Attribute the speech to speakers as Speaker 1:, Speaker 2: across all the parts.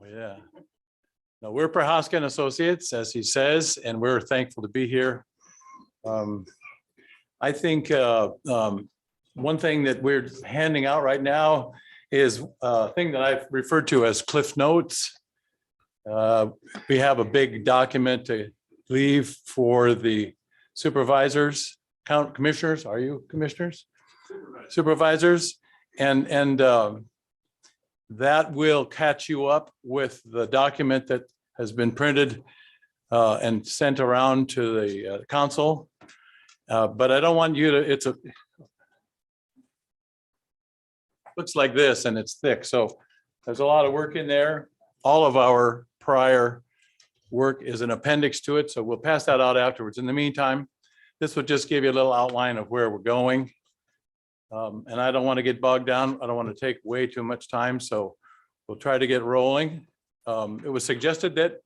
Speaker 1: Yeah. No, we're Prohaska and Associates, as he says, and we're thankful to be here. I think one thing that we're handing out right now is a thing that I've referred to as Cliff Notes. We have a big document to leave for the supervisors, commissioners. Are you commissioners? Supervisors. And that will catch you up with the document that has been printed and sent around to the council. But I don't want you to, looks like this and it's thick. So there's a lot of work in there. All of our prior work is an appendix to it. So we'll pass that out afterwards. In the meantime, this will just give you a little outline of where we're going. And I don't want to get bogged down. I don't want to take way too much time. So we'll try to get rolling. It was suggested that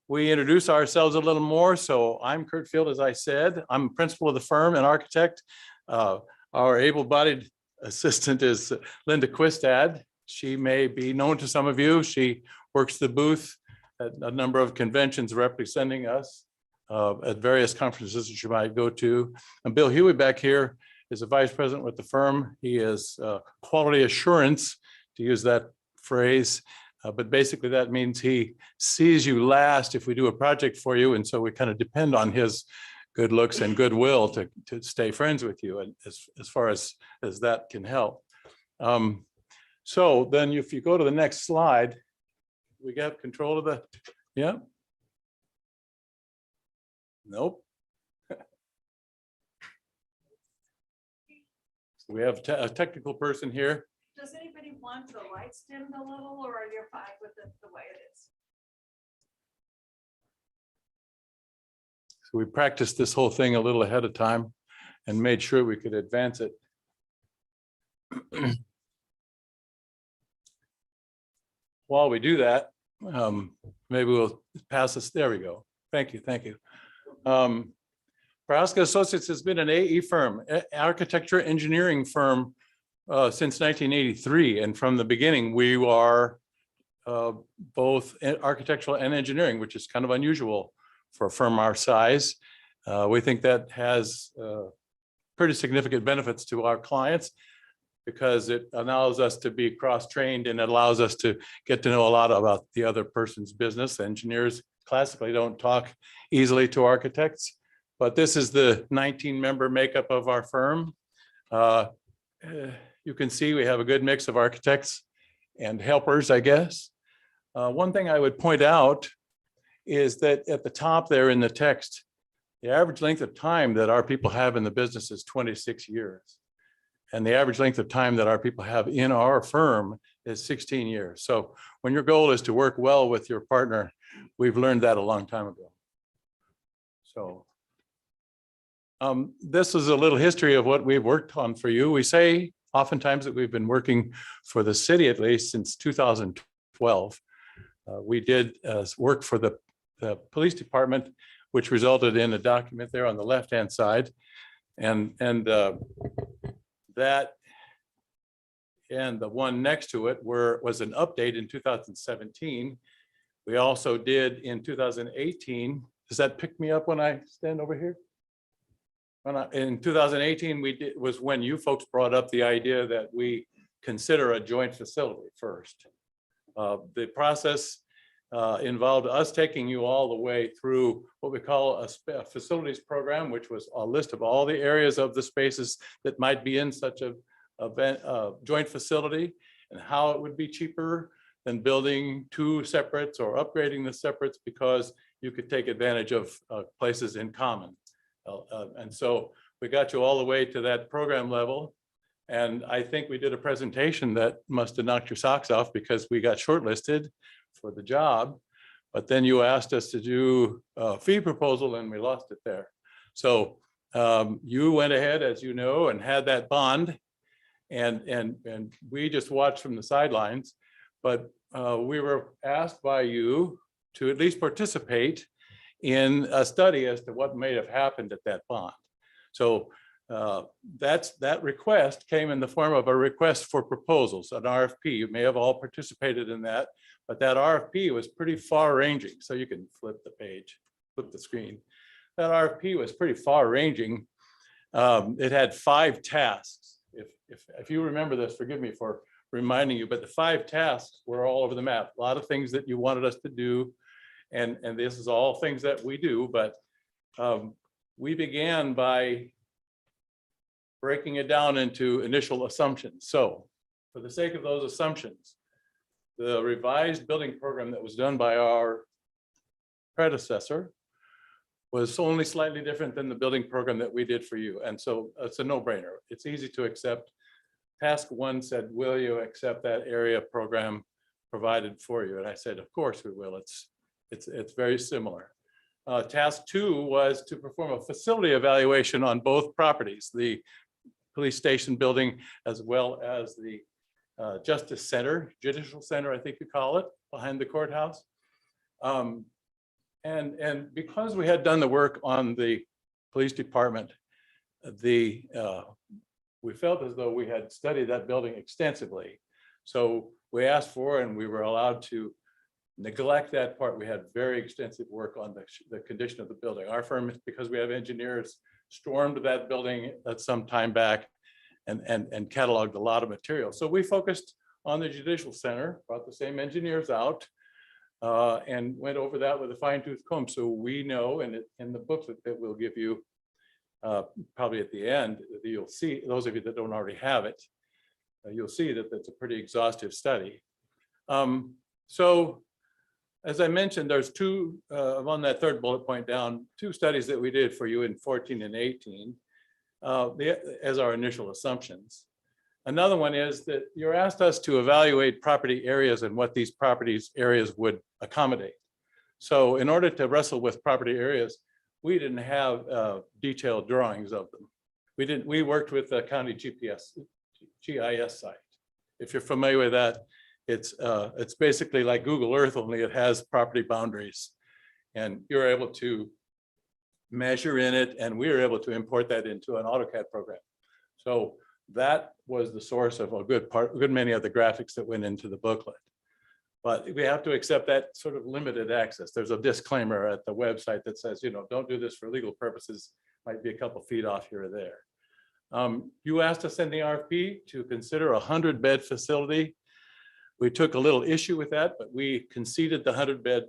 Speaker 1: we introduce ourselves a little more. So I'm Kurt Field, as I said. I'm principal of the firm and architect. Our able-bodied assistant is Linda Quistad. She may be known to some of you. She works the booth at a number of conventions representing us at various conferences that you might go to. And Bill Huey back here is a vice president with the firm. He is quality assurance, to use that phrase. But basically that means he sees you last if we do a project for you. And so we kind of depend on his good looks and goodwill to stay friends with you, and as far as that can help. So then if you go to the next slide, we got control of the, yeah. Nope. So we have a technical person here.
Speaker 2: Does anybody want the lights dimmed a little, or are you fine with it the way it is?
Speaker 1: So we practiced this whole thing a little ahead of time and made sure we could advance it. While we do that, maybe we'll pass this. There we go. Thank you. Thank you. Prohaska Associates has been an AE firm, architecture engineering firm since 1983. And from the beginning, we are both architectural and engineering, which is kind of unusual for a firm our size. We think that has pretty significant benefits to our clients because it allows us to be cross-trained and it allows us to get to know a lot about the other person's business. Engineers classically don't talk easily to architects, but this is the 19-member makeup of our firm. You can see we have a good mix of architects and helpers, I guess. One thing I would point out is that at the top there in the text, the average length of time that our people have in the business is 26 years. And the average length of time that our people have in our firm is 16 years. So when your goal is to work well with your partner, we've learned that a long time ago. So this is a little history of what we've worked on for you. We say oftentimes that we've been working for the city at least since 2012. We did work for the police department, which resulted in a document there on the left-hand side. And that and the one next to it was an update in 2017. We also did in 2018. Does that pick me up when I stand over here? In 2018, was when you folks brought up the idea that we consider a joint facility first. The process involved us taking you all the way through what we call a facilities program, which was a list of all the areas of the spaces that might be in such a joint facility and how it would be cheaper than building two separates or upgrading the separates because you could take advantage of places in common. And so we got you all the way to that program level. And I think we did a presentation that must have knocked your socks off because we got shortlisted for the job. But then you asked us to do a fee proposal and we lost it there. So you went ahead, as you know, and had that bond. And we just watched from the sidelines. But we were asked by you to at least participate in a study as to what may have happened at that bond. So That request came in the form of a request for proposals, an RFP. You may have all participated in that, but that RFP was pretty far ranging. So you can flip the page, flip the screen. That RFP was pretty far ranging. It had 5 tasks. If you remember this, forgive me for reminding you, but the 5 tasks were all over the map. A lot of things that you wanted us to do. And this is all things that we do, but we began by breaking it down into initial assumptions. So for the sake of those assumptions, the revised building program that was done by our predecessor was only slightly different than the building program that we did for you. And so it's a no-brainer. It's easy to accept. Task 1 said, will you accept that area program provided for you? And I said, of course we will. It's very similar. Task 2 was to perform a facility evaluation on both properties, the police station building, as well as the Justice Center, Judicial Center, I think you call it, behind the courthouse. And because we had done the work on the police department, we felt as though we had studied that building extensively. So we asked for, and we were allowed to neglect that part. We had very extensive work on the condition of the building. Our firm, because we have engineers, stormed that building at some time back and cataloged a lot of material. So we focused on the Judicial Center, brought the same engineers out, and went over that with a fine-tooth comb. So we know, and in the booklet that we'll give you probably at the end, you'll see, those of you that don't already have it, you'll see that that's a pretty exhaustive study. So as I mentioned, there's 2 on that 3rd bullet point down, 2 studies that we did for you in 14 and 18 as our initial assumptions. Another one is that you're asked us to evaluate property areas and what these properties areas would accommodate. So in order to wrestle with property areas, we didn't have detailed drawings of them. We worked with the county GIS site. If you're familiar with that, it's basically like Google Earth, only it has property boundaries, and you're able to measure in it, and we were able to import that into an AutoCAD program. So that was the source of a good many of the graphics that went into the booklet. But we have to accept that sort of limited access. There's a disclaimer at the website that says, don't do this for legal purposes. Might be a couple feet off here or there. You asked us in the RFP to consider a 100-bed facility. We took a little issue with that, but we conceded the 100-bed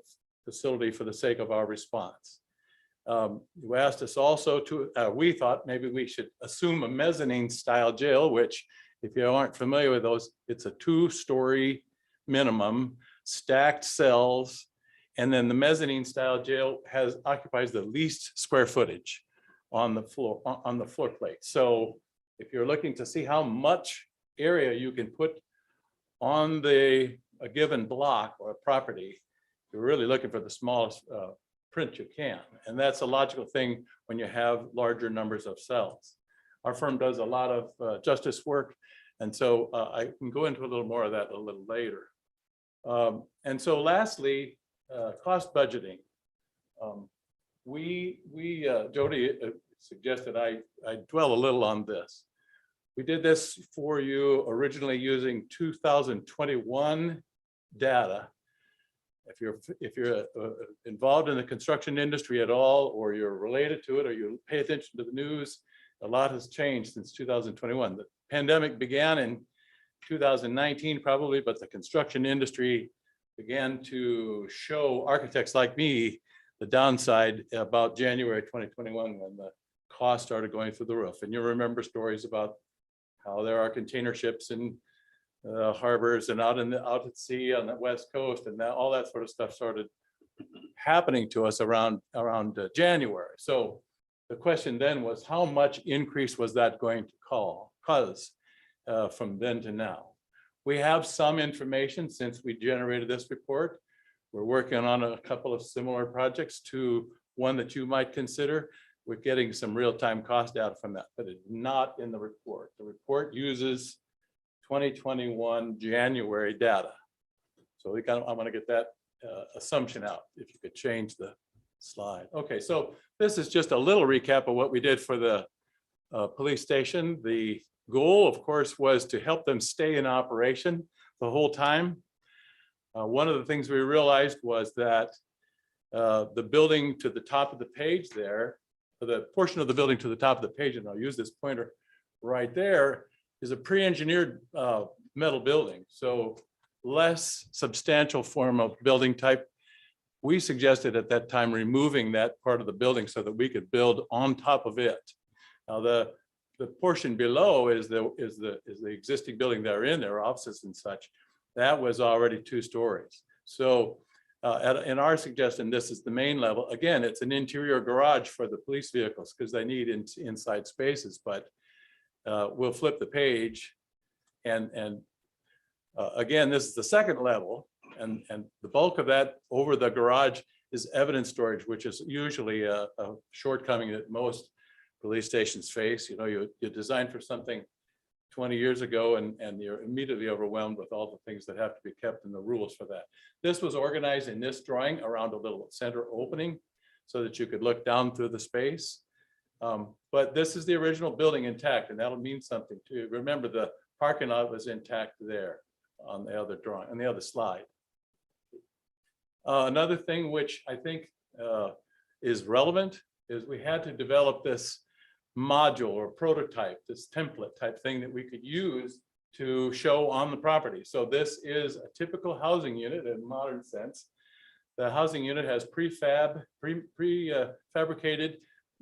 Speaker 1: facility for the sake of our response. You asked us also to, we thought maybe we should assume a mezzanine style jail, which if you aren't familiar with those, it's a 2-story minimum, stacked cells. And then the mezzanine style jail occupies the least square footage on the floor plate. So if you're looking to see how much area you can put on a given block or a property, you're really looking for the smallest print you can. And that's a logical thing when you have larger numbers of cells. Our firm does a lot of justice work. And so I can go into a little more of that a little later. And so lastly, cost budgeting. Jodi suggested I dwell a little on this. We did this for you originally using 2021 data. If you're involved in the construction industry at all, or you're related to it, or you pay attention to the news, a lot has changed since 2021. The pandemic began in 2019 probably, but the construction industry began to show architects like me the downside about January 2021, when the costs started going through the roof. And you remember stories about how there are container ships in harbors and out at sea on the West Coast, and all that sort of stuff started happening to us around January. So the question then was, how much increase was that going to cause from then to now? We have some information since we generated this report. We're working on a couple of similar projects to one that you might consider. We're getting some real-time cost data from that, but it's not in the report. The report uses 2021 January data. So I want to get that assumption out. If you could change the slide. Okay, so this is just a little recap of what we did for the police station. The goal, of course, was to help them stay in operation the whole time. One of the things we realized was that the building to the top of the page there, the portion of the building to the top of the page, and I'll use this pointer right there, is a pre-engineered metal building. So less substantial form of building type. We suggested at that time removing that part of the building so that we could build on top of it. Now the portion below is the existing building that are in there, offices and such. That was already 2 stories. So in our suggestion, this is the main level. Again, it's an interior garage for the police vehicles because they need inside spaces, but we'll flip the page. And again, this is the second level. And the bulk of that over the garage is evidence storage, which is usually a shortcoming that most police stations face. You know, you design for something 20 years ago and you're immediately overwhelmed with all the things that have to be kept and the rules for that. This was organized in this drawing around a little center opening so that you could look down through the space. But this is the original building intact, and that'll mean something too. Remember, the parking lot was intact there on the other drawing, on the other slide. Another thing which I think is relevant is we had to develop this module or prototype, this template type thing that we could use to show on the property. So this is a typical housing unit in a modern sense. The housing unit has prefabricated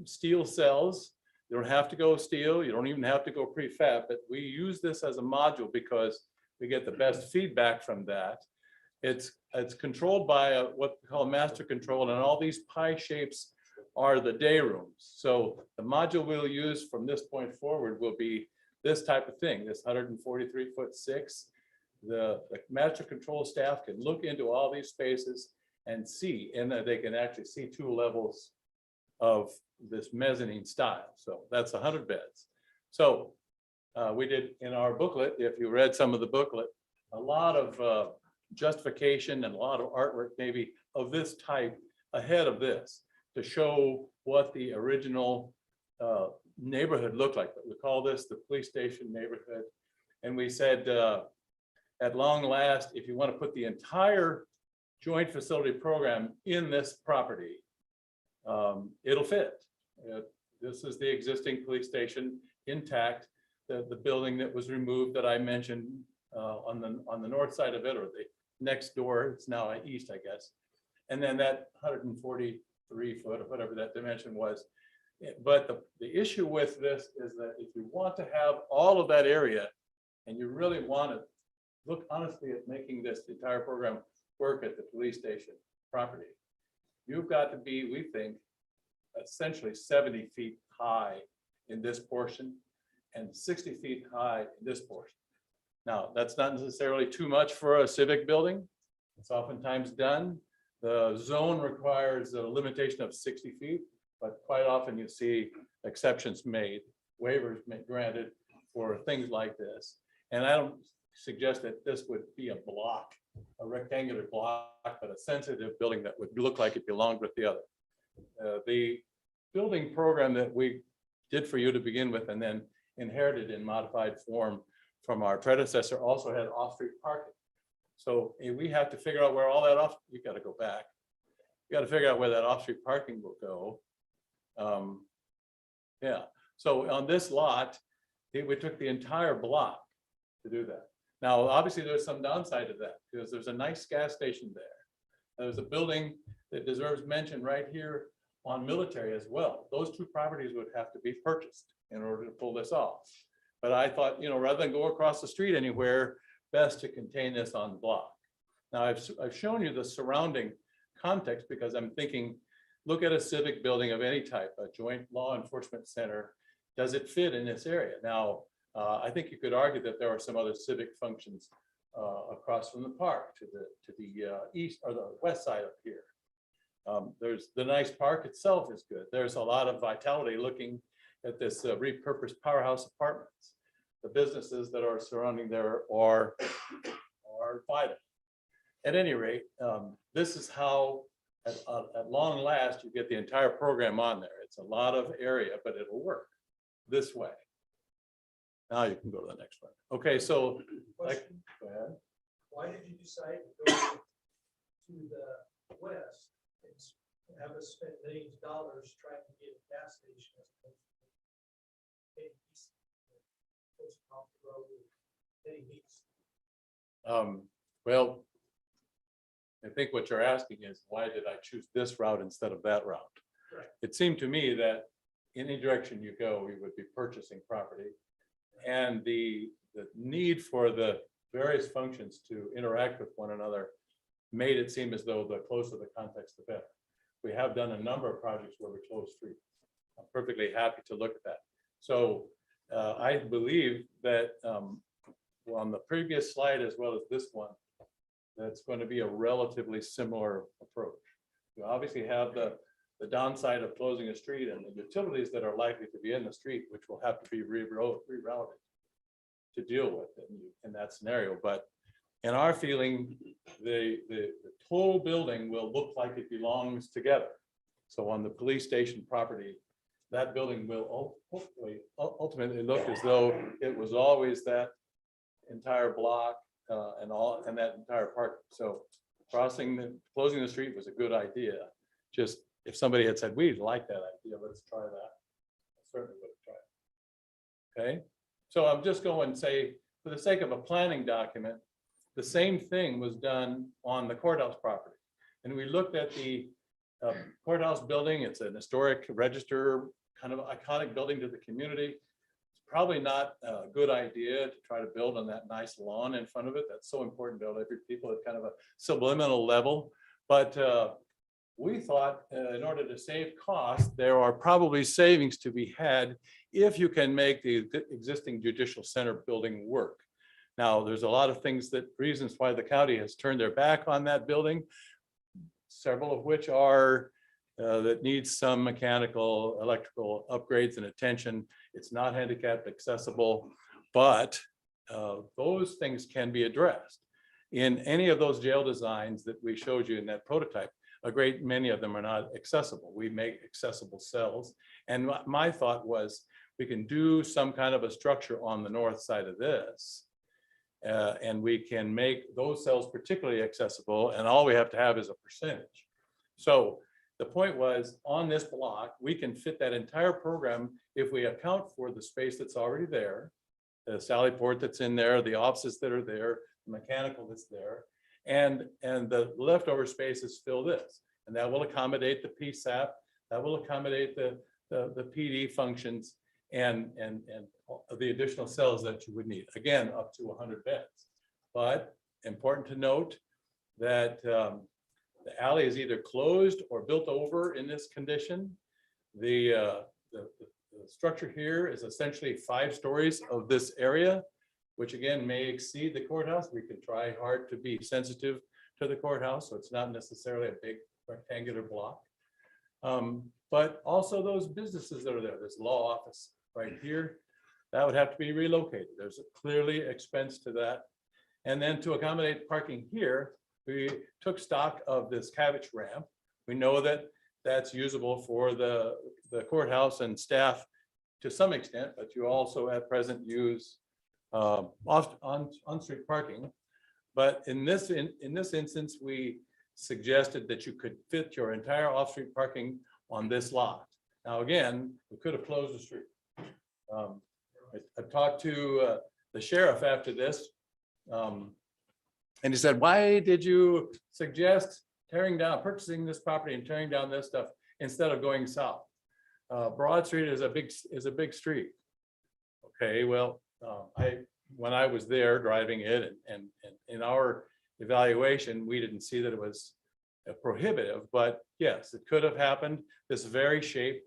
Speaker 1: steel cells. You don't have to go steel. You don't even have to go prefab, but we use this as a module because we get the best feedback from that. It's controlled by what we call master control, and all these pie shapes are the day rooms. So the module we'll use from this point forward will be this type of thing, this 143'6". The master control staff can look into all these spaces and see, and they can actually see 2 levels of this mezzanine style. So that's 100 beds. So we did in our booklet, if you read some of the booklet, a lot of justification and a lot of artwork maybe of this type ahead of this to show what the original neighborhood looked like. But we call this the police station neighborhood. And we said, at long last, if you want to put the entire joint facility program in this property, it'll fit. This is the existing police station intact. The building that was removed that I mentioned on the north side of it, or the next door, it's now east, I guess. And then that 143 foot or whatever that dimension was. But the issue with this is that if you want to have all of that area and you really want to look honestly at making this entire program work at the police station property, you've got to be, we think, essentially 70 feet high in this portion and 60 feet high in this portion. Now, that's not necessarily too much for a civic building. It's oftentimes done. The zone requires a limitation of 60 feet, but quite often you see exceptions made, waivers granted for things like this. And I don't suggest that this would be a block, a rectangular block, but a sensitive building that would look like it belonged with the other. The building program that we did for you to begin with and then inherited in modified form from our predecessor also had off-street parking. So we have to figure out where all that off, you got to go back. You got to figure out where that off-street parking will go. Yeah, so on this lot, we took the entire block to do that. Now, obviously there's some downside to that because there's a nice gas station there. There's a building that deserves mention right here on Military as well. Those 2 properties would have to be purchased in order to pull this off. But I thought, you know, rather than go across the street anywhere, best to contain this on the block. Now, I've shown you the surrounding context because I'm thinking, look at a civic building of any type, a joint law enforcement center. Does it fit in this area? Now, I think you could argue that there are some other civic functions across from the park to the east or the west side up here. There's the nice park itself is good. There's a lot of vitality looking at this repurposed powerhouse apartments. The businesses that are surrounding there are vital. At any rate, this is how at long last you get the entire program on there. It's a lot of area, but it'll work. this way. Now you can go to the next one. Okay, so like,
Speaker 3: Question,
Speaker 1: go ahead.
Speaker 3: why did you decide to go to the west and have us spend millions of dollars trying to get a gas station as opposed to heading east? Goes off the road, heading east.
Speaker 1: Well, I think what you're asking is, why did I choose this route instead of that route?
Speaker 3: Right.
Speaker 1: It seemed to me that any direction you go, we would be purchasing property. And the need for the various functions to interact with one another made it seem as though the closer the context, the better. We have done a number of projects where we close streets. I'm perfectly happy to look at that. So I believe that on the previous slide, as well as this one, that's going to be a relatively similar approach. You obviously have the downside of closing a street and the utilities that are likely to be in the street, which will have to be rerouted to deal with in that scenario. But in our feeling, the whole building will look like it belongs together. So on the police station property, that building will hopefully ultimately look as though it was always that entire block and that entire park. So closing the street was a good idea. Just if somebody had said, we'd like that idea, let's try that, I certainly would have tried. Okay, so I'm just going to say, for the sake of a planning document, the same thing was done on the courthouse property. And we looked at the courthouse building. It's an historic register, kind of iconic building to the community. It's probably not a good idea to try to build on that nice lawn in front of it. That's so important to every people at kind of a subliminal level. But we thought in order to save costs, there are probably savings to be had if you can make the existing judicial center building work. Now, there's a lot of reasons why the county has turned their back on that building, several of which are that needs some mechanical, electrical upgrades and attention. It's not handicapped accessible, but those things can be addressed. In any of those jail designs that we showed you in that prototype, a great many of them are not accessible. We make accessible cells. And my thought was we can do some kind of a structure on the north side of this. And we can make those cells particularly accessible, and all we have to have is a percentage. So the point was, on this block, we can fit that entire program if we account for the space that's already there, the Sally port that's in there, the offices that are there, the mechanical that's there, and the leftover space is still this, and that will accommodate the PSAP, that will accommodate the PD functions, and the additional cells that you would need, again, up to 100 beds. But important to note that the alley is either closed or built over in this condition. The structure here is essentially 5 stories of this area, which again may exceed the courthouse. We can try hard to be sensitive to the courthouse, so it's not necessarily a big rectangular block. But also those businesses that are there, this law office right here, that would have to be relocated. There's a clearly expense to that. And then to accommodate parking here, we took stock of this cabbage ramp. We know that that's usable for the courthouse and staff to some extent, but you also at present use on-street parking. But in this instance, we suggested that you could fit your entire off-street parking on this lot. Now, again, we could have closed the street. I talked to the sheriff after this, and he said, why did you suggest purchasing this property and tearing down this stuff instead of going south? Broad Street is a big street. Okay, well, when I was there driving it and in our evaluation, we didn't see that it was prohibitive, but yes, it could have happened. This very shape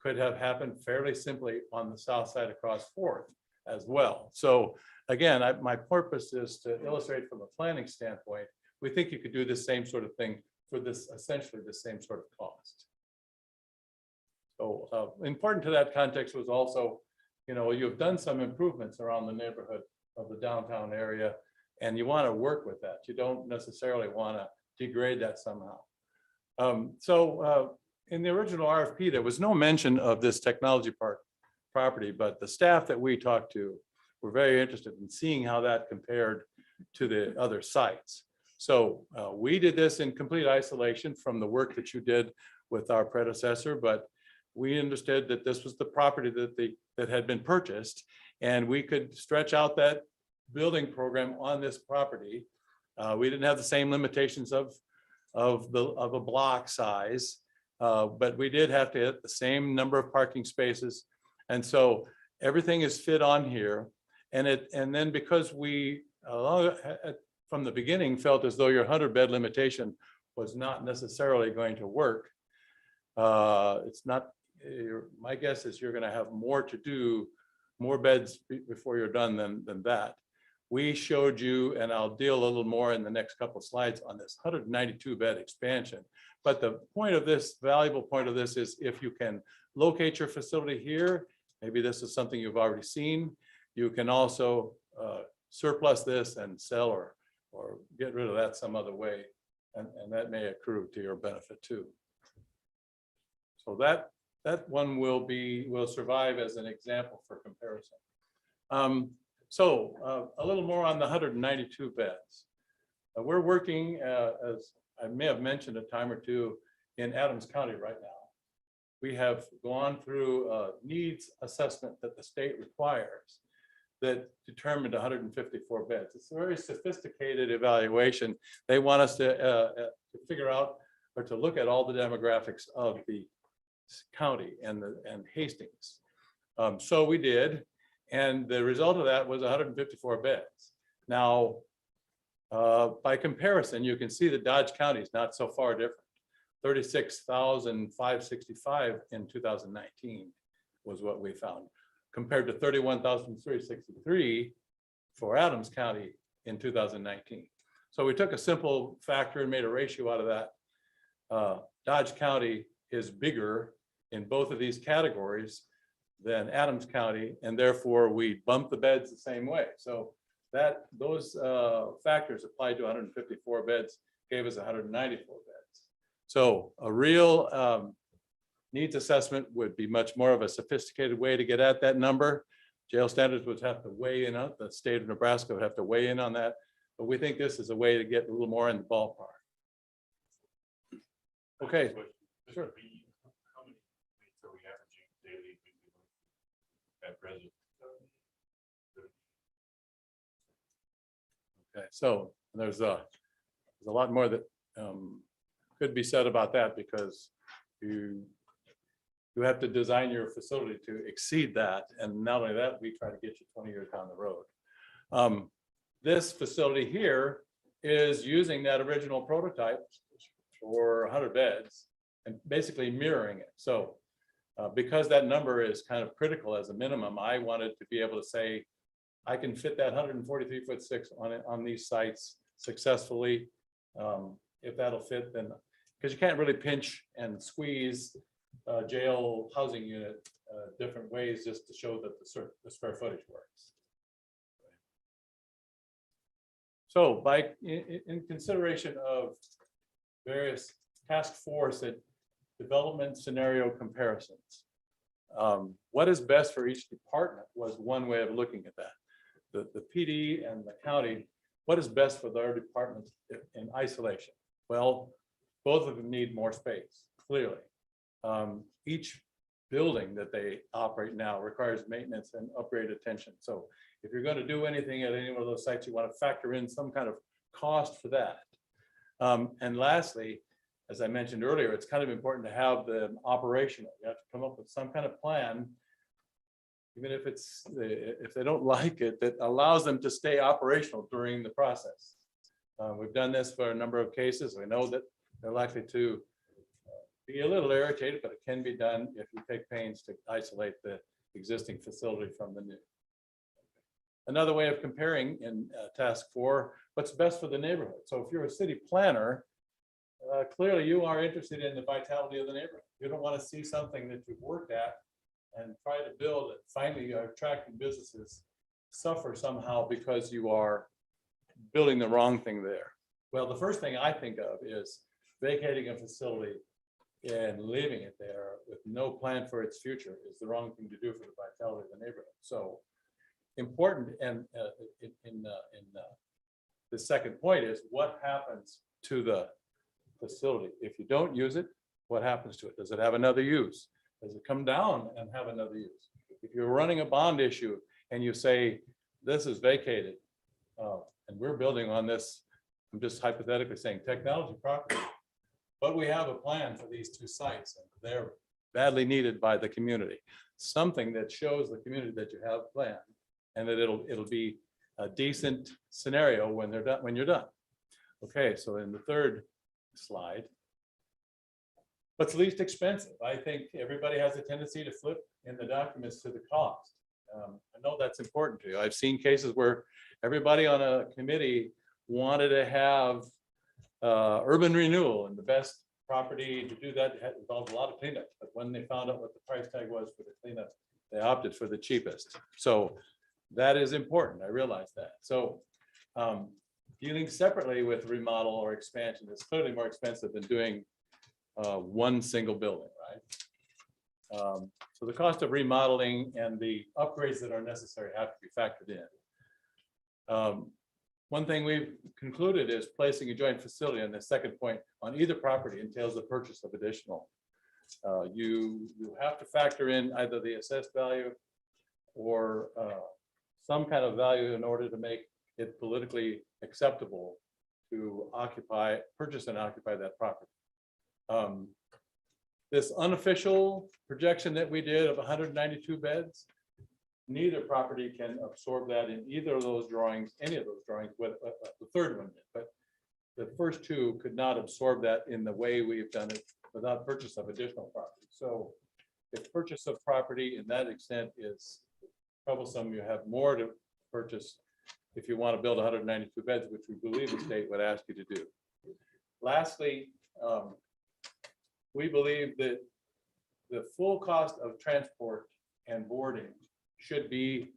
Speaker 1: could have happened fairly simply on the south side across 4th as well. So again, my purpose is to illustrate from a planning standpoint, we think you could do the same sort of thing for this, essentially the same sort of cost. So important to that context was also, you've done some improvements around the neighborhood of the downtown area, and you want to work with that. You don't necessarily want to degrade that somehow. In the original RFP, there was no mention of this technology park property, but the staff that we talked to were very interested in seeing how that compared to the other sites. So we did this in complete isolation from the work that you did with our predecessor, but we understood that this was the property that had been purchased, and we could stretch out that building program on this property. We didn't have the same limitations of a block size, but we did have to hit the same number of parking spaces, and so everything is fit on here. And then because we from the beginning felt as though your 100-bed limitation was not necessarily going to work, it's not. My guess is you're going to have more to do, more beds before you're done than that. We showed you, and I'll deal a little more in the next couple of slides on this 192-bed expansion. But the point of this, valuable point of this, is if you can locate your facility here, maybe this is something you've already seen, you can also surplus this and sell or get rid of that some other way, and that may accrue to your benefit too. So that one will survive as an example for comparison. So a little more on the 192 beds. We're working, as I may have mentioned a time or two, in Adams County right now. We have gone through a needs assessment that the state requires that determined 154 beds. It's a very sophisticated evaluation. They want us to figure out or to look at all the demographics of the county and Hastings. So we did, and the result of that was 154 beds. Now, by comparison, you can see that Dodge County is not so far different. 36,565 in 2019 was what we found, compared to 31,363 for Adams County in 2019. So we took a simple factor and made a ratio out of that. Dodge County is bigger in both of these categories than Adams County, and therefore we bump the beds the same way. So those factors applied to 154 beds gave us 194 beds. So a real needs assessment would be much more of a sophisticated way to get at that number. Jail standards would have to weigh in on, the state of Nebraska would have to weigh in on that, but we think this is a way to get a little more in the ballpark. Okay, sure.
Speaker 4: How many inmates are we averaging daily at present?
Speaker 1: Okay, so there's a lot more that could be said about that, because you have to design your facility to exceed that, and not only that, we try to get you 20 years down the road. This facility here is using that original prototype for 100 beds and basically mirroring it. So because that number is kind of critical as a minimum, I wanted to be able to say I can fit that 143'6" on these sites successfully. If that'll fit, then, because you can't really pinch and squeeze jail housing unit different ways just to show that the square footage works. So in consideration of various task force and development scenario comparisons, what is best for each department was one way of looking at that. The PD and the county, what is best for their departments in isolation? Well, both of them need more space, clearly. Each building that they operate now requires maintenance and upgrade attention. So if you're going to do anything at any one of those sites, you want to factor in some kind of cost for that. And lastly, as I mentioned earlier, it's kind of important to have them operational. You have to come up with some kind of plan, even if they don't like it, that allows them to stay operational during the process. We've done this for a number of cases. We know that they're likely to be a little irritated, but it can be done if you take pains to isolate the existing facility from the new. Another way of comparing in task 4, what's best for the neighborhood. So if you're a city planner, clearly you are interested in the vitality of the neighborhood. You don't want to see something that you've worked at and try to build and finally you're attracting businesses suffer somehow because you are building the wrong thing there. Well, the first thing I think of is vacating a facility And leaving it there with no plan for its future is the wrong thing to do for the vitality of the neighborhood. So important, and the second point is what happens to the facility? If you don't use it, what happens to it? Does it have another use? Does it come down and have another use? If you're running a bond issue and you say, this is vacated, and we're building on this, I'm just hypothetically saying technology property, but we have a plan for these two sites and they're badly needed by the community. Something that shows the community that you have planned and that it'll be a decent scenario when they're done, when you're done. Okay, so in the third slide, what's least expensive? I think everybody has a tendency to flip in the documents to the cost. I know that's important to you. I've seen cases where everybody on a committee wanted to have urban renewal, and the best property to do that involved a lot of cleanup. But when they found out what the price tag was for the cleanup, they opted for the cheapest. So that is important. I realize that. So dealing separately with remodel or expansion is clearly more expensive than doing one single building, right? So the cost of remodeling and the upgrades that are necessary have to be factored in. One thing we've concluded is placing a joint facility on the second point on either property entails the purchase of additional. You have to factor in either the assessed value or some kind of value in order to make it politically acceptable to purchase and occupy that property. This unofficial projection that we did of 192 beds, neither property can absorb that in either of those drawings, any of those drawings, with the third one did, but the first two could not absorb that in the way we've done it without purchase of additional property. So if purchase of property in that extent is troublesome, you have more to purchase if you want to build 192 beds, which we believe the state would ask you to do. Lastly, we believe that the full cost of transport and boarding should be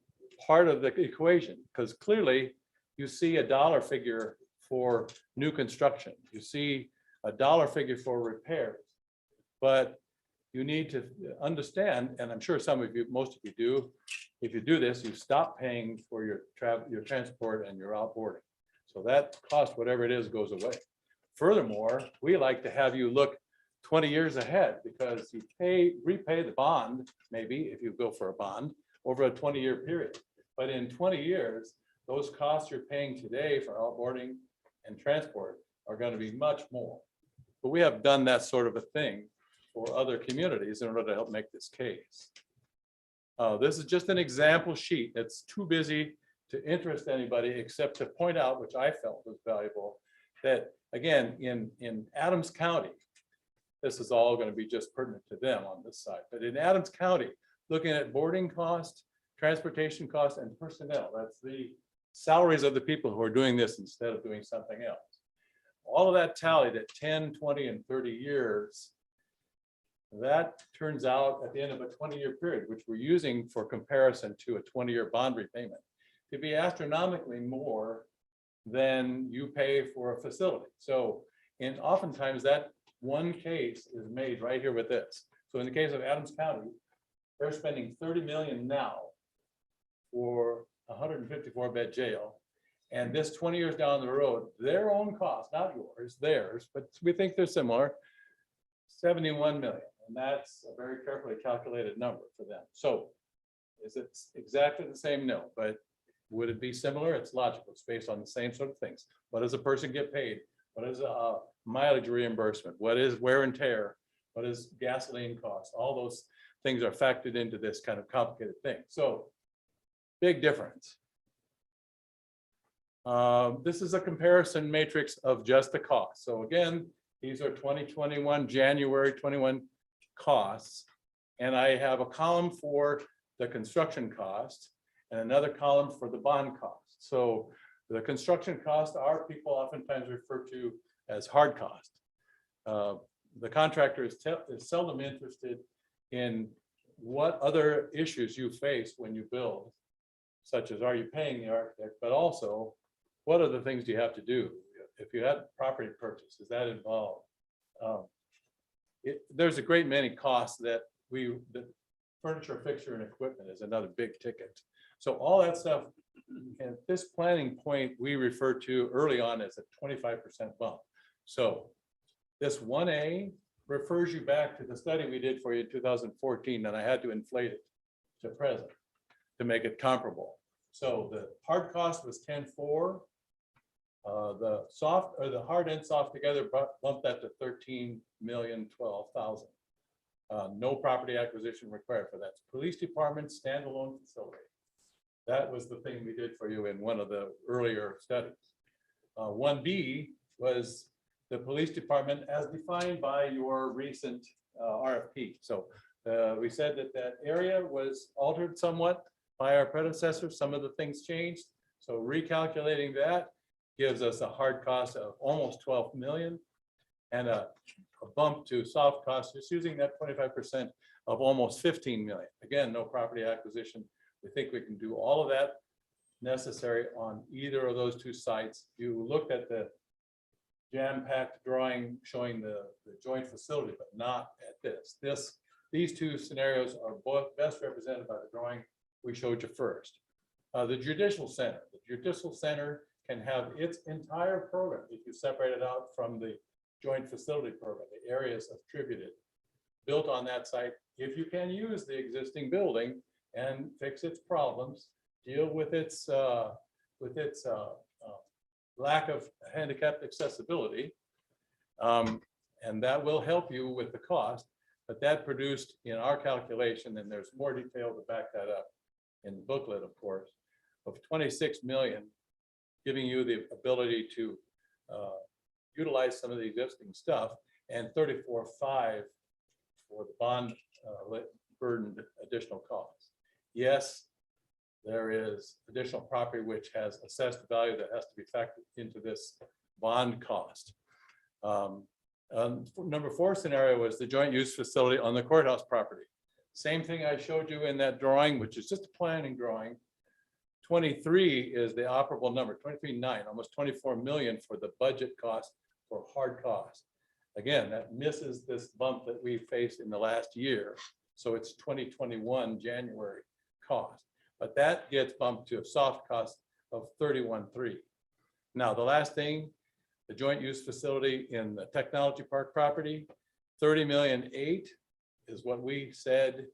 Speaker 1: part of the equation, because clearly you see a dollar figure for new construction. You see a dollar figure for repairs, but you need to understand, and I'm sure some of you, most of you do, if you do this, you stop paying for your transport and your outboarding. So that cost, whatever it is, goes away. Furthermore, we like to have you look 20 years ahead, because you repay the bond, maybe if you go for a bond, over a 20-year period. But in 20 years, those costs you're paying today for outboarding and transport are going to be much more. But we have done that sort of a thing for other communities in order to help make this case. This is just an example sheet that's too busy to interest anybody except to point out, which I felt was valuable, that again, in Adams County, this is all going to be just pertinent to them on this side, but in Adams County, looking at boarding cost, transportation cost, and personnel, that's the salaries of the people who are doing this instead of doing something else. All of that tallied at 10, 20, and 30 years. That turns out at the end of a 20-year period, which we're using for comparison to a 20-year bond repayment, to be astronomically more than you pay for a facility. So, and oftentimes that one case is made right here with this. So in the case of Adams County, they're spending $30 million now for a 154-bed jail. And this 20 years down the road, their own cost, not yours, theirs, but we think they're similar, 71 million. And that's a very carefully calculated number for them. So is it exactly the same? No, but would it be similar? It's logical. It's based on the same sort of things. What does a person get paid? What is a mileage reimbursement? What is wear and tear? What is gasoline cost? All those things are factored into this kind of complicated thing. So big difference. This is a comparison matrix of just the cost. So again, these are 2021, January 21 costs. And I have a column for the construction cost and another column for the bond cost. So the construction cost are people oftentimes refer to as hard cost. The contractor is seldom interested in what other issues you face when you build, such as are you paying the architect, but also what are the things do you have to do? If you had property purchase, is that involved? there's a great many costs that the furniture, fixture, and equipment is another big ticket. So all that stuff, at this planning point, we refer to early on as a 25% bump. So this 1A refers you back to the study we did for you in 2014, and I had to inflate it to present to make it comparable. So the hard cost was 10.4. The soft or the hard and soft together bumped that to 13,012,000. No property acquisition required for that. Police department standalone facility. That was the thing we did for you in one of the earlier studies. 1B was the police department as defined by your recent RFP. So we said that that area was altered somewhat by our predecessors. Some of the things changed. So recalculating that gives us a hard cost of almost 12 million and a bump to soft costs, just using that 25% of almost 15 million. Again, no property acquisition. We think we can do all of that necessary on either of those two sites. You looked at the jam-packed drawing showing the joint facility, but not at this. These two scenarios are both best represented by the drawing we showed you first. The judicial center. The judicial center can have its entire program if you separate it out from the joint facility program, the areas attributed, built on that site. If you can use the existing building and fix its problems, deal with its lack of handicapped accessibility, and that will help you with the cost. But that produced in our calculation, and there's more detail to back that up in the booklet, of course, of 26 million, giving you the ability to utilize some of the existing stuff, and 34.5 for the bond burdened additional costs. Yes, there is additional property which has assessed value that has to be factored into this bond cost. Number 4 scenario was the joint use facility on the courthouse property. Same thing I showed you in that drawing, which is just a planning drawing. 23 is the operable number, 23.9, almost 24 million for the budget cost for hard cost. Again, that misses this bump that we faced in the last year. So it's 2021 January cost, but that gets bumped to a soft cost of 31.3. Now, the last thing, the joint use facility in the technology park property, 30,000,008 is what we said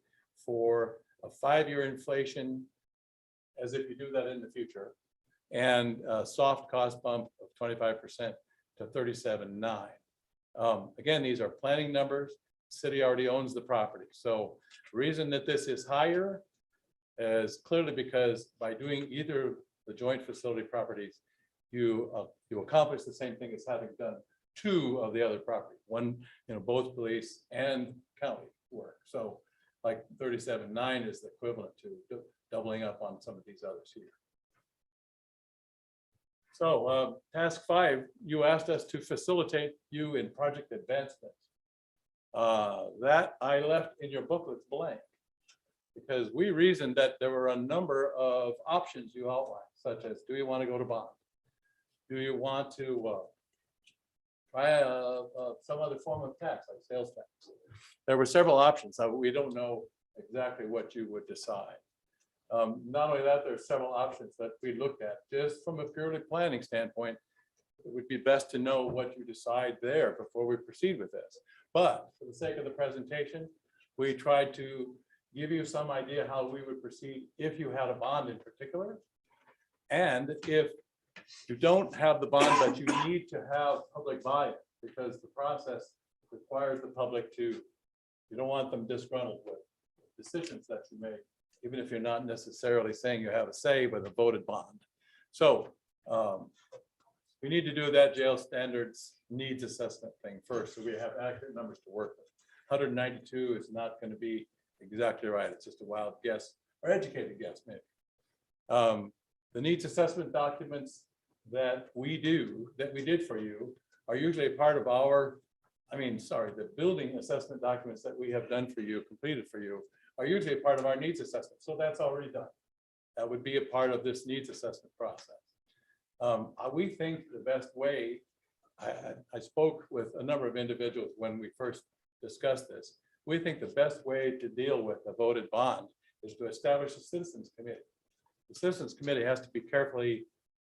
Speaker 1: for a 5-year inflation, as if you do that in the future, and a soft cost bump of 25% to 37.9. Again, these are planning numbers. The city already owns the property. So the reason that this is higher is clearly because by doing either the joint facility properties, you accomplish the same thing as having done 2 of the other properties. One, both police and county work. So like 37.9 is the equivalent to doubling up on some of these others here. So task 5, you asked us to facilitate you in project advancement. That I left in your booklets blank because we reasoned that there were a number of options you outlined, such as, do you want to go to bond? Do you want to try some other form of tax, like sales tax? There were several options. We don't know exactly what you would decide. Not only that, there's several options that we looked at. Just from a purely planning standpoint, it would be best to know what you decide there before we proceed with this. But for the sake of the presentation, we tried to give you some idea how we would proceed if you had a bond in particular. And if you don't have the bond, but you need to have public buy-in, because the process requires the public to, you don't want them disgruntled with decisions that you make, even if you're not necessarily saying you have a say with a voted bond. So we need to do that jail standards needs assessment thing first, so we have accurate numbers to work with. 192 is not going to be exactly right. It's just a wild guess or educated guess, maybe. The needs assessment documents that we did for you are usually a part of our, the building assessment documents that we have done for you, completed for you, are usually a part of our needs assessment. So that's already done. That would be a part of this needs assessment process. We think the best way, I spoke with a number of individuals when we first discuss this. We think the best way to deal with a voted bond is to establish a citizens committee. The citizens committee has to be carefully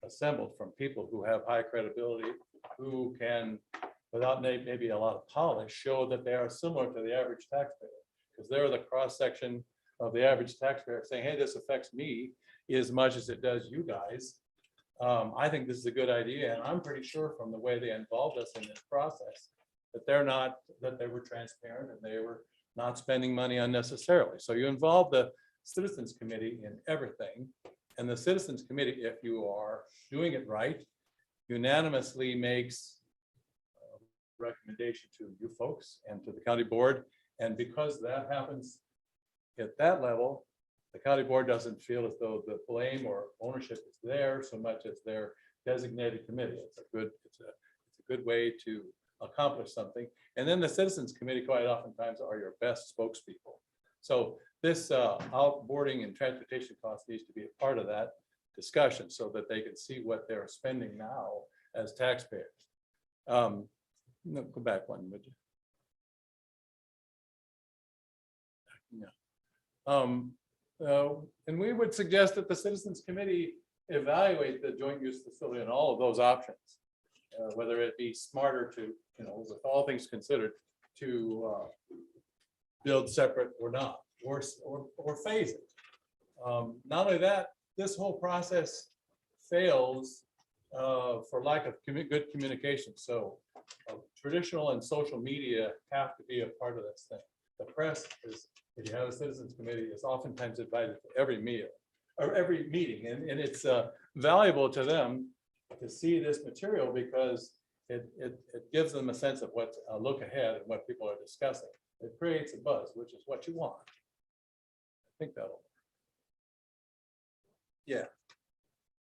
Speaker 1: assembled from people who have high credibility, who can, without maybe a lot of polish, show that they are similar to the average taxpayer. Because they're the cross-section of the average taxpayer saying, hey, this affects me as much as it does you guys. I think this is a good idea, and I'm pretty sure from the way they involved us in this process that they were transparent and they were not spending money unnecessarily. So you involve the citizens committee in everything, and the citizens committee, if you are doing it right, unanimously makes a recommendation to you folks and to the county board. And because that happens at that level, the county board doesn't feel as though the blame or ownership is there so much as their designated committee. It's a good way to accomplish something. And then the citizens committee quite oftentimes are your best spokespeople. So this outboarding and transportation cost needs to be a part of that discussion so that they can see what they're spending now as taxpayers. No, go back one, would you? Yeah. And we would suggest that the citizens committee evaluate the joint use facility and all of those options, whether it be smarter to, with all things considered, to build separate or not, or phase it. Not only that, this whole process fails for lack of good communication. So traditional and social media have to be a part of this thing. The press is, if you have a citizens committee, is oftentimes invited to every meal or every meeting, and it's valuable to them to see this material because it gives them a sense of what a look ahead and what people are discussing. It creates a buzz, which is what you want. I think that'll. Yeah.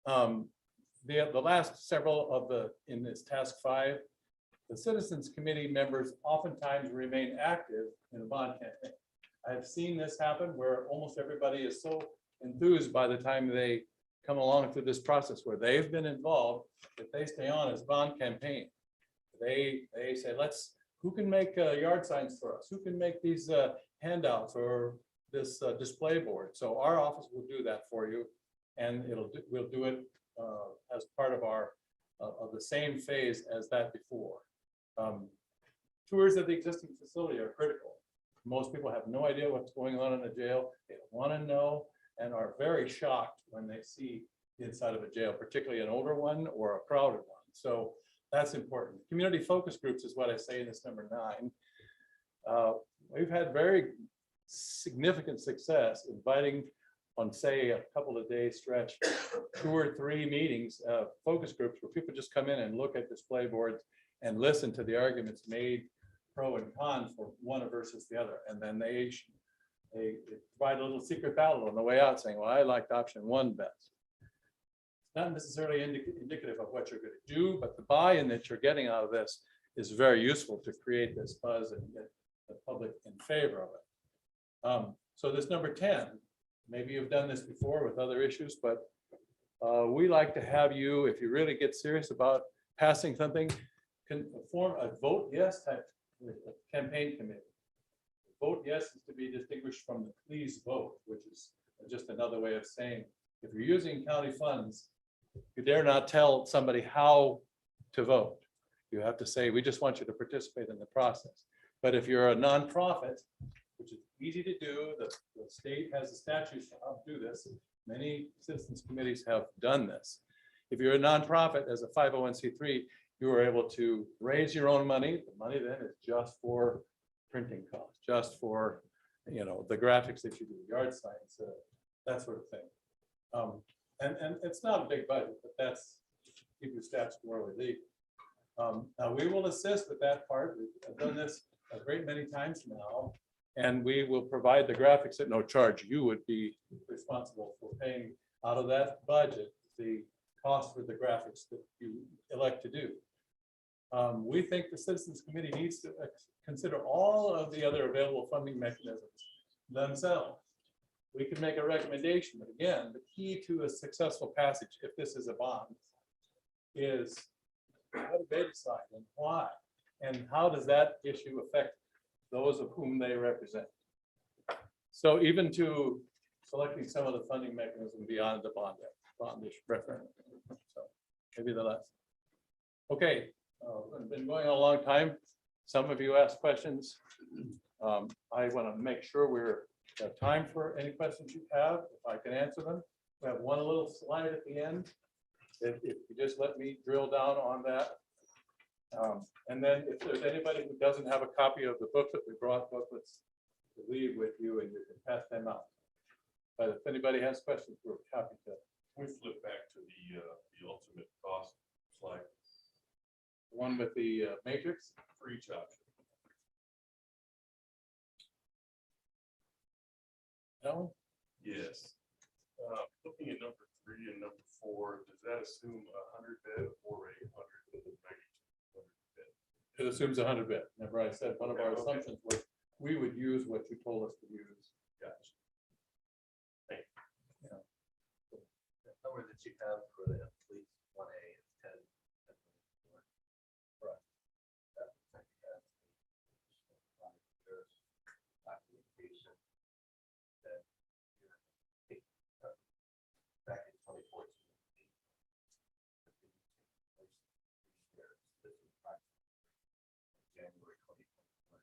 Speaker 1: The last several of in this task 5, the citizens committee members oftentimes remain active in the bond campaign. I've seen this happen where almost everybody is so enthused by the time they come along through this process where they've been involved that they stay on as bond campaign. They say, who can make yard signs for us? Who can make these handouts or this display board? So our office will do that for you, and we'll do it as part of our of the same phase as that before. Tours of the existing facility are critical. Most people have no idea what's going on in a jail. They want to know and are very shocked when they see the inside of a jail, particularly an older one or a crowded one. So that's important. Community focus groups is what I say in this number 9. We've had very significant success inviting on, say, a couple of days stretch, 2 or 3 meetings, focus groups where people just come in and look at display boards and listen to the arguments made pro and con for one versus the other. And then they provide a little secret ballot on the way out saying, well, I liked option 1 best. It's not necessarily indicative of what you're going to do, but the buy-in that you're getting out of this is very useful to create this buzz and get the public in favor of it. So this number 10, maybe you've done this before with other issues, but we like to have you, if you really get serious about passing something, can form a vote yes type campaign committee. Vote yes is to be distinguished from the please vote, which is just another way of saying, if you're using county funds, you dare not tell somebody how to vote. You have to say, we just want you to participate in the process. But if you're a nonprofit, which is easy to do, the state has the statutes to help do this. Many citizens committees have done this. If you're a nonprofit as a 501c3, you are able to raise your own money. The money then is just for printing costs, just for the graphics that you do, yard signs, that sort of thing. And it's not a big budget, but that's keep your statutorily legal. Now we will assist with that part. We've done this a great many times now, and we will provide the graphics at no charge. You would be responsible for paying out of that budget the cost for the graphics that you elect to do. We think the Citizens Committee needs to consider all of the other available funding mechanisms themselves. We can make a recommendation, but again, the key to a successful passage, if this is a bond, is how do they decide and why? And how does that issue affect those of whom they represent. So even to selecting some of the funding mechanism beyond the bondish referendum. So maybe the last. Okay, I've been going a long time. Some of you asked questions. I want to make sure we're have time for any questions you have, if I can answer them. We have one little slide at the end. If you just let me drill down on that. And then if there's anybody who doesn't have a copy of the booklet, we brought booklets to leave with you and you can pass them out. But if anybody has questions, we're happy to.
Speaker 4: We flip back to the ultimate cost slide
Speaker 1: The one with the matrix.
Speaker 4: for each option.
Speaker 1: That one?
Speaker 4: Yes. Looking at number 3 and number 4, does that assume 100 bed or 800 bed?
Speaker 1: It assumes 100 bit. Remember I said one of our
Speaker 4: Okay.
Speaker 1: assumptions was we would use what you told us to use.
Speaker 4: Gotcha.
Speaker 5: The number that you have for the police 1A is 10.
Speaker 1: Right.
Speaker 5: Documentation that back in 2014. January 2021.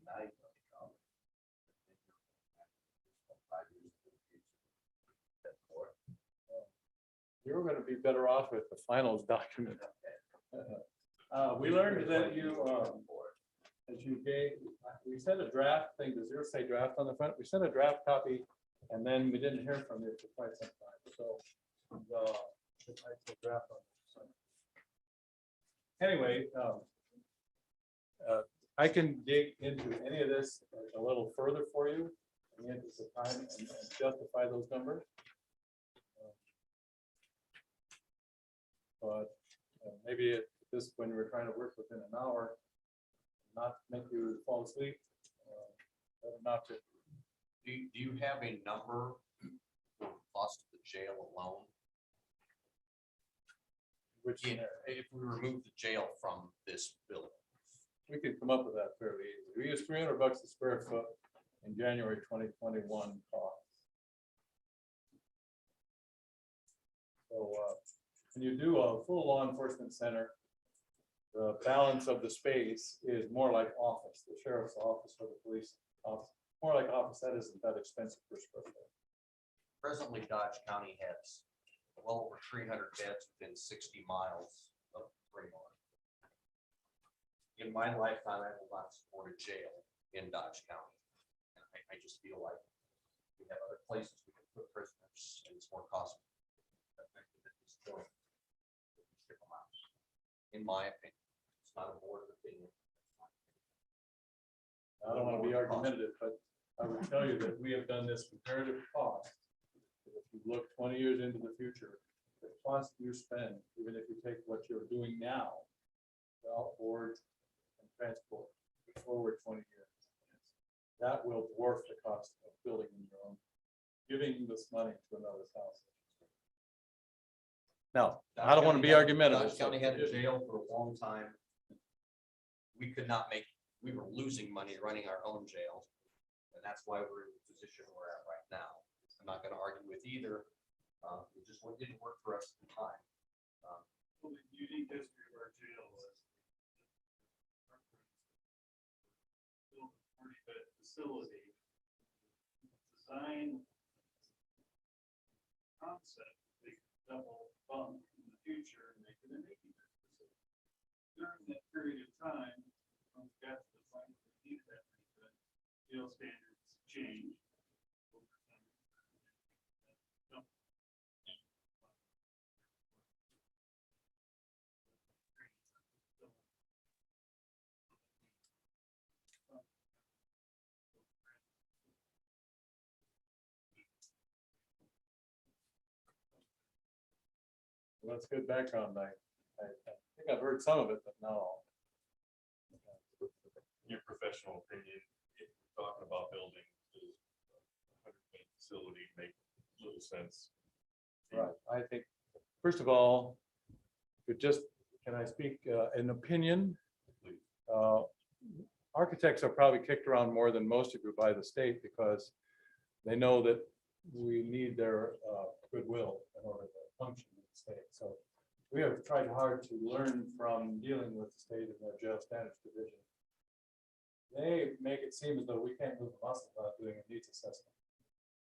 Speaker 5: $9 million. 5 years in the future. That's more.
Speaker 1: You're going to be better off with the finals document. We learned that you, as you gave, we sent a draft thing. Does yours say draft on the front? We sent a draft copy and then we didn't hear from you for quite some time. So it's a draft on the front. Anyway, I can dig into any of this a little further for you in the interest of time and justify those numbers. But maybe at this, when we're trying to work within an hour, not make you fall asleep, better not to.
Speaker 5: Do you have a number for cost of the jail alone?
Speaker 1: Which
Speaker 5: If we remove the jail from this building?
Speaker 1: we could come up with that fairly easily. We used $300 a square foot in January 2021 cost. So when you do a full law enforcement center, the balance of the space is more like office, the sheriff's office or the police office, more like office. That isn't that expensive per square foot.
Speaker 5: Presently, Dodge County has well over 300 beds within 60 miles of Fremont. In my lifetime, I will not support a jail in Dodge County. And I just feel like we have other places we can put prisoners and it's more cost effective at this point. Ship them out. In my opinion, it's not a board opinion.
Speaker 1: I don't want to be argumentative, but I would tell you that we have done this comparative cost. If you look 20 years into the future, the cost you spend, even if you take what you're doing now, the outboard and transport forward 20 years, that will dwarf the cost of building in your own, giving this money to another's house. Now, I don't want to be argumentative.
Speaker 5: Dodge County had a jail for a long time. We could not make, we were losing money running our own jail. And that's why we're in the position we're at right now. I'm not gonna argue with either. It just didn't work for us at the time.
Speaker 4: Well, the unique history of our jail was built a 40-bed facility, design concept, they could double bunk in the future and make it an 80-bed facility. During that period of time, when we got to the point where we needed that, jail standards changed. Over time.
Speaker 1: Well, that's good background. I think I've heard some of it, but not all.
Speaker 4: In your professional opinion, if we're talking about building a 100-bed facility, make little sense.
Speaker 1: Right. I think, first of all, can I speak an opinion?
Speaker 4: Please.
Speaker 1: architects are probably kicked around more than most of you by the state because they know that we need their goodwill in order to function in the state. So we have tried hard to learn from dealing with the state and their jail standards division. They make it seem as though we can't move the muscle without doing a needs assessment.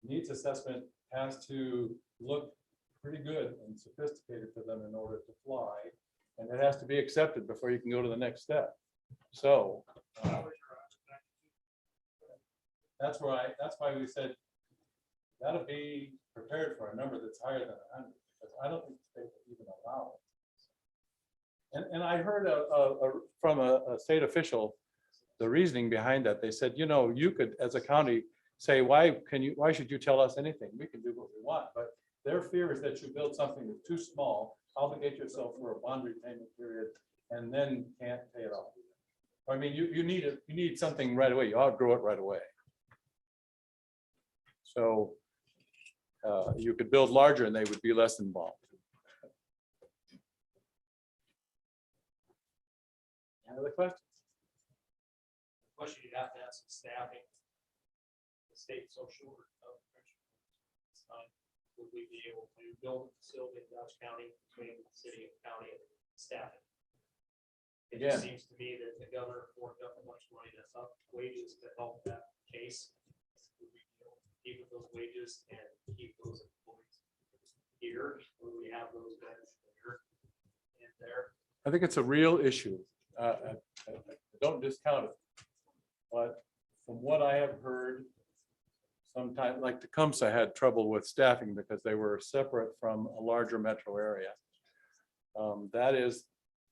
Speaker 1: Needs assessment has to look pretty good and sophisticated for them in order to fly. And it has to be accepted before you can go to the next step. So that's why we said that'll be prepared for a number that's higher than 100, because I don't think the state will even allow it. And I heard from a state official, the reasoning behind that. They said, you know, you could, as a county, say, why should you tell us anything? We can do what we want. But their fear is that you build something that's too small, obligate yourself for a bond repayment period, and then can't pay it off. I mean, you need something right away. You outgrow it right away. So you could build larger and they would be less involved. Any other questions?
Speaker 6: Question, you'd have to have some staffing. The state's so short of time. Would we be able to build a facility in Dutch County between the city and county and staffing? It just seems to me that the governor forked up a bunch of money to up wages to help that case. Would we be able to keep with those wages and keep those employees here? Or do we have those guys here and there?
Speaker 1: I think it's a real issue. I don't discount it. But from what I have heard, sometimes like Tecumseh had trouble with staffing because they were separate from a larger metro area. That is,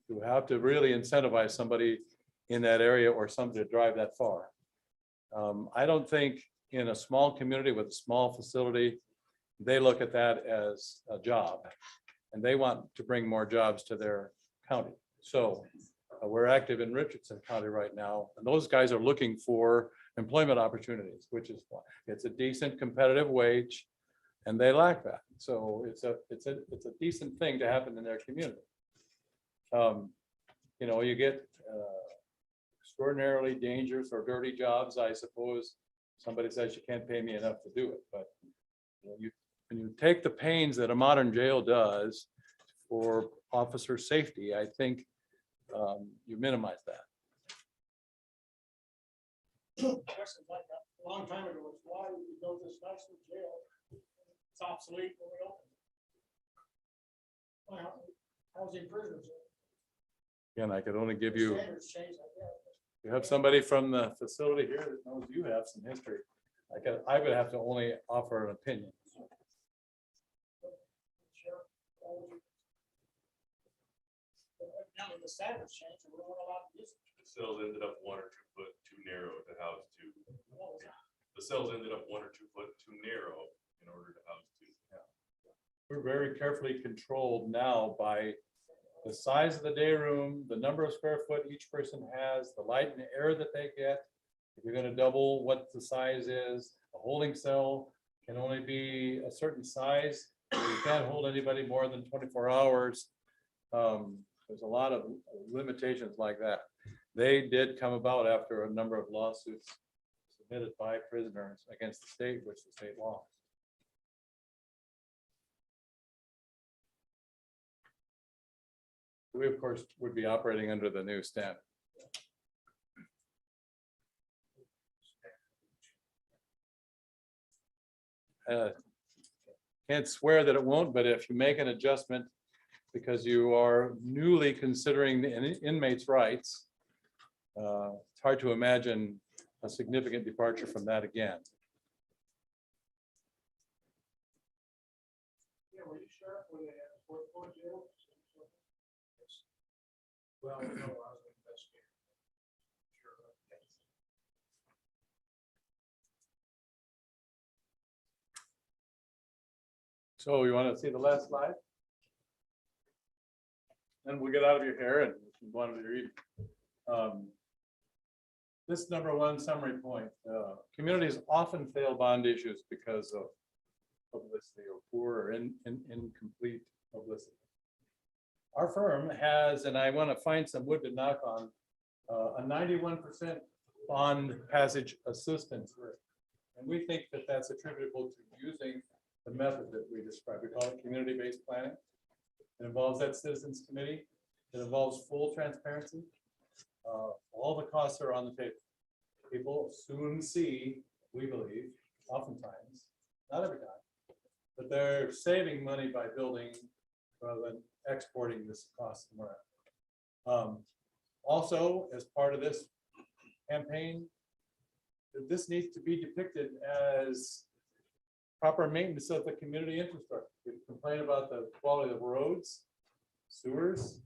Speaker 1: you have to really incentivize somebody in that area or somebody to drive that far. I don't think in a small community with a small facility, they look at that as a job and they want to bring more jobs to their county. So we're active in Richardson County right now, and those guys are looking for employment opportunities, which is why it's a decent competitive wage, and they lack that. So it's a decent thing to happen in their community. You know, you get extraordinarily dangerous or dirty jobs. I suppose somebody says you can't pay me enough to do it, but when you take the pains that a modern jail does for officer safety, I think you minimize that.
Speaker 7: Question like that a long time ago was why would we build this nice new jail? It's obsolete when we open it. Well, housing prisoners.
Speaker 1: Again, I could only give you,
Speaker 7: Standards change like that.
Speaker 1: you have somebody from the facility here that knows you have some history. I would have to only offer an opinion.
Speaker 7: Now the standards change and we don't allow to use it.
Speaker 8: The cells ended up 1 or 2 foot too narrow to house 2. The cells ended up 1 or 2 foot too narrow in order to house 2.
Speaker 1: We're very carefully controlled now by the size of the day room, the number of square foot each person has, the light and air that they get. If you're going to double what the size is, a holding cell can only be a certain size. You can't hold anybody more than 24 hours. There's a lot of limitations like that. They did come about after a number of lawsuits submitted by prisoners against the state, which the state lost. We, of course, would be operating under the new standard. Can't swear that it won't, but if you make an adjustment because you are newly considering the inmate's rights, it's hard to imagine a significant departure from that again.
Speaker 7: Yeah, were you sure when they had a fourth floor jail?
Speaker 6: Well, no, I was an investigator. Sure.
Speaker 1: So you want to see the last slide? Then we'll get out of your hair and go on with your evening. This #1 summary point, communities often fail bond issues because of publicity or poor or incomplete publicity. Our firm has, and I want to find some wood to knock on, a 91% bond passage assistance. And we think that that's attributable to using the method that we described. We call it community-based planning. It involves that citizens committee. It involves full transparency. All the costs are on the table. People soon see, we believe, oftentimes, not every time, but they're saving money by building rather than exporting this cost somewhere. Also, as part of this campaign, this needs to be depicted as proper maintenance of the community infrastructure. We complain about the quality of roads, sewers.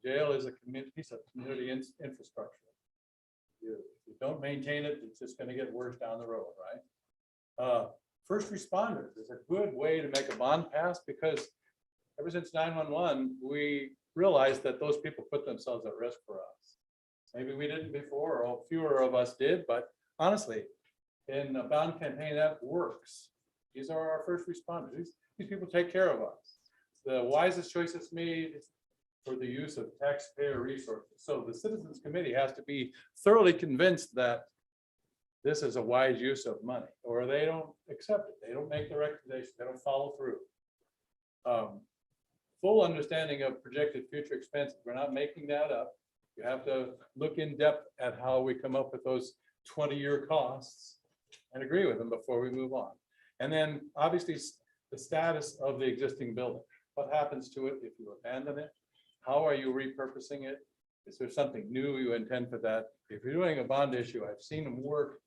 Speaker 1: Jail is a piece of community infrastructure. If you don't maintain it, it's just going to get worse down the road, right? First responders is a good way to make a bond pass, because ever since 911, we realized that those people put themselves at risk for us. Maybe we didn't before, or fewer of us did, but honestly, in a bond campaign, that works. These are our first responders. These people take care of us. The wisest choices made for the use of taxpayer resources. So the Citizens Committee has to be thoroughly convinced that this is a wise use of money, or they don't accept it. They don't make the recommendation. They don't follow through. Full understanding of projected future expenses. We're not making that up. You have to look in depth at how we come up with those 20-year costs and agree with them before we move on. And then obviously the status of the existing building. What happens to it if you abandon it? How are you repurposing it? Is there something new you intend for that? If you're doing a bond issue, I've seen them work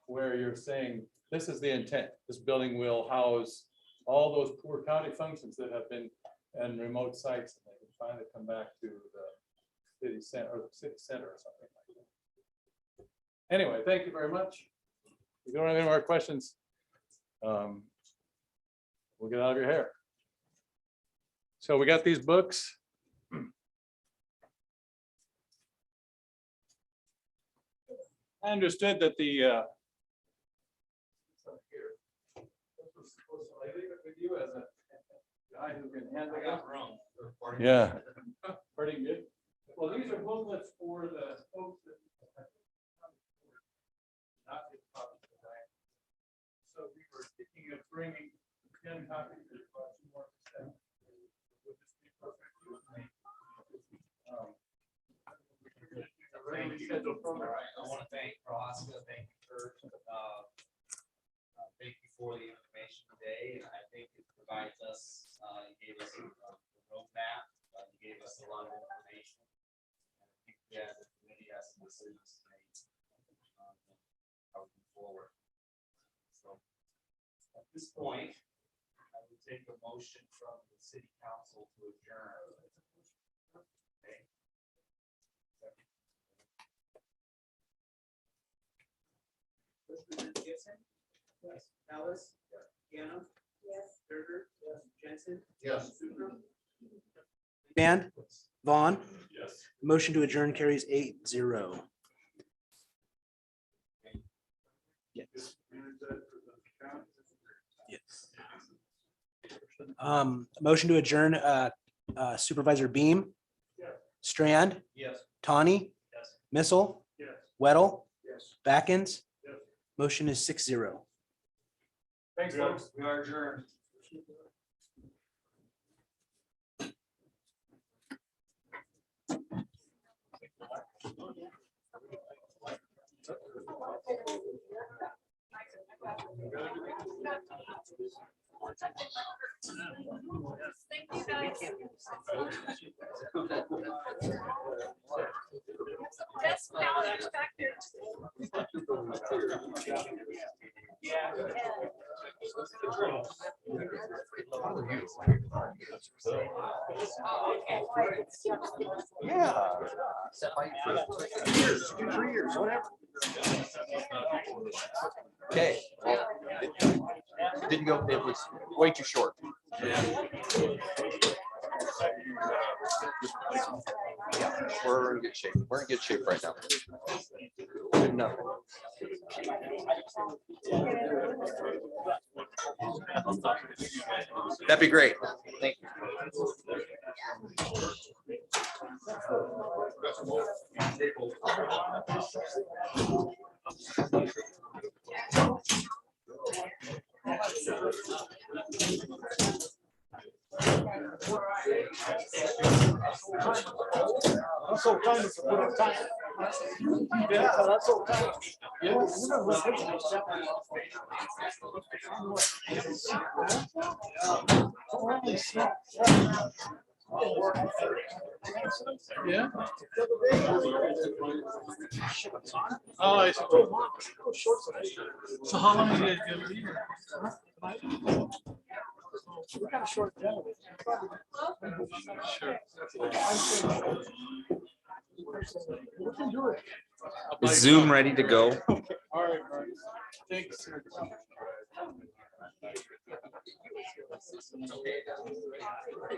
Speaker 1: where you're saying, this is the intent. This building will house all those poor county functions that have been in remote sites, and they can finally come back to the city center or something like that. Anyway, thank you very much. If you don't have any more questions, we'll get out of your hair. So we got these books. I understood that the I leave it with you as a guy who can handle it. Yeah. Pretty good. Well, these are booklets for the folks that not get copies tonight. So we were thinking of bringing 10 copies of the more percent. Would this be perfect with me?
Speaker 5: Thank you. All right, I want to thank Ross, thank you for, thank you for the information today, and I think it provides us, you gave us a roadmap, you gave us a lot of information. I think that the committee has some decisions to make, how we move forward. So at this point, I would take a motion from the city council to adjourn. Okay.
Speaker 9: Gibson? Yes. Ellis? Gannon?
Speaker 2: Yes.
Speaker 9: Berger? Yes. Jensen?
Speaker 5: Yes.
Speaker 9: Sucre?
Speaker 10: Band, Vaughn,
Speaker 8: Yes.
Speaker 10: motion to adjourn carries 8-0. Yes. Yes. Motion to adjourn, Supervisor Beam, Strand,
Speaker 5: Yes.
Speaker 10: Tawny,
Speaker 5: Yes.
Speaker 10: Missile,
Speaker 8: Yes.
Speaker 10: Weddle,
Speaker 8: Yes.
Speaker 10: Backens.
Speaker 8: Yes.
Speaker 10: Motion is 6-0.
Speaker 1: Thanks, folks.
Speaker 5: We are adjourned.
Speaker 2: Thank you, guys. Just now, it's back there.
Speaker 5: Yeah. Years, 2-3 years, whatever. Okay. Didn't go, it was way too short. Yeah, we're in good shape. We're in good shape right now. Good enough. That'd be great. Thank you.
Speaker 7: That's so kind of put a time. Yeah, that's so kind.
Speaker 1: Yeah. Oh, I see.
Speaker 7: So how long are you guys gonna be here? We got a short day.
Speaker 1: Sure.
Speaker 7: We can do it.
Speaker 11: Is Zoom ready to go?
Speaker 1: All right, Mark. Thanks.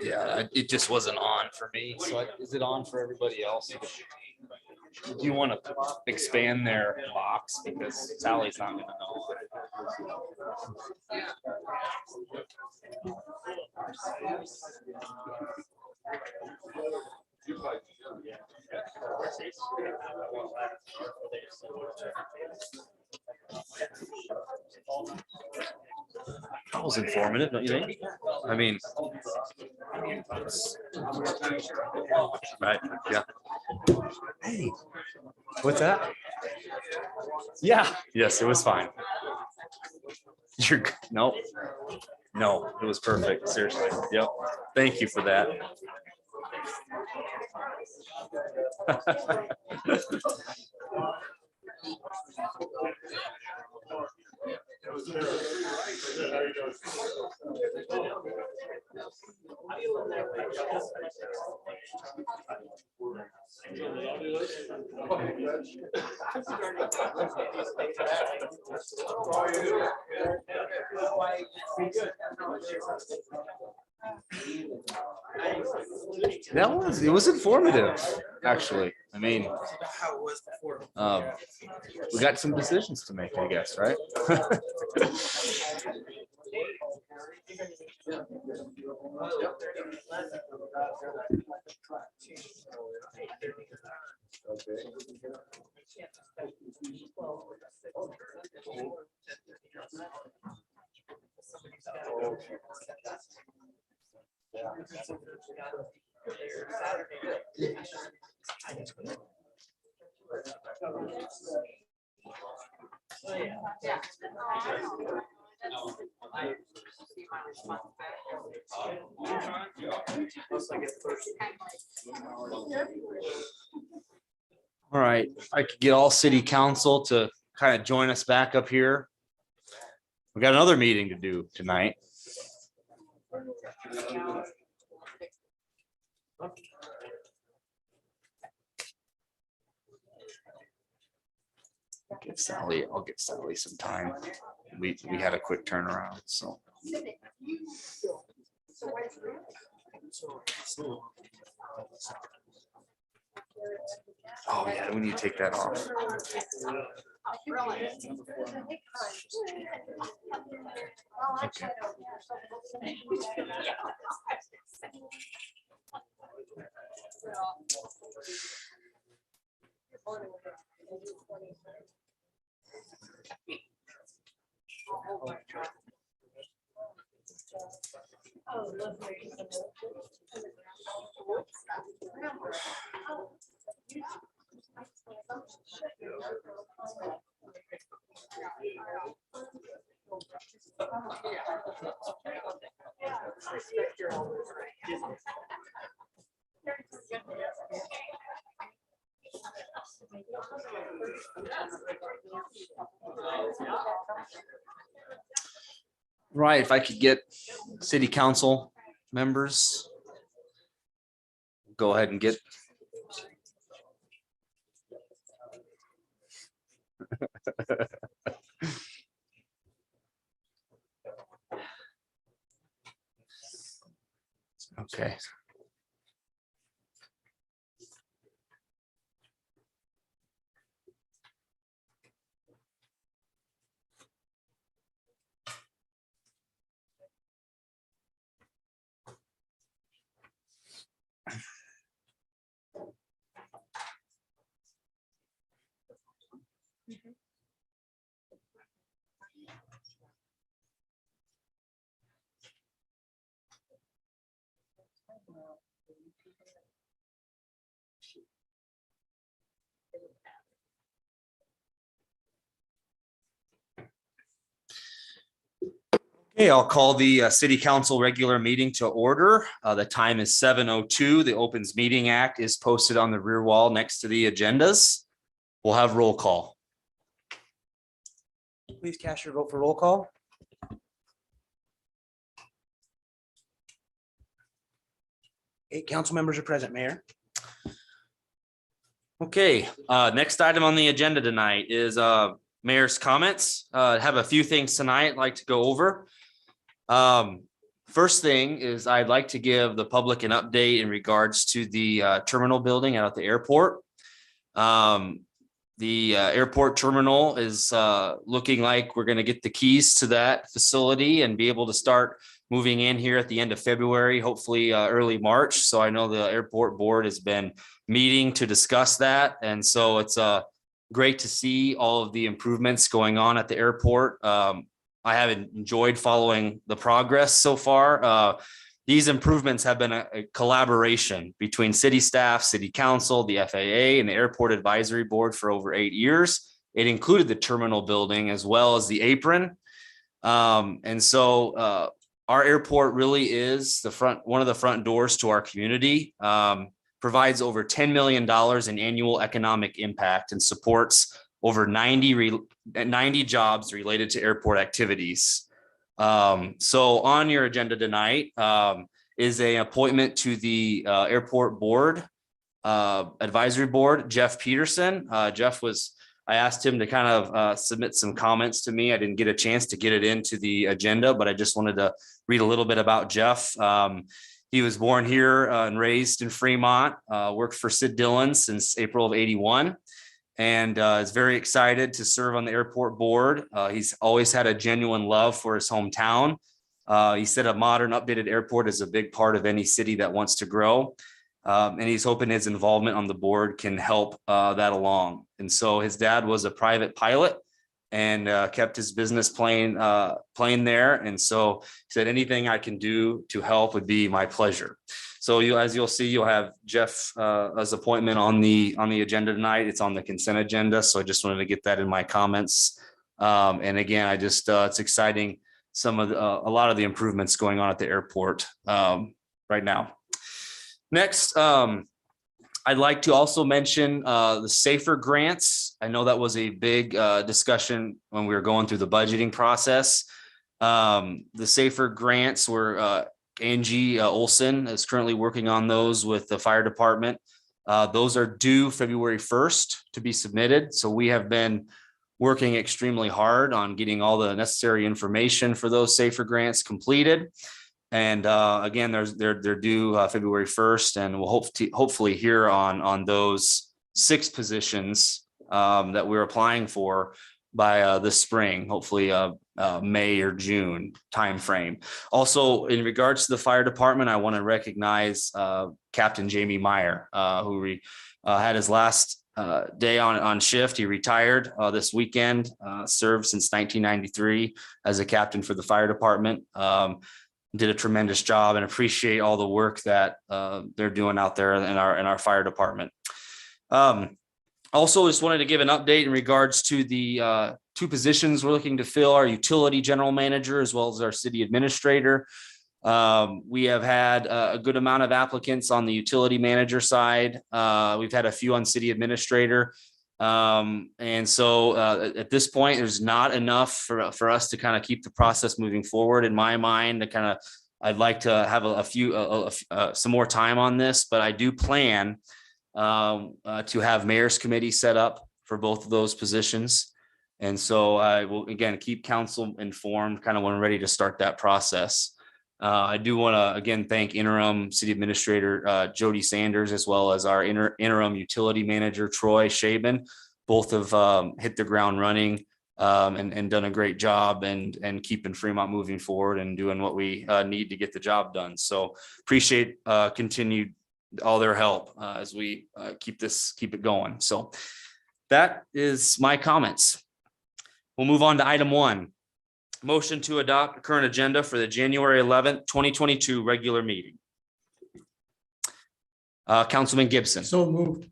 Speaker 11: Yeah, it just wasn't on for me. So is it on for everybody else? Do you want to expand their box? Because Sally's not gonna know. That was informative, don't you think? I mean, right, yeah. Hey, what's that? Yeah, yes, it was fine. You're, no, it was perfect, seriously. Yep, thank you for that. It was informative, actually. I mean, we got some decisions to make, I guess, right? All right, I could get all city council to kind of join us back up here. We got another meeting to do tonight. I'll get Sally some time. We had a quick turnaround, so. Oh yeah, we need to take that off. Okay. Right, if I could get city council members, go ahead and get. Okay. Okay, I'll call the city council regular meeting to order. The time is 7:02. The Opens Meeting Act is posted on the rear wall next to the agendas. We'll have roll call.
Speaker 10: Please cast your vote for roll call. Eight council members are present, Mayor.
Speaker 11: Okay, next item on the agenda tonight is mayor's comments. Have a few things tonight I'd like to go over. First thing is I'd like to give the public an update in regards to the terminal building out at the airport. The airport terminal is looking like we're going to get the keys to that facility and be able to start moving in here at the end of February, hopefully early March. So I know the airport board has been meeting to discuss that. And so it's great to see all of the improvements going on at the airport. I have enjoyed following the progress so far. These improvements have been a collaboration between city staff, city council, the FAA, and the airport advisory board for over 8 years. It included the terminal building as well as the apron. And so our airport really is one of the front doors to our community, provides over $10 million in annual economic impact and supports over 90 jobs related to airport activities. So on your agenda tonight is an appointment to the airport board, advisory board, Jeff Peterson. I asked him to kind of submit some comments to me. I didn't get a chance to get it into the agenda, but I just wanted to read a little bit about Jeff. He was born here and raised in Fremont, worked for Sid Dillon since April of '81. And is very excited to serve on the airport board. He's always had a genuine love for his hometown. He said a modern, updated airport is a big part of any city that wants to grow. And he's hoping his involvement on the board can help that along. And so his dad was a private pilot and kept his business plane there. And so he said, anything I can do to help would be my pleasure. So as you'll see, you'll have Jeff's appointment on the agenda tonight. It's on the consent agenda. So I just wanted to get that in my comments. And again, it's exciting. A lot of the improvements going on at the airport right now. Next, I'd like to also mention the SAFER grants. I know that was a big discussion when we were going through the budgeting process. The SAFER grants were Angie Olson is currently working on those with the fire department. Those are due February 1st to be submitted. So we have been working extremely hard on getting all the necessary information for those SAFER grants completed. And again, they're due February 1st, and we'll hopefully hear on those 6 positions that we're applying for by this spring, hopefully May or June timeframe. Also, in regards to the fire department, I want to recognize Captain Jamie Meyer, who had his last day on shift. He retired this weekend, served since 1993 as a captain for the fire department. Did a tremendous job, and appreciate all the work that they're doing out there in our fire department. Also, just wanted to give an update in regards to the 2 positions we're looking to fill: our utility general manager as well as our city administrator. We have had a good amount of applicants on the utility manager side. We've had a few on city administrator. And so at this point, there's not enough for us to kind of keep the process moving forward. In my mind, I'd like to have some more time on this, but I do plan to have mayor's committee set up for both of those positions. And so I will, again, keep council informed kind of when we're ready to start that process. I do want to, again, thank interim city administrator Jodi Sanders, as well as our interim utility manager, Troy Shaban. Both have hit the ground running and done a great job and keeping Fremont moving forward and doing what we need to get the job done. So appreciate continued all their help as we keep it going. So that is my comments. We'll move on to item 1. Motion to adopt the current agenda for the January 11th, 2022 regular meeting. Councilman Gibson.
Speaker 7: So moved.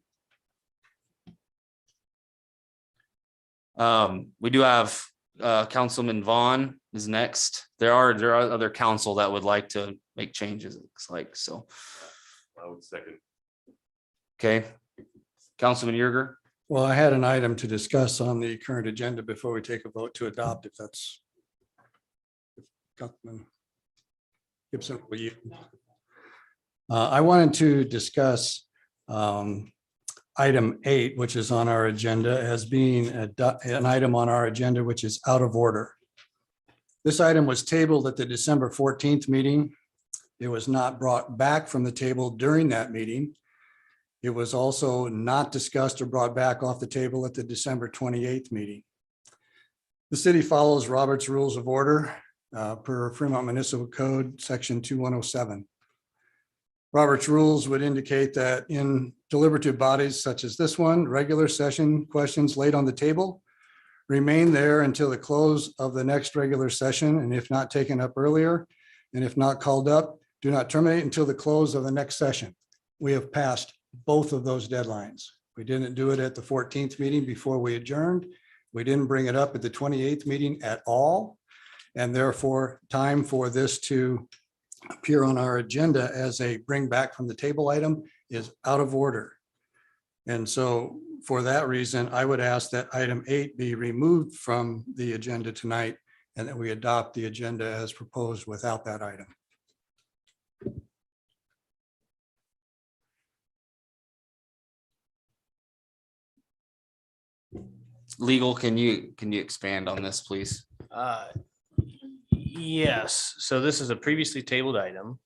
Speaker 11: We do have Councilman Vaughn is next. There are other council that would like to make changes, it looks like, so,
Speaker 8: I would second.
Speaker 11: okay. Councilman Yerger.
Speaker 12: Well, I had an item to discuss on the current agenda before we take a vote to adopt, if that's. Councilman Gibson, will you? I wanted to discuss item 8, which is on our agenda, as being an item on our agenda which is out of order. This item was tabled at the December 14th meeting. It was not brought back from the table during that meeting. It was also not discussed or brought back off the table at the December 28th meeting. The city follows Robert's Rules of Order per Fremont Municipal Code, section 2107. Robert's rules would indicate that in deliberative bodies such as this one, regular session questions laid on the table remain there until the close of the next regular session, and if not taken up earlier, and if not called up, do not terminate until the close of the next session. We have passed both of those deadlines. We didn't do it at the 14th meeting before we adjourned. We didn't bring it up at the 28th meeting at all. And therefore, time for this to appear on our agenda as a bring back from the table item is out of order. And so for that reason, I would ask that item 8 be removed from the agenda tonight and that we adopt the agenda as proposed without that item.
Speaker 11: Legal, can you expand on this, please?
Speaker 6: Yes, so this is a previously tabled item.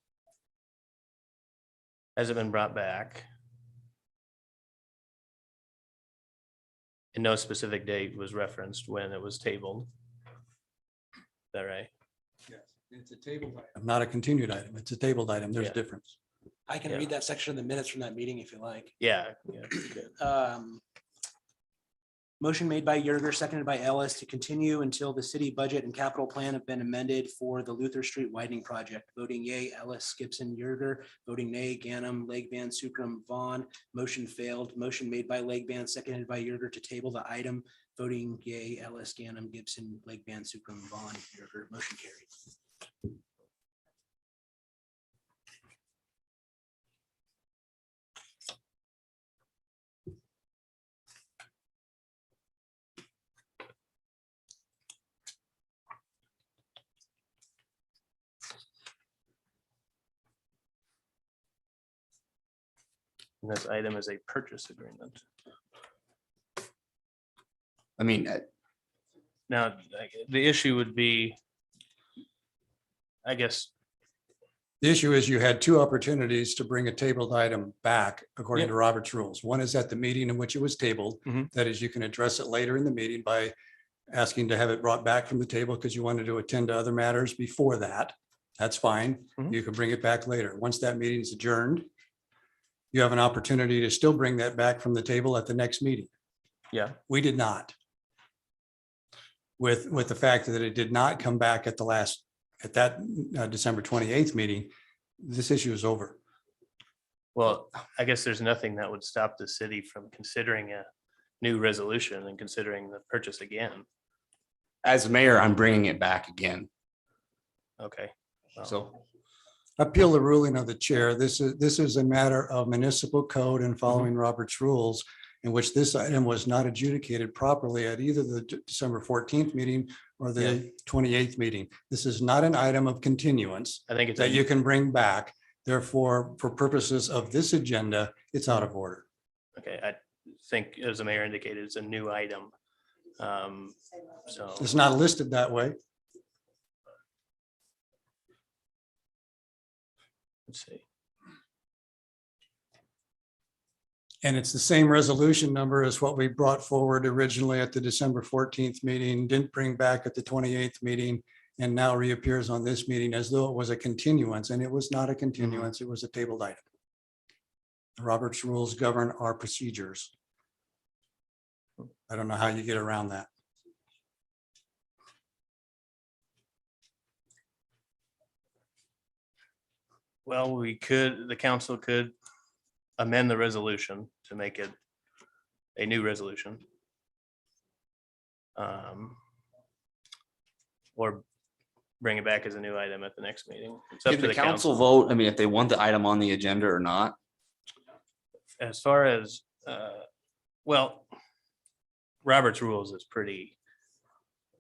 Speaker 6: Has it been brought back? And no specific date was referenced when it was tabled. Is that right?
Speaker 12: Yes, it's a tabled item, not a continued item. It's a tabled item. There's a
Speaker 6: Yeah.
Speaker 12: difference.
Speaker 10: I can
Speaker 6: Yeah.
Speaker 10: read that section of the minutes from that meeting if you like.
Speaker 6: Yeah. Good.
Speaker 10: Motion made by Yerger, seconded by Ellis to continue until the city budget and capital plan have been amended for the Luther Street widening project. Voting yay, Ellis, Gibson, Yerger. Voting nay, Ganem, Legband, Sukram, Vaughn. Motion failed. Motion made by Legband, seconded by Yerger to table the item. Voting yay, Ellis, Ganem, Gibson, Legband, Sukram, Vaughn, Yerger. Motion carried.
Speaker 6: And this item is a purchase agreement.
Speaker 11: I mean,
Speaker 6: Now, the issue would be, I guess,
Speaker 12: The issue is you had 2 opportunities to bring a tabled item back according
Speaker 6: Yep.
Speaker 12: to Robert's rules. One is at the meeting in which it was tabled.
Speaker 6: Mhm.
Speaker 12: That is, you can address it later in the meeting by asking to have it brought back from the table because you wanted to attend to other matters before that. That's fine.
Speaker 6: Mhm.
Speaker 12: You can bring it back later. Once that meeting is adjourned, you have an opportunity to still bring that back from the table at the next meeting.
Speaker 6: yeah,
Speaker 12: We did not. With the fact that it did not come back at that December 28th meeting, this issue is over.
Speaker 6: well, I guess there's nothing that would stop the city from considering a new resolution and considering the purchase again.
Speaker 11: as mayor, I'm bringing it back again.
Speaker 6: Okay. Well,
Speaker 11: So
Speaker 12: Appeal the ruling of the chair. This is a matter of municipal code and following Robert's rules in which this item was not adjudicated properly at either the December 14th meeting or the 28th meeting. This is not an item of continuance
Speaker 6: I think it's,
Speaker 12: that you
Speaker 6: a-
Speaker 12: can bring back. Therefore, for purposes of this agenda, it's out of order.
Speaker 6: okay, I think as the mayor indicated, it's a new item. So,
Speaker 12: It's not listed that way.
Speaker 6: let's see.
Speaker 12: And it's the same resolution number as what we brought forward originally at the December 14th meeting, didn't bring back at the 28th meeting, and now reappears on this meeting as though it was a continuance, and it was not a continuance, it was a tabled item. Robert's rules govern our procedures. I don't know how you get around that.
Speaker 6: Well, the council could
Speaker 13: amend the resolution to make it a new resolution. Or bring it back as a new item at the next meeting. It's up
Speaker 11: Did
Speaker 13: to
Speaker 11: the council vote? I mean, if they want the item on the agenda or not?
Speaker 13: As far as, well, Robert's rules is pretty,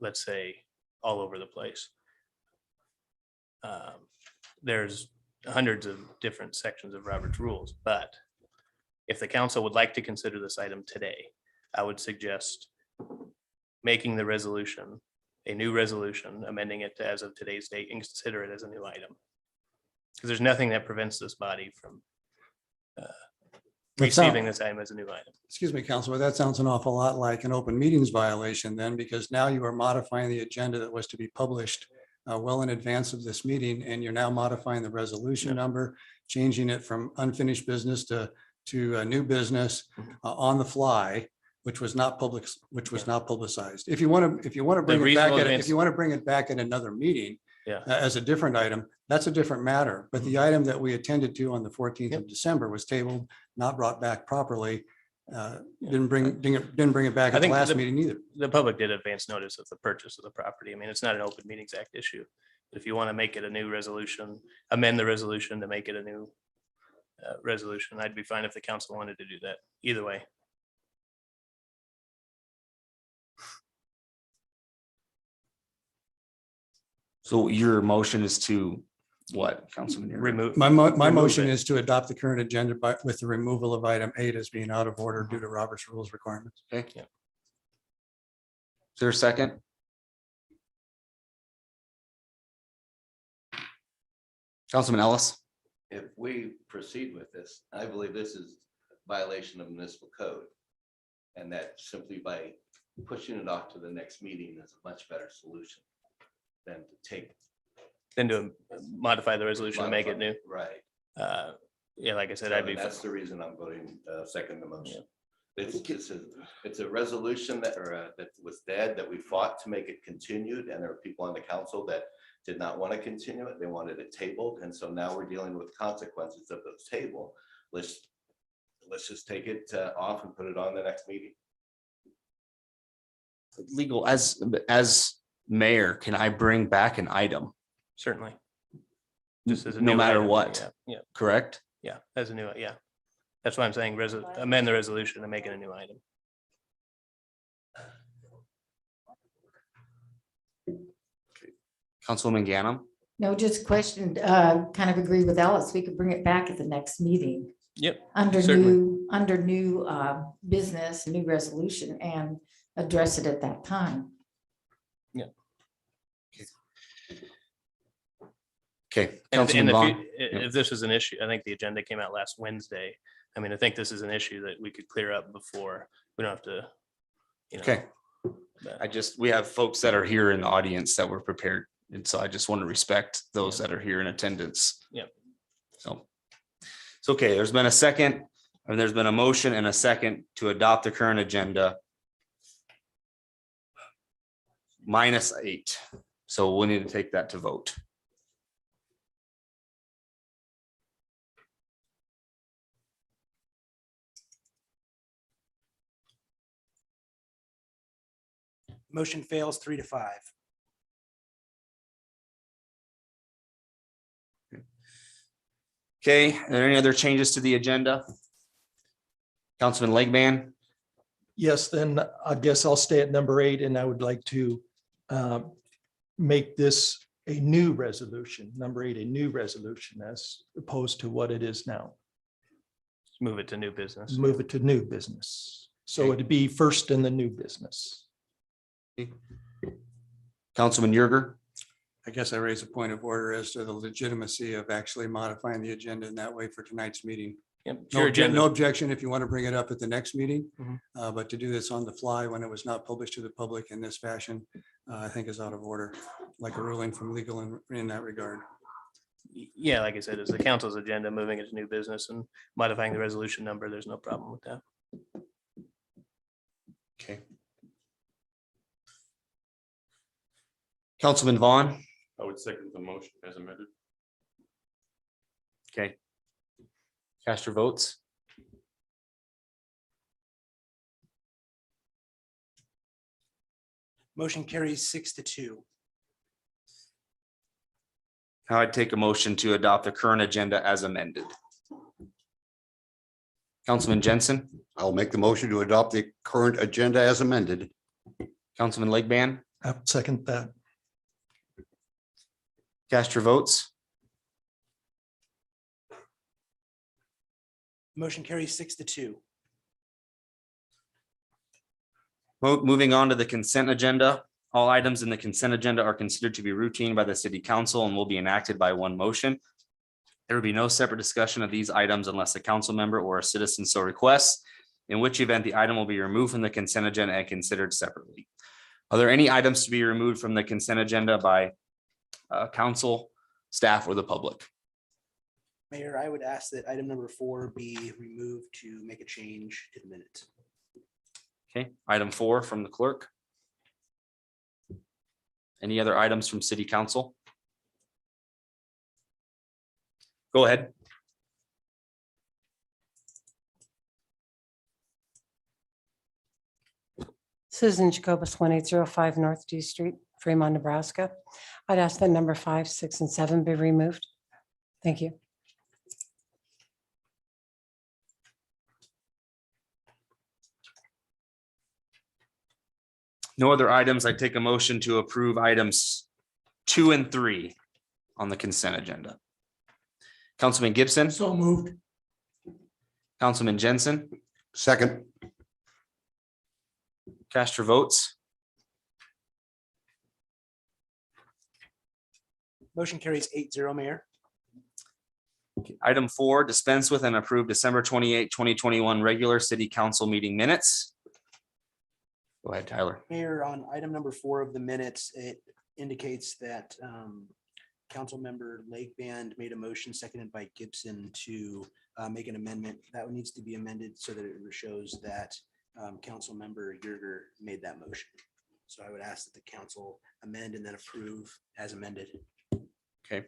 Speaker 13: let's say, all over the place. There's hundreds of different sections of Robert's rules, but if the council would like to consider this item today, I would suggest making the resolution a new resolution, amending it to as of today's date, and consider it as a new item. Because there's nothing that prevents this body from receiving this item as a new item.
Speaker 12: Excuse me, Councilor, that sounds an awful lot like an open meetings violation then, because now you are modifying the agenda that was to be published well in advance of this meeting, and you're now modifying the resolution number, changing it from unfinished business to a new business on the fly, which was not public, which was not publicized. If you want to bring it back, if you want to bring it back at another meeting as a different item, that's a different matter. But the item that we attended to on the 14th of December was tabled, not brought back properly. Didn't bring it back at the last meeting either.
Speaker 13: The public did advance notice of the purchase of the property. I mean, it's not an Open Meetings Act issue. If you want to make it a new resolution, amend the resolution to make it a new resolution, I'd be fine if the council wanted to do that. Either way.
Speaker 11: So your motion is to what, Councilman?
Speaker 13: Remove.
Speaker 12: My motion is to adopt the current agenda with the removal of item 8 as being out of order due to Robert's rules requirements.
Speaker 11: Okay.
Speaker 13: Yeah.
Speaker 11: Is there a second? Councilman Ellis?
Speaker 5: If we proceed with this, I believe this is violation of municipal code. And that simply by pushing it off to the next meeting is a much better solution than to take.
Speaker 13: Then to modify the resolution to make it new.
Speaker 5: Right.
Speaker 13: Yeah, like I said,
Speaker 5: So that's the reason I'm voting second the motion. It's a resolution that that was dead, that we fought to make it continued, and there are people on the council that did not want to continue it. They wanted it tabled, and so now we're dealing with consequences of those table. Let's just take it off and put it on the next meeting.
Speaker 11: Legal, as mayor, can I bring back an item?
Speaker 13: Certainly. Just as a
Speaker 11: No
Speaker 13: new
Speaker 11: matter
Speaker 13: item.
Speaker 11: what.
Speaker 13: Yeah,
Speaker 11: Correct?
Speaker 13: yeah, as a new, yeah. That's why I'm saying amend the resolution to make it a new item.
Speaker 11: Councilwoman Ganem?
Speaker 14: No, just questioned, kind of agree with Ellis. We could bring it back at the next meeting.
Speaker 13: Yep.
Speaker 14: Under
Speaker 13: Certainly.
Speaker 14: new business, new resolution, and address it at that time.
Speaker 11: Okay.
Speaker 13: And
Speaker 11: Councilman Vaughn?
Speaker 13: if this is an issue, I think the agenda came out last Wednesday. I mean, I think this is an issue that we could clear up before. We don't have to, you know.
Speaker 11: Okay.
Speaker 13: but-
Speaker 11: We have folks that are here in the audience that were prepared. And so I just want to respect those that are here in attendance.
Speaker 13: Yeah.
Speaker 11: So it's okay. There's been a second, and there's been a motion and a second to adopt the current agenda. -8. So we need to take that to vote.
Speaker 10: Motion fails 3-5.
Speaker 11: Okay, are there any other changes to the agenda? Councilman Legman?
Speaker 3: Yes, then I guess I'll stay at number 8, and I would like to make this a new resolution, number 8, a new resolution as opposed to what it is now.
Speaker 13: Move it to new business.
Speaker 3: Move it to new business. So it'd be first in the new business.
Speaker 11: Councilman Yerger?
Speaker 12: I guess I raise a point of order as to the legitimacy of actually modifying the agenda in that way for tonight's meeting.
Speaker 13: Yep.
Speaker 12: No objection if you want to bring it up at the next meeting,
Speaker 13: Mhm.
Speaker 12: but to do this on the fly when it was not published to the public in this fashion, I think is out of order, like a ruling from legal in that regard.
Speaker 13: Yeah, like I said, it's the council's agenda, moving it to new business and modifying the resolution number. There's no problem with that.
Speaker 11: Okay. Councilman Vaughn?
Speaker 8: I would second the motion as amended.
Speaker 11: Okay. Cast your votes.
Speaker 10: Motion carries 6-2.
Speaker 11: Now I'd take a motion to adopt the current agenda as amended. Councilman Jensen,
Speaker 15: I'll make the motion to adopt the current agenda as amended.
Speaker 11: Councilman Legban,
Speaker 12: I second that.
Speaker 11: cast your votes.
Speaker 10: Motion carries 6-2.
Speaker 11: Moving on to the consent agenda. All items in the consent agenda are considered to be routine by the city council and will be enacted by one motion. There will be no separate discussion of these items unless a council member or a citizen so requests, in which event the item will be removed from the consent agenda and considered separately. Are there any items to be removed from the consent agenda by council, staff, or the public?
Speaker 10: Mayor, I would ask that item number 4 be removed to make a change to the minute.
Speaker 11: Okay, item 4 from the clerk. Any other items from city council? Go ahead.
Speaker 16: Susan Jacobus, 1805 North D Street, Fremont, Nebraska. I'd ask that number 5, 6, and 7 be removed. Thank you.
Speaker 11: No other items. I take a motion to approve items 2 and 3 on the consent agenda. Councilman Gibson,
Speaker 7: So moved.
Speaker 11: Councilman Jensen,
Speaker 15: Second,
Speaker 11: cast your votes.
Speaker 10: Motion carries 8-0, Mayor.
Speaker 11: Item 4, dispense with and approve December 28, 2021 regular city council meeting minutes. Go ahead, Tyler.
Speaker 10: Mayor, on item number 4 of the minutes, it indicates that Councilmember Lakeband made a motion seconded by Gibson to make an amendment. That needs to be amended so that it shows that Councilmember Yerger made that motion. So I would ask that the council amend and then approve as amended.
Speaker 11: Okay.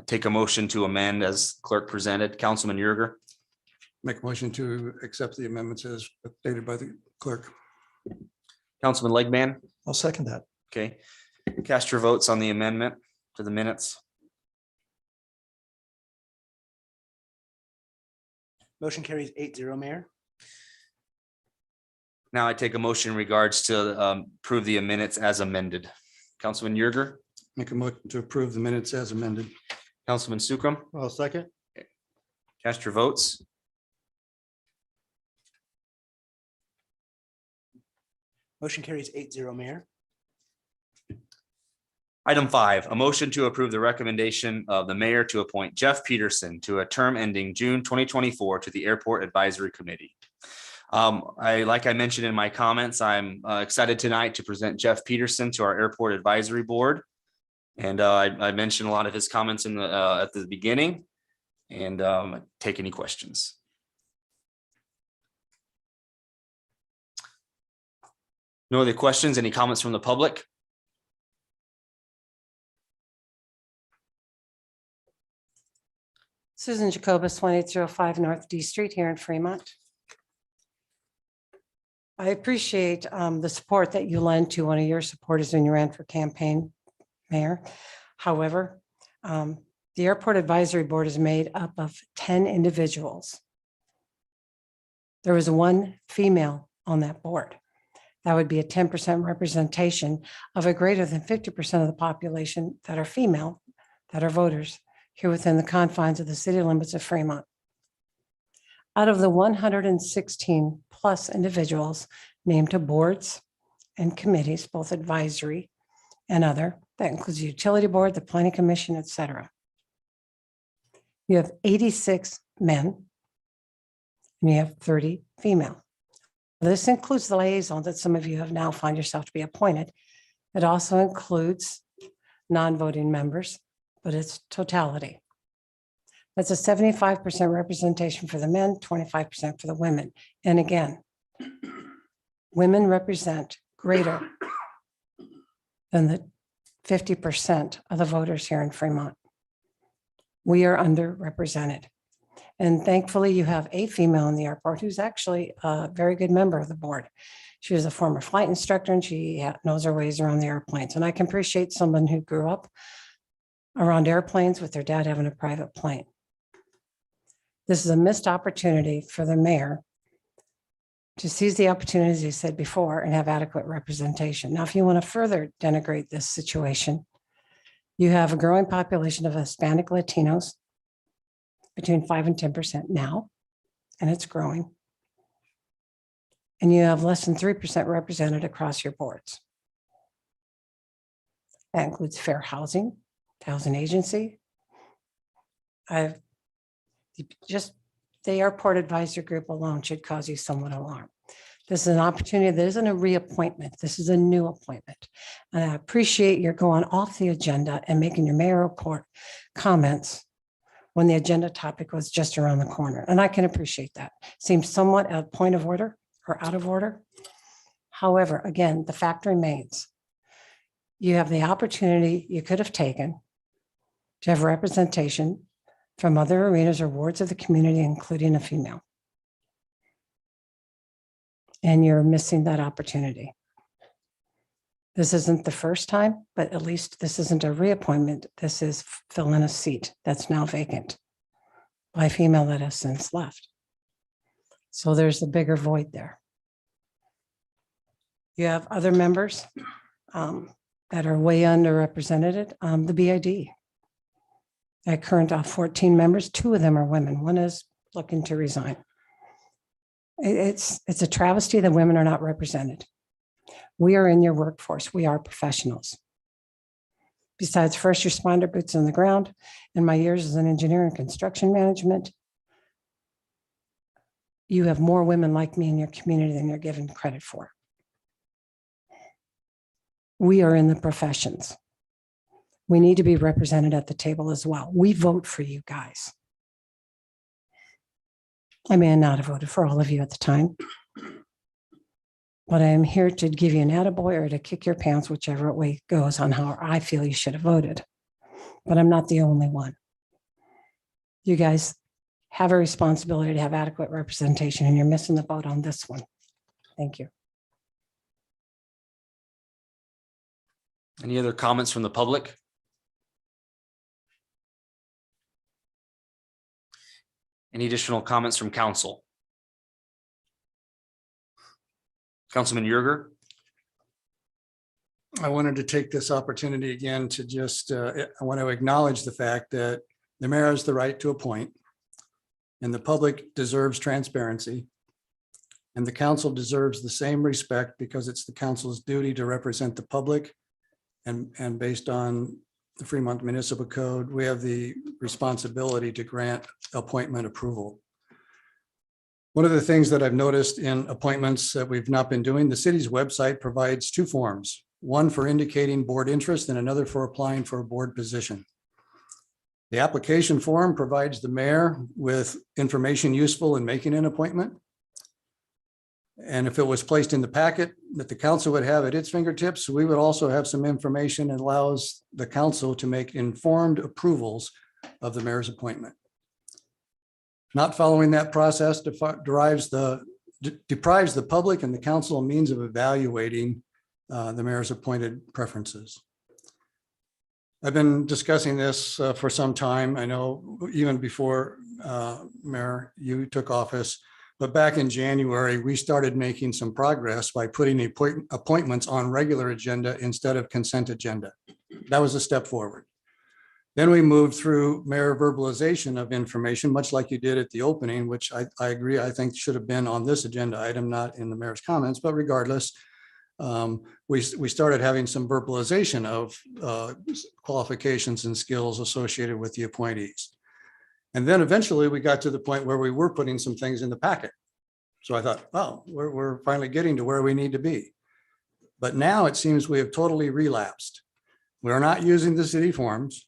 Speaker 11: Take a motion to amend as clerk presented. Councilman Yerger,
Speaker 12: Make a motion to accept the amendments as stated by the clerk.
Speaker 11: Councilman Legman.
Speaker 12: I'll second that.
Speaker 11: Okay, cast your votes on the amendment to the minutes.
Speaker 10: Motion carries 8-0, Mayor.
Speaker 11: Now I take a motion in regards to approve the minutes as amended. Councilman Yerger,
Speaker 12: Make a motion to approve the minutes as amended.
Speaker 11: Councilman Sukram,
Speaker 12: I'll second.
Speaker 11: cast your votes.
Speaker 10: Motion carries 8-0, Mayor.
Speaker 11: Item 5, a motion to approve the recommendation of the mayor to appoint Jeff Peterson to a term ending June 2024 to the Airport Advisory Committee. Like I mentioned in my comments, I'm excited tonight to present Jeff Peterson to our Airport Advisory Board. And I mentioned a lot of his comments in at the beginning, and take any questions. No other questions? Any comments from the public?
Speaker 16: Susan Jacobus, 1805 North D Street here in Fremont. I appreciate the support that you lend to one of your supporters when you ran for campaign, Mayor. However, the Airport Advisory Board is made up of 10 individuals. There was 1 female on that board. That would be a 10% representation of a greater than 50% of the population that are female, that are voters here within the confines of the city limits of Fremont. Out of the 116 plus individuals named to boards and committees, both advisory and other, that includes the utility board, the planning commission, et cetera. You have 86 men and you have 30 female. This includes the liaisons that some of you have now found yourself to be appointed. It also includes non-voting members, but it's totality. That's a 75% representation for the men, 25% for the women. And again, women represent greater than the 50% of the voters here in Fremont. We are underrepresented. And thankfully, you have a female in the airport who's actually a very good member of the board. She was a former flight instructor and she knows her ways around the airplanes. And I can appreciate someone who grew up around airplanes with their dad having a private plane. This is a missed opportunity for the mayor to seize the opportunities, as you said before, and have adequate representation. Now, if you want to further denigrate this situation, you have a growing population of Hispanic Latinos between 5 and 10% now, and it's growing. And you have less than 3% represented across your boards. That includes fair housing, housing agency. Just the airport advisory group alone should cause you somewhat alarm. This is an opportunity. This isn't a reappointment. This is a new appointment. And I appreciate your going off the agenda and making your mayoral report comments when the agenda topic was just around the corner. And I can appreciate that. Seems somewhat a point of order or out of order. However, again, the fact remains, you have the opportunity you could have taken to have representation from other arenas or wards of the community, including a female. And you're missing that opportunity. This isn't the first time, but at least this isn't a reappointment. This is filling a seat that's now vacant by a female that has since left. So there's a bigger void there. You have other members that are way underrepresented. The BID. At current 14 members, 2 of them are women. One is looking to resign. It's a travesty that women are not represented. We are in your workforce. We are professionals. Besides first responder boots on the ground, in my years as an engineer and construction management, you have more women like me in your community than you're given credit for. We are in the professions. We need to be represented at the table as well. We vote for you guys. I may not have voted for all of you at the time, but I am here to give you an attaboy or to kick your pants, whichever way it goes on how I feel you should have voted. But I'm not the only one. You guys have a responsibility to have adequate representation, and you're missing the boat on this one. Thank you.
Speaker 11: Any other comments from the public? Any additional comments from council? Councilman Yerger?
Speaker 12: I wanted to take this opportunity again to just, I want to acknowledge the fact that the mayor has the right to appoint, and the public deserves transparency, and the council deserves the same respect because it's the council's duty to represent the public. And based on the Fremont Municipal Code, we have the responsibility to grant appointment approval. One of the things that I've noticed in appointments that we've not been doing, the city's website provides 2 forms, one for indicating board interest and another for applying for a board position. The application form provides the mayor with information useful in making an appointment. And if it was placed in the packet that the council would have at its fingertips, we would also have some information that allows the council to make informed approvals of the mayor's appointment. Not following that process deprives the public and the council a means of evaluating the mayor's appointed preferences. I've been discussing this for some time. I know even before Mayor, you took office. But back in January, we started making some progress by putting appointments on regular agenda instead of consent agenda. That was a step forward. Then we moved through mayor verbalization of information, much like you did at the opening, which I agree, I think should have been on this agenda item, not in the mayor's comments, but regardless, we started having some verbalization of qualifications and skills associated with the appointees. And then eventually we got to the point where we were putting some things in the packet. So I thought, oh, we're finally getting to where we need to be. But now it seems we have totally relapsed. We're not using the city forms.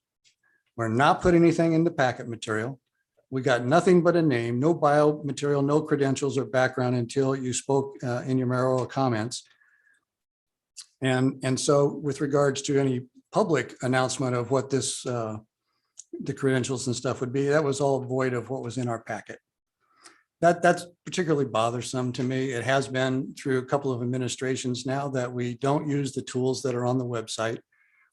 Speaker 12: We're not putting anything in the packet material. We got nothing but a name, no bio material, no credentials or background until you spoke in your mayoral comments. And so with regards to any public announcement of what this the credentials and stuff would be. That was all void of what was in our packet. That's particularly bothersome to me. It has been through a couple of administrations now that we don't use the tools that are on the website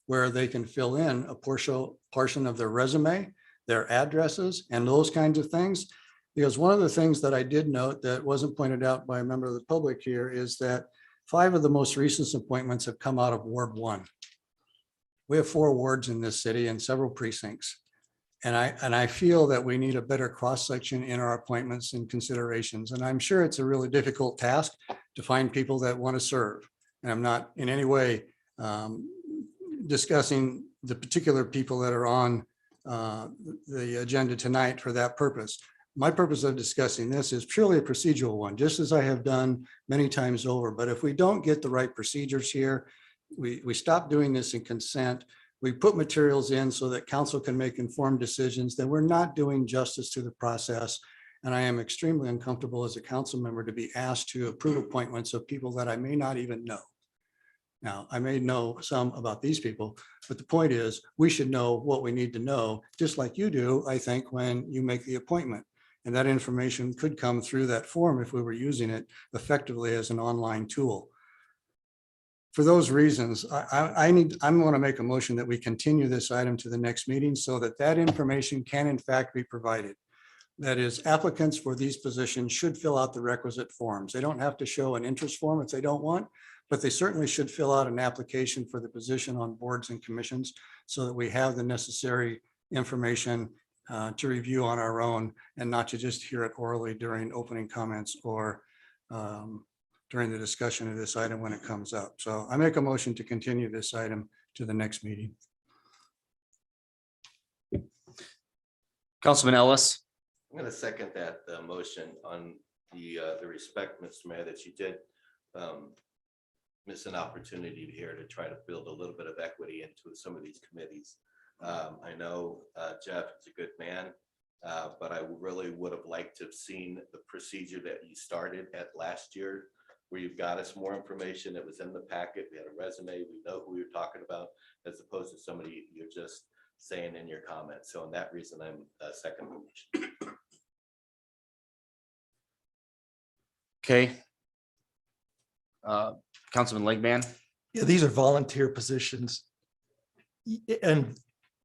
Speaker 12: where they can fill in a portion of their resume, their addresses, and those kinds of things. Because one of the things that I did note that wasn't pointed out by a member of the public here is that 5 of the most recent appointments have come out of Ward 1. We have 4 wards in this city and several precincts. And I feel that we need a better cross-section in our appointments and considerations. And I'm sure it's a really difficult task to find people that want to serve. And I'm not in any way discussing the particular people that are on the agenda tonight for that purpose. My purpose of discussing this is purely a procedural one, just as I have done many times over. But if we don't get the right procedures here, we stop doing this in consent, we put materials in so that council can make informed decisions, then we're not doing justice to the process. And I am extremely uncomfortable as a council member to be asked to approve appointments of people that I may not even know. Now, I may know some about these people, but the point is we should know what we need to know, just like you do, I think, when you make the appointment. And that information could come through that form if we were using it effectively as an online tool. For those reasons, I'm going to make a motion that we continue this item to the next meeting so that that information can in fact be provided. That is, applicants for these positions should fill out the requisite forms. They don't have to show an interest form if they don't want, but they certainly should fill out an application for the position on boards and commissions so that we have the necessary information to review on our own and not to just hear it orally during opening comments or during the discussion of this item when it comes up. So I make a motion to continue this item to the next meeting.
Speaker 11: Councilman Ellis.
Speaker 5: I'm going to second that motion on the respect, Mr. Mayor, that you did miss an opportunity here to try to build a little bit of equity into some of these committees. I know Jeff is a good man, but I really would have liked to have seen the procedure that you started at last year, where you've got us more information that was in the packet. We had a resume, we know who you're talking about, as opposed to somebody you're just saying in your comments. So in that reason, I'm second motion.
Speaker 11: Okay. Councilman Legman.
Speaker 3: Yeah, these are volunteer positions. And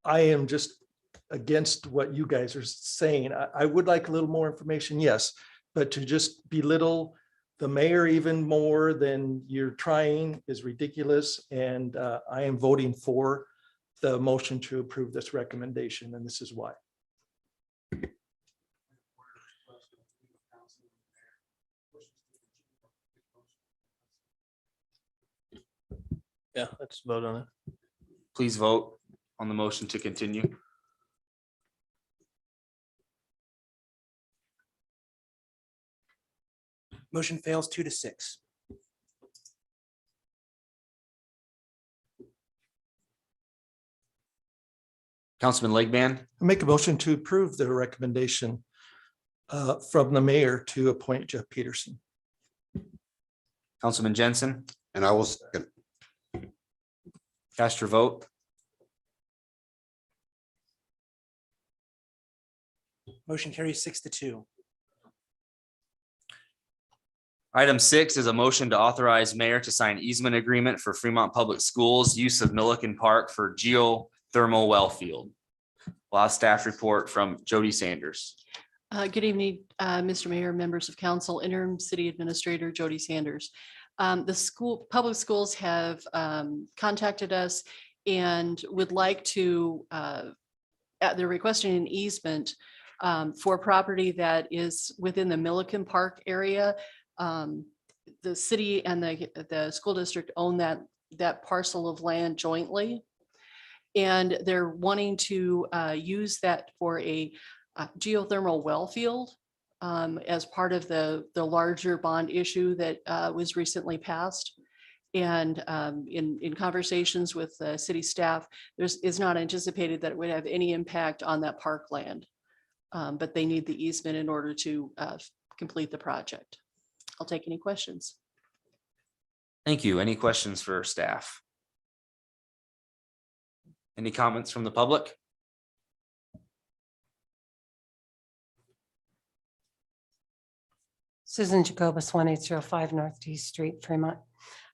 Speaker 3: I am just against what you guys are saying. I would like a little more information, yes, but to just belittle the mayor even more than you're trying is ridiculous. And I am voting for the motion to approve this recommendation, and this is why.
Speaker 13: Yeah, let's vote on it.
Speaker 11: Please vote on the motion to continue.
Speaker 10: Motion fails 2-6.
Speaker 11: Councilman Legman.
Speaker 3: I make a motion to approve the recommendation from the mayor to appoint Jeff Peterson.
Speaker 11: Councilman Jensen.
Speaker 15: And I will second.
Speaker 11: Cast your vote.
Speaker 10: Motion carries 6-2.
Speaker 11: Item 6 is a motion to authorize mayor to sign easement agreement for Fremont Public Schools use of Millikin Park for geothermal Welfield. Last staff report from Jodi Sanders.
Speaker 17: Good evening, Mr. Mayor, members of council, interim city administrator Jodi Sanders. The public schools have contacted us and would like to, they're requesting an easement for property that is within the Millikin Park area. The city and the school district own that parcel of land jointly. And they're wanting to use that for a geothermal well field as part of the larger bond issue that was recently passed. And in conversations with the city staff, is not anticipated that it would have any impact on that parkland. But they need the easement in order to complete the project. I'll take any questions.
Speaker 11: Thank you. Any questions for staff? Any comments from the public?
Speaker 16: Susan Jacobus, 1805 Northeast Street, Fremont.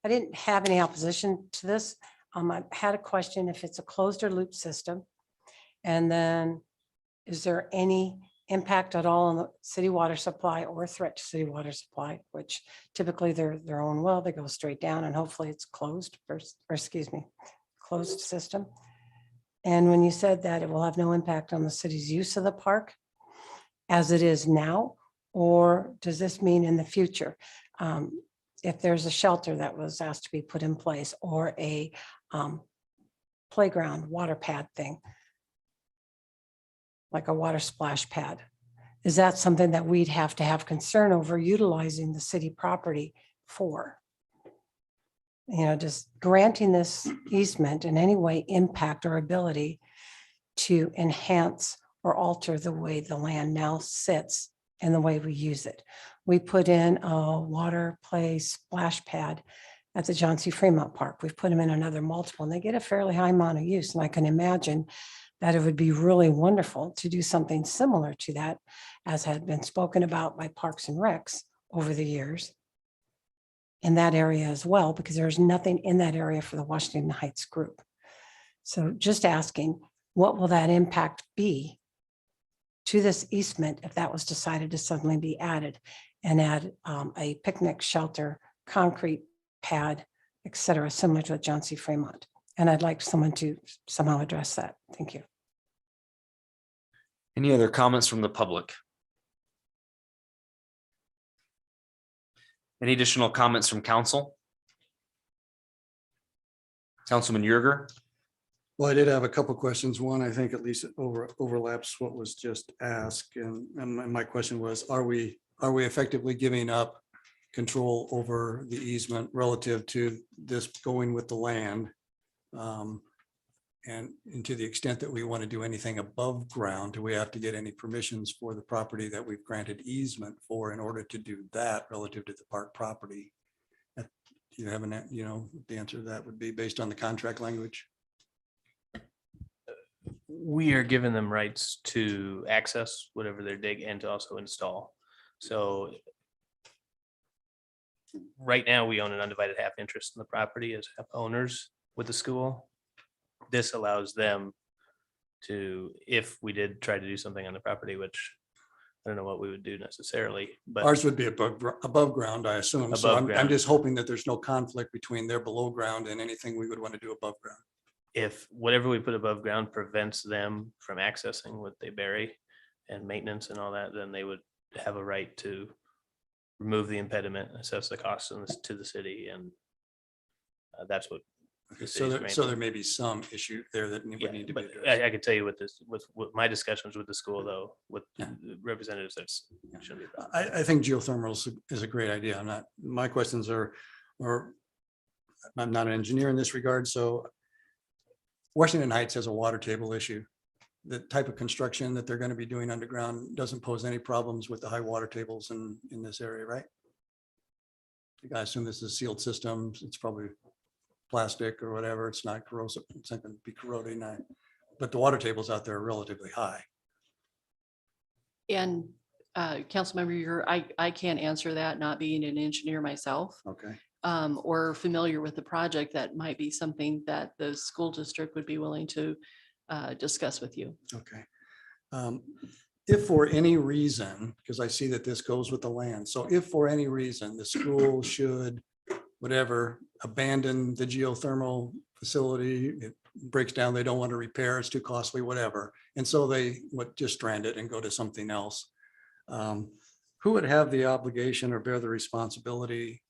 Speaker 16: I didn't have any opposition to this. I had a question if it's a closed or loop system. And then is there any impact at all on the city water supply or threat to city water supply, which typically they're their own well, they go straight down and hopefully it's closed or excuse me, closed system. And when you said that it will have no impact on the city's use of the park as it is now, or does this mean in the future? If there's a shelter that was asked to be put in place or a playground water pad thing, like a water splash pad, is that something that we'd have to have concern over utilizing the city property for? You know, does granting this easement in any way impact our ability to enhance or alter the way the land now sits and the way we use it? We put in a water play splash pad at the John C. Fremont Park. We've put them in another multiple and they get a fairly high amount of use. And I can imagine that it would be really wonderful to do something similar to that, as had been spoken about by Parks and Recs over the years in that area as well, because there's nothing in that area for the Washington Heights group. So just asking, what will that impact be to this easement if that was decided to suddenly be added and add a picnic shelter, concrete pad, et cetera, similar to a John C. Fremont? And I'd like someone to somehow address that. Thank you.
Speaker 11: Any other comments from the public? Any additional comments from council? Councilman Yerger?
Speaker 12: Well, I did have a couple questions. One, I think at least it overlaps what was just asked. And my question was, are we effectively giving up control over the easement relative to this going with the land? And to the extent that we want to do anything above ground, do we have to get any permissions for the property that we've granted easement for in order to do that relative to the park property? Do you have an, the answer to that would be based on the contract language?
Speaker 13: We are giving them rights to access whatever they're dig and to also install. So right now we own an undivided half interest in the property as owners with the school. This allows them to, if we did try to do something on the property, which I don't know what we would do necessarily, but
Speaker 12: Ours would be above ground, I assume. So
Speaker 13: Above
Speaker 12: I'm
Speaker 13: ground.
Speaker 12: just hoping that there's no conflict between their below ground and anything we would want to do above ground.
Speaker 13: if whatever we put above ground prevents them from accessing what they bury and maintenance and all that, then they would have a right to remove the impediment, assess the costs to the city, and that's what. the
Speaker 12: So
Speaker 13: city's
Speaker 12: there,
Speaker 13: main
Speaker 12: so
Speaker 13: thing.
Speaker 12: there may be some issue there that would
Speaker 13: Yeah,
Speaker 12: need to be
Speaker 13: but
Speaker 12: addressed.
Speaker 13: I could tell you with this, with my discussions with the school though, with
Speaker 12: Yeah.
Speaker 13: the representatives, that's shouldn't be a problem.
Speaker 12: I think geothermal is a great idea. My questions are, I'm not an engineer in this regard, so Washington Heights has a water table issue. The type of construction that they're going to be doing underground doesn't pose any problems with the high water tables in this area, right? I assume this is a sealed system. It's probably plastic or whatever. It's not corrosive. It's not going to be corroding. But the water tables out there are relatively high.
Speaker 17: And Councilmember, I can't answer that, not being an engineer myself,
Speaker 12: Okay.
Speaker 17: or familiar with the project. That might be something that the school district would be willing to discuss with you.
Speaker 12: Okay. If for any reason, because I see that this goes with the land, so if for any reason the school should, whatever, abandon the geothermal facility, it breaks down, they don't want to repair, it's too costly, whatever, and so they would just strand it and go to something else, who would have the obligation or bear the responsibility,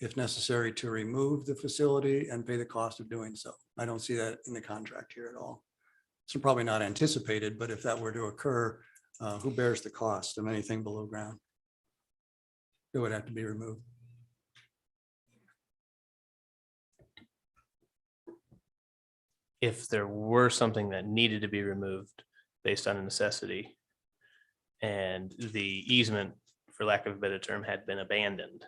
Speaker 12: if necessary, to remove the facility and pay the cost of doing so? I don't see that in the contract here at all. So probably not anticipated, but if that were to occur, who bears the cost of anything below ground? It would have to be removed.
Speaker 13: If there were something that needed to be removed based on a necessity and the easement, for lack of a better term, had been abandoned,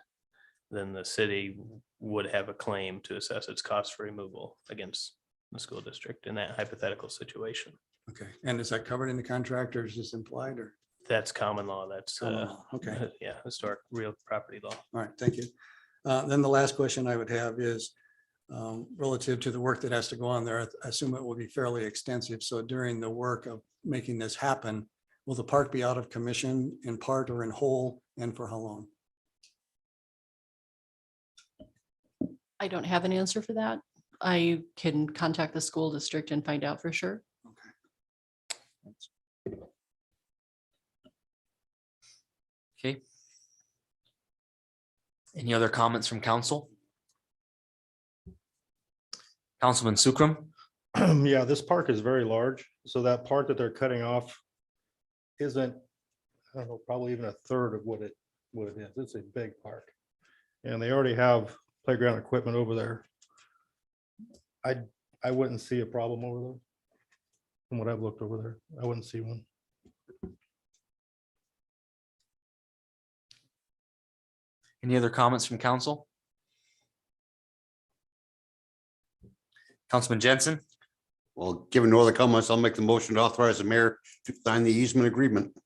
Speaker 13: then the city would have a claim to assess its cost for removal against the school district in that hypothetical situation.
Speaker 12: Okay, and is that covered in the contract or is this implied or?
Speaker 13: That's common law. That's,
Speaker 12: Common law, okay.
Speaker 13: yeah, historic real property law.
Speaker 12: All right, thank you. Then the last question I would have is relative to the work that has to go on there. I assume it will be fairly extensive. So during the work of making this happen, will the park be out of commission in part or in whole, and for how long?
Speaker 17: I don't have an answer for that. I can contact the school district and find out for sure.
Speaker 11: Okay. Any other comments from council? Councilman Sukram?
Speaker 18: Yeah, this park is very large, so that part that they're cutting off isn't, I don't know, probably even a third of what it is. It's a big park. And they already have playground equipment over there. I wouldn't see a problem over there. From what I've looked over there, I wouldn't see one.
Speaker 11: Any other comments from council? Councilman Jensen?
Speaker 15: Well, given no other comments, I'll make the motion to authorize the mayor to sign the easement agreement.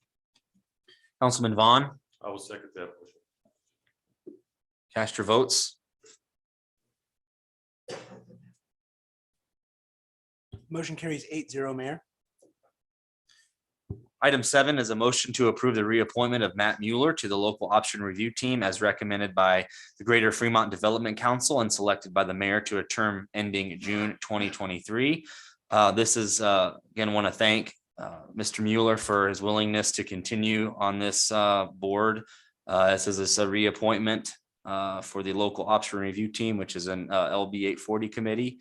Speaker 11: Councilman Vaughn?
Speaker 8: I will second that motion.
Speaker 11: Cast your votes.
Speaker 10: Motion carries 8-0, Mayor.
Speaker 11: Item 7 is a motion to approve the reappointment of Matt Mueller to the local option review team as recommended by the Greater Fremont Development Council and selected by the mayor to a term ending June 2023. This is, again, want to thank Mr. Mueller for his willingness to continue on this board. This is a reappointment for the local option review team, which is an LB 840 committee.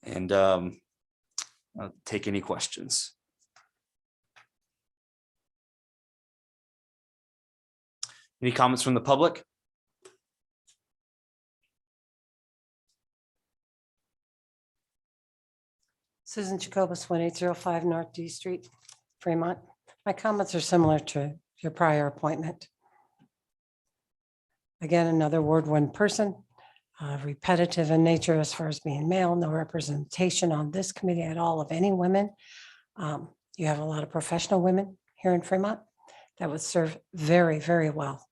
Speaker 11: And I'll take any questions. Any comments from the public?
Speaker 16: Susan Jacobus, 1805 North D Street, Fremont. My comments are similar to your prior appointment. Again, another Ward 1 person, repetitive in nature as far as being male, no representation on this committee at all of any women. You have a lot of professional women here in Fremont that would serve very, very well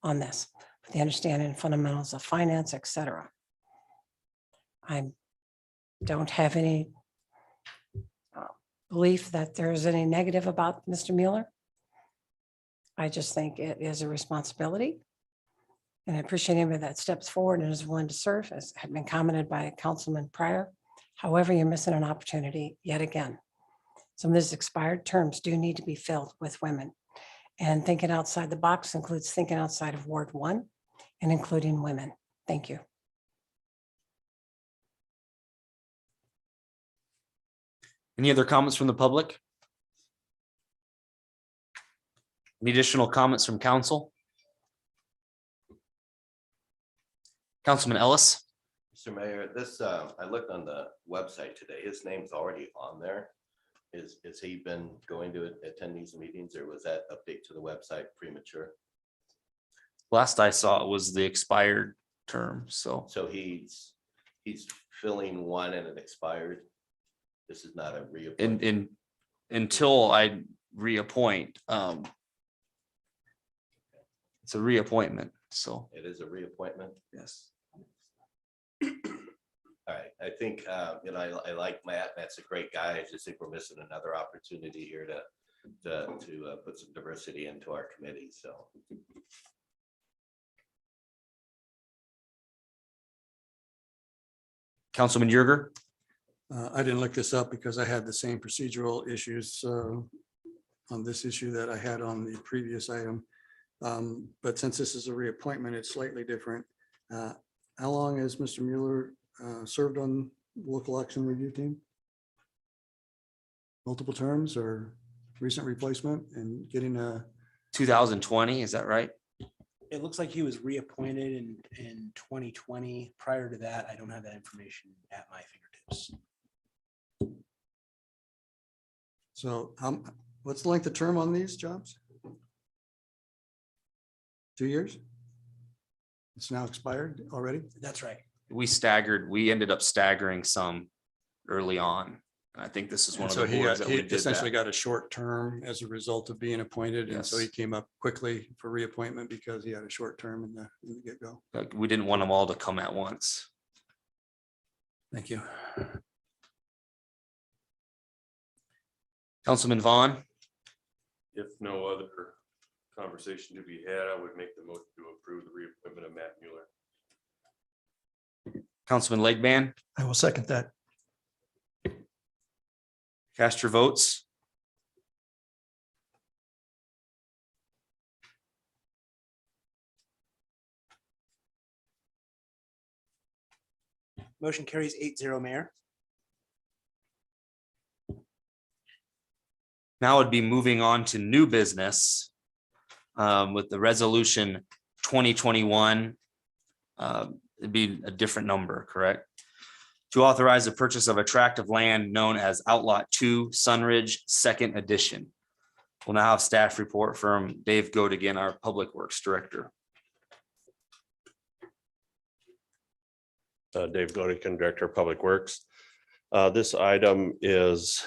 Speaker 16: on this, with the understanding and fundamentals of finance, et cetera. I don't have any belief that there's any negative about Mr. Mueller. I just think it is a responsibility. And I appreciate anybody that steps forward and is willing to serve, as had been commented by a councilman prior. However, you're missing an opportunity yet again. Some of these expired terms do need to be filled with women. And thinking outside the box includes thinking outside of Ward 1 and including women. Thank you.
Speaker 11: Any other comments from the public? Any additional comments from council? Councilman Ellis?
Speaker 19: Mr. Mayor, this, I looked on the website today. His name's already on there. Is he been going to attend these meetings, or was that update to the website premature?
Speaker 11: Last I saw it was the expired term, so.
Speaker 19: So he's filling one and it expired. This is not a reappointment.
Speaker 11: Until I reappoint, it's a reappointment, so.
Speaker 19: It is a reappointment.
Speaker 11: Yes.
Speaker 19: All right, I think, I like Matt. Matt's a great guy. I just think we're missing another opportunity here to put some diversity into our committee, so.
Speaker 11: Councilman Yerger?
Speaker 12: I didn't look this up because I had the same procedural issues on this issue that I had on the previous item. But since this is a reappointment, it's slightly different. How long has Mr. Mueller served on local election review team? Multiple terms or recent replacement and getting a
Speaker 11: 2020, is that right?
Speaker 10: It looks like he was reappointed in 2020. Prior to that, I don't have that information at my fingertips.
Speaker 12: So what's the length of term on these jobs? 2 years? It's now expired already?
Speaker 10: That's right.
Speaker 11: We ended up staggering some early on. I think this is one
Speaker 12: And
Speaker 11: of
Speaker 12: so
Speaker 11: the
Speaker 12: he
Speaker 11: boards
Speaker 12: got,
Speaker 11: that
Speaker 12: he
Speaker 11: we did
Speaker 12: essentially
Speaker 11: that.
Speaker 12: got a short term as a result of being appointed. And so he
Speaker 11: Yes.
Speaker 12: came up quickly for reappointment because he had a short term in the get-go.
Speaker 11: Like, we didn't want them all to come at once.
Speaker 12: Thank you.
Speaker 11: Councilman Vaughn,
Speaker 8: If no other conversation to be had, I would make the motion to approve the reappointment of Matt Mueller.
Speaker 11: Councilman Legban,
Speaker 7: I will second that.
Speaker 11: cast your votes.
Speaker 10: Motion carries 8-0, Mayor.
Speaker 11: Now would be moving on to new business with the resolution 2021. It'd be a different number, correct? To authorize the purchase of a tract of land known as Outlot 2 Sunridge Second Edition. We'll now have staff report from Dave Godigan, our Public Works Director.
Speaker 20: Dave Godigan, Director of Public Works. This item is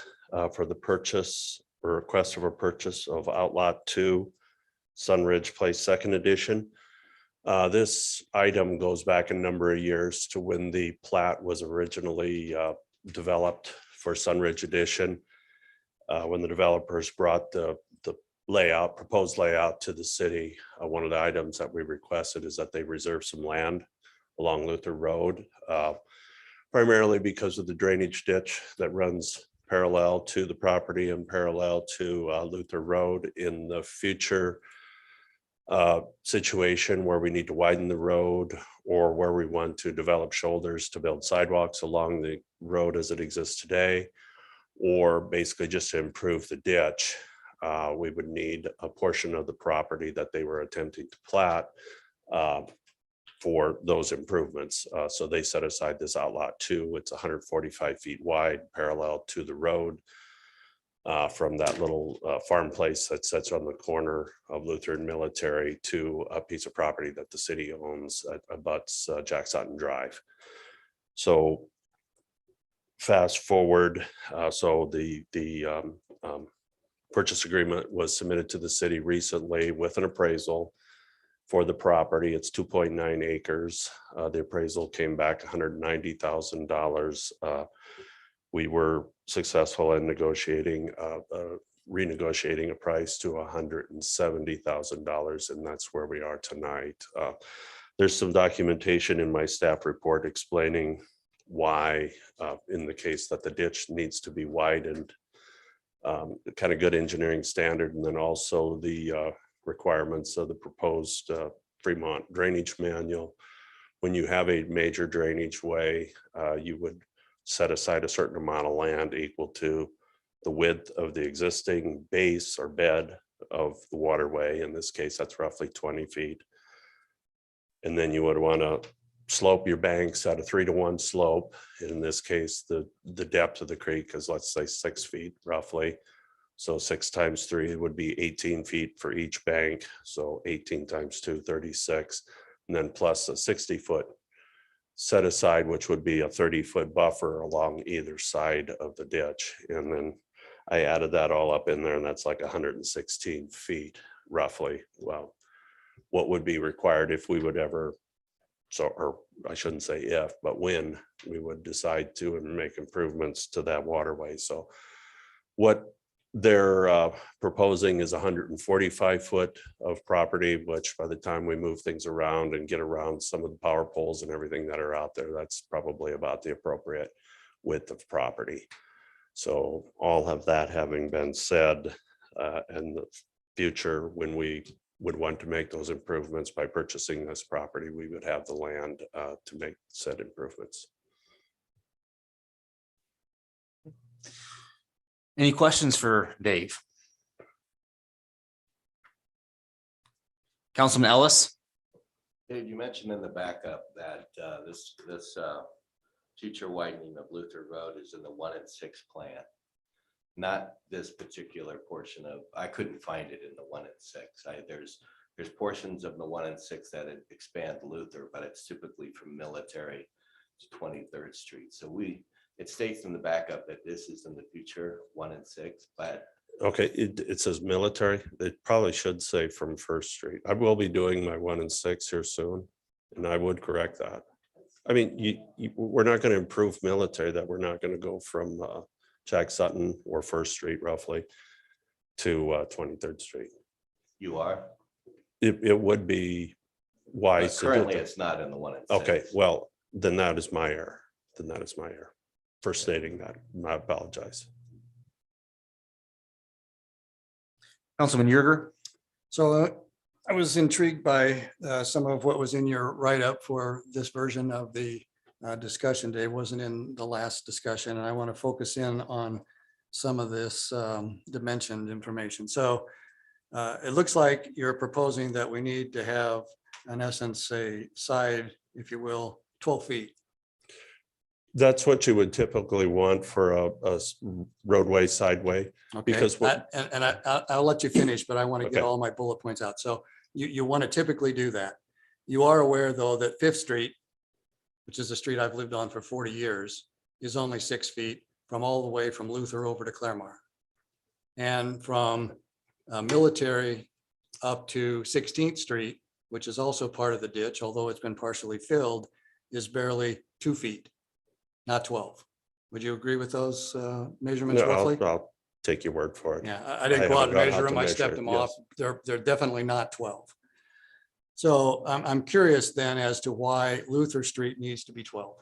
Speaker 20: for the purchase or request of a purchase of Outlot 2 Sunridge Place Second Edition. This item goes back a number of years to when the plat was originally developed for Sunridge Edition. When the developers brought the layout, proposed layout to the city, one of the items that we requested is that they reserve some land along Luther Road, primarily because of the drainage ditch that runs parallel to the property and parallel to Luther Road. In the future situation where we need to widen the road or where we want to develop shoulders to build sidewalks along the road as it exists today, or basically just to improve the ditch, we would need a portion of the property that they were attempting to plat for those improvements. So they set aside this Outlot 2. It's 145 feet wide, parallel to the road from that little farm place that sits on the corner of Luther and Military to a piece of property that the city owns that abuts Jack Sutton Drive. So fast forward, so the purchase agreement was submitted to the city recently with an appraisal for the property. It's 2.9 acres. The appraisal came back $190,000. We were successful in negotiating, renegotiating a price to $170,000, and that's where we are tonight. There's some documentation in my staff report explaining why, in the case that the ditch needs to be widened, kind of good engineering standard, and then also the requirements of the proposed Fremont drainage manual. When you have a major drainage way, you would set aside a certain amount of land equal to the width of the existing base or bed of the waterway. In this case, that's roughly 20 feet. And then you would want to slope your banks at a 3-to-1 slope. In this case, the depth of the creek is, let's say, 6 feet roughly. So 6 times 3 would be 18 feet for each bank. So 18 times 2, 36, and then plus a 60-foot set aside, which would be a 30-foot buffer along either side of the ditch. And then I added that all up in there, and that's like 116 feet roughly. Well, what would be required if we would ever, so, or I shouldn't say if, but when we would decide to and make improvements to that waterway. So what they're proposing is 145 foot of property, which by the time we move things around and get around some of the power poles and everything that are out there, that's probably about the appropriate width of property. So all of that having been said, in the future, when we would want to make those improvements by purchasing this property, we would have the land to make said improvements.
Speaker 11: Any questions for Dave? Councilman Ellis?
Speaker 19: Dave, you mentioned in the backup that this future widening of Luther Road is in the 1 and 6 plan. Not this particular portion of, I couldn't find it in the 1 and 6. There's portions of the 1 and 6 that expand Luther, but it's typically from Military to 23rd Street. So It states in the backup that this is in the future, 1 and 6, but
Speaker 20: Okay, it says military. It probably should say from First Street. I will be doing my 1 and 6 here soon, and I would correct that. I mean, we're not going to improve military, that we're not going to go from Jack Sutton or First Street roughly to 23rd Street.
Speaker 19: you are.
Speaker 20: It would be
Speaker 19: But
Speaker 20: wise. to do
Speaker 19: currently,
Speaker 20: that.
Speaker 19: it's not in the 1 and 6.
Speaker 20: Okay, well, then that is my error. Then that is my error for stating that. I apologize.
Speaker 5: Councilman Yerger.
Speaker 12: So I was intrigued by some of what was in your write-up for this version of the discussion today. It wasn't in the last discussion, and I want to focus in on some of this dimensioned information. So it looks like you're proposing that we need to have, in essence, a side, if you will, 12 feet.
Speaker 20: That's what you would typically want for a roadway sideway.
Speaker 12: Okay,
Speaker 20: Because what-
Speaker 12: I'll let you finish, but I want to get
Speaker 20: Okay.
Speaker 12: all my bullet points out. So you want to typically do that. You are aware, though, that Fifth Street, which is a street I've lived on for 40 years, is only 6 feet from all the way from Luther over to Claremont. And from Military up to 16th Street, which is also part of the ditch, although it's been partially filled, is barely 2 feet, not 12. Would you agree with those measurements
Speaker 20: No,
Speaker 12: roughly?
Speaker 20: I'll take your word for it.
Speaker 12: Yeah, I didn't go out
Speaker 20: haven't
Speaker 12: and
Speaker 20: gone
Speaker 12: measure
Speaker 20: out
Speaker 12: them.
Speaker 20: to
Speaker 12: I
Speaker 20: measure
Speaker 12: stepped
Speaker 20: it,
Speaker 12: them
Speaker 20: yes.
Speaker 12: off. They're definitely not 12. So I'm curious then as to why Luther Street needs to be 12.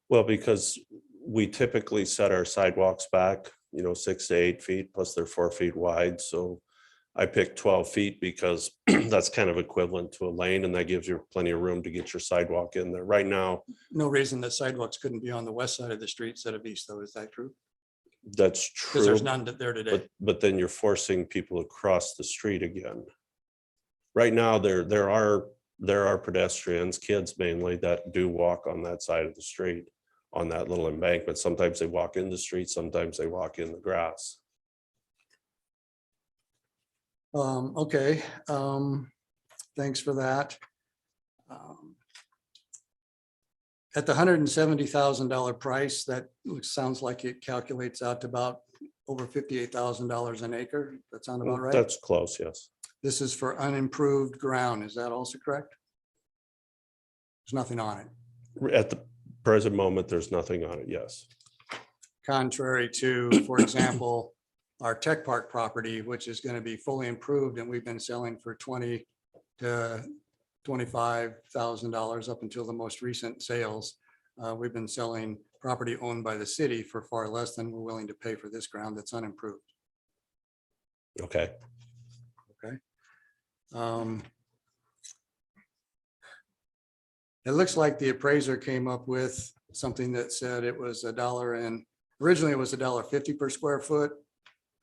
Speaker 20: Well, because we typically set our sidewalks back, 6 to 8 feet, plus they're 4 feet wide. So I picked 12 feet because that's kind of equivalent to a lane, and that gives you plenty of room to get your sidewalk in there. Right now,
Speaker 12: No reason that sidewalks couldn't be on the west side of the street instead of east, though. Is that true?
Speaker 20: that's
Speaker 12: Because
Speaker 20: true.
Speaker 12: there's none there today.
Speaker 20: But then you're forcing people across the street again. Right now, there are pedestrians, kids mainly, that do walk on that side of the street, on that little embankment. Sometimes they walk in the street, sometimes they walk in the grass.
Speaker 12: Okay, thanks for that. At the $170,000 price, that sounds like it calculates out to about over $58,000 an acre. That sound about right?
Speaker 20: That's close, yes.
Speaker 12: This is for unimproved ground. Is that also correct? There's nothing on it.
Speaker 20: At the present moment, there's nothing on it, yes.
Speaker 12: Contrary to, for example, our Tech Park property, which is going to be fully improved, and we've been selling for $20,000 to $25,000 up until the most recent sales. We've been selling property owned by the city for far less than we're willing to pay for this ground that's unimproved.
Speaker 20: Okay.
Speaker 12: Okay. It looks like the appraiser came up with something that said it was originally it was $1.50 per square foot.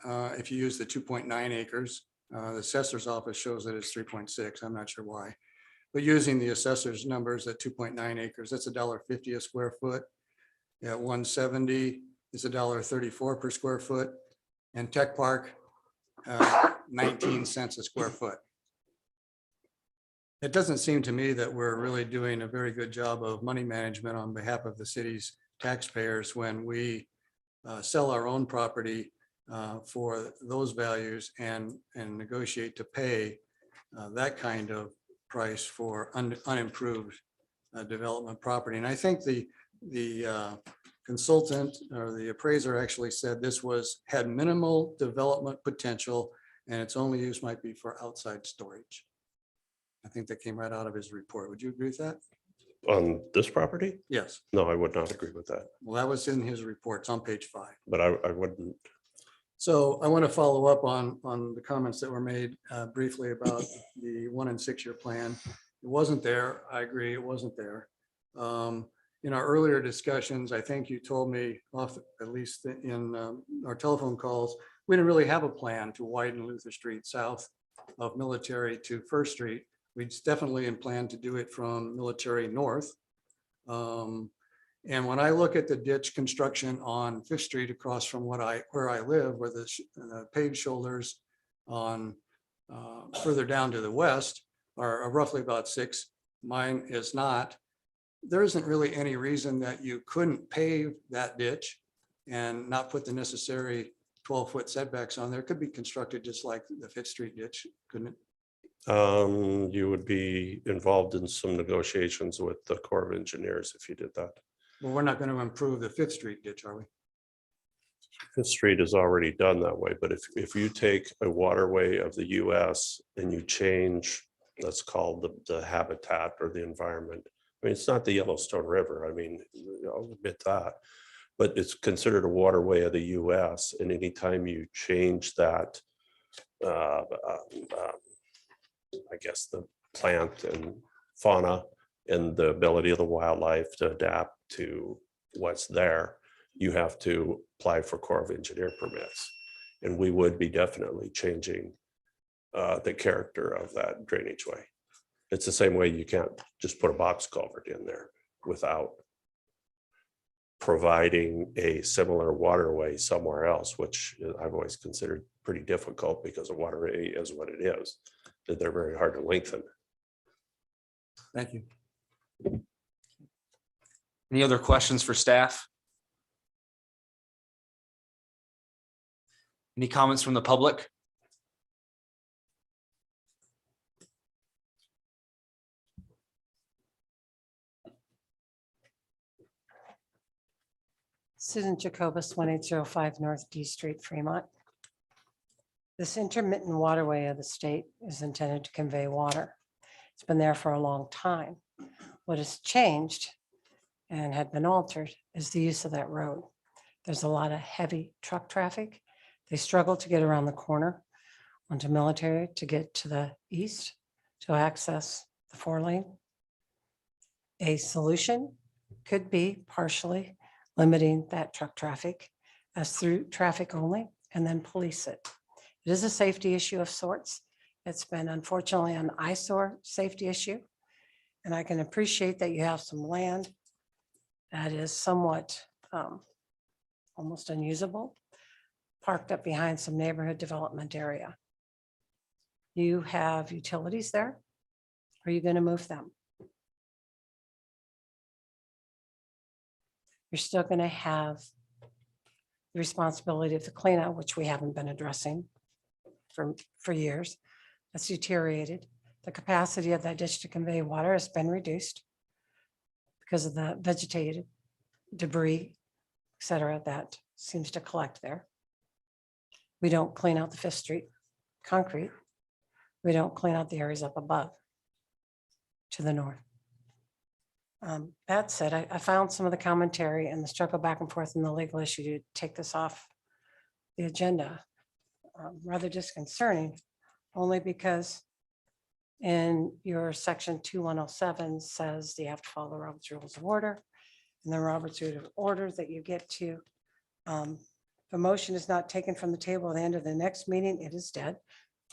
Speaker 12: If you use the 2.9 acres, the assessor's office shows that it's 3.6. I'm not sure why. But using the assessor's numbers at 2.9 acres, that's $1.50 a square foot. At 170, it's $1.34 per square foot. And Tech Park, 19 cents a square foot. It doesn't seem to me that we're really doing a very good job of money management on behalf of the city's taxpayers when we sell our own property for those values and negotiate to pay that kind of price for unimproved development property. And I think the consultant or the appraiser actually said this had minimal development potential and its only use might be for outside storage. I think that came right out of his report. Would you agree with that?
Speaker 20: On this property?
Speaker 12: Yes.
Speaker 20: No, I would not agree with that,
Speaker 12: Well, that was in his report. It's on page 5.
Speaker 20: but I wouldn't.
Speaker 12: So I want to follow up on the comments that were made briefly about the 1 and 6 year plan. It wasn't there. I agree. It wasn't there. In our earlier discussions, I think you told me at least in our telephone calls, we didn't really have a plan to widen Luther Street south of Military to First Street. We definitely plan to do it from Military north. And when I look at the ditch construction on Fifth Street across from where I live, where the paved shoulders on further down to the west are roughly about 6, mine is not. There isn't really any reason that you couldn't pave that ditch and not put the necessary 12-foot setbacks on there, it could be constructed just like the Fifth Street ditch, couldn't it?
Speaker 20: You would be involved in some negotiations with the Corps of Engineers if you did that.
Speaker 12: Well, we're not going to improve the Fifth Street ditch, are we?
Speaker 20: Fifth Street is already done that way, but if you take a waterway of the US and you change, let's call the habitat or the environment. I mean, it's not the Yellowstone River. I mean, I'll admit that, but it's considered a waterway of the US. And anytime you change that, I guess the plant and fauna and the ability of the wildlife to adapt to what's there, you have to apply for Corps of Engineer permits. And we would be definitely changing the character of that drainage way. It's the same way you can't just put a box culvert in there without providing a similar waterway somewhere else, which I've always considered pretty difficult because a waterway is what it is. That they're very hard to lengthen.
Speaker 12: Thank you.
Speaker 11: Any other questions for staff? Any comments from the public?
Speaker 16: Susan Jacobus, 1805 North D Street, Fremont. This intermittent waterway of the state is intended to convey water. It's been there for a long time. What has changed and had been altered is the use of that road. There's a lot of heavy truck traffic. They struggle to get around the corner onto Military to get to the east to access the 4-lane. A solution could be partially limiting that truck traffic as through traffic only and then police it. It is a safety issue of sorts. It's been unfortunately an eyesore safety issue. And I can appreciate that you have some land that is somewhat almost unusable, parked up behind some neighborhood development area. You have utilities there. Are you going to move them? You're still going to have the responsibility of the cleanout, which we haven't been addressing for years. That's deteriorated. The capacity of that ditch to convey water has been reduced because of the vegetated debris, et cetera, that seems to collect there. We don't clean out the Fifth Street concrete. We don't clean out the areas up above to the north. That said, I found some of the commentary and the struggle back and forth in the legal issue to take this off the agenda. Rather disconcerting, only because in your section 2107 says you have to follow the Robert's Rules of Order, and the Robert's Rules of Order that you get to. The motion is not taken from the table at the end of the next meeting, it is dead.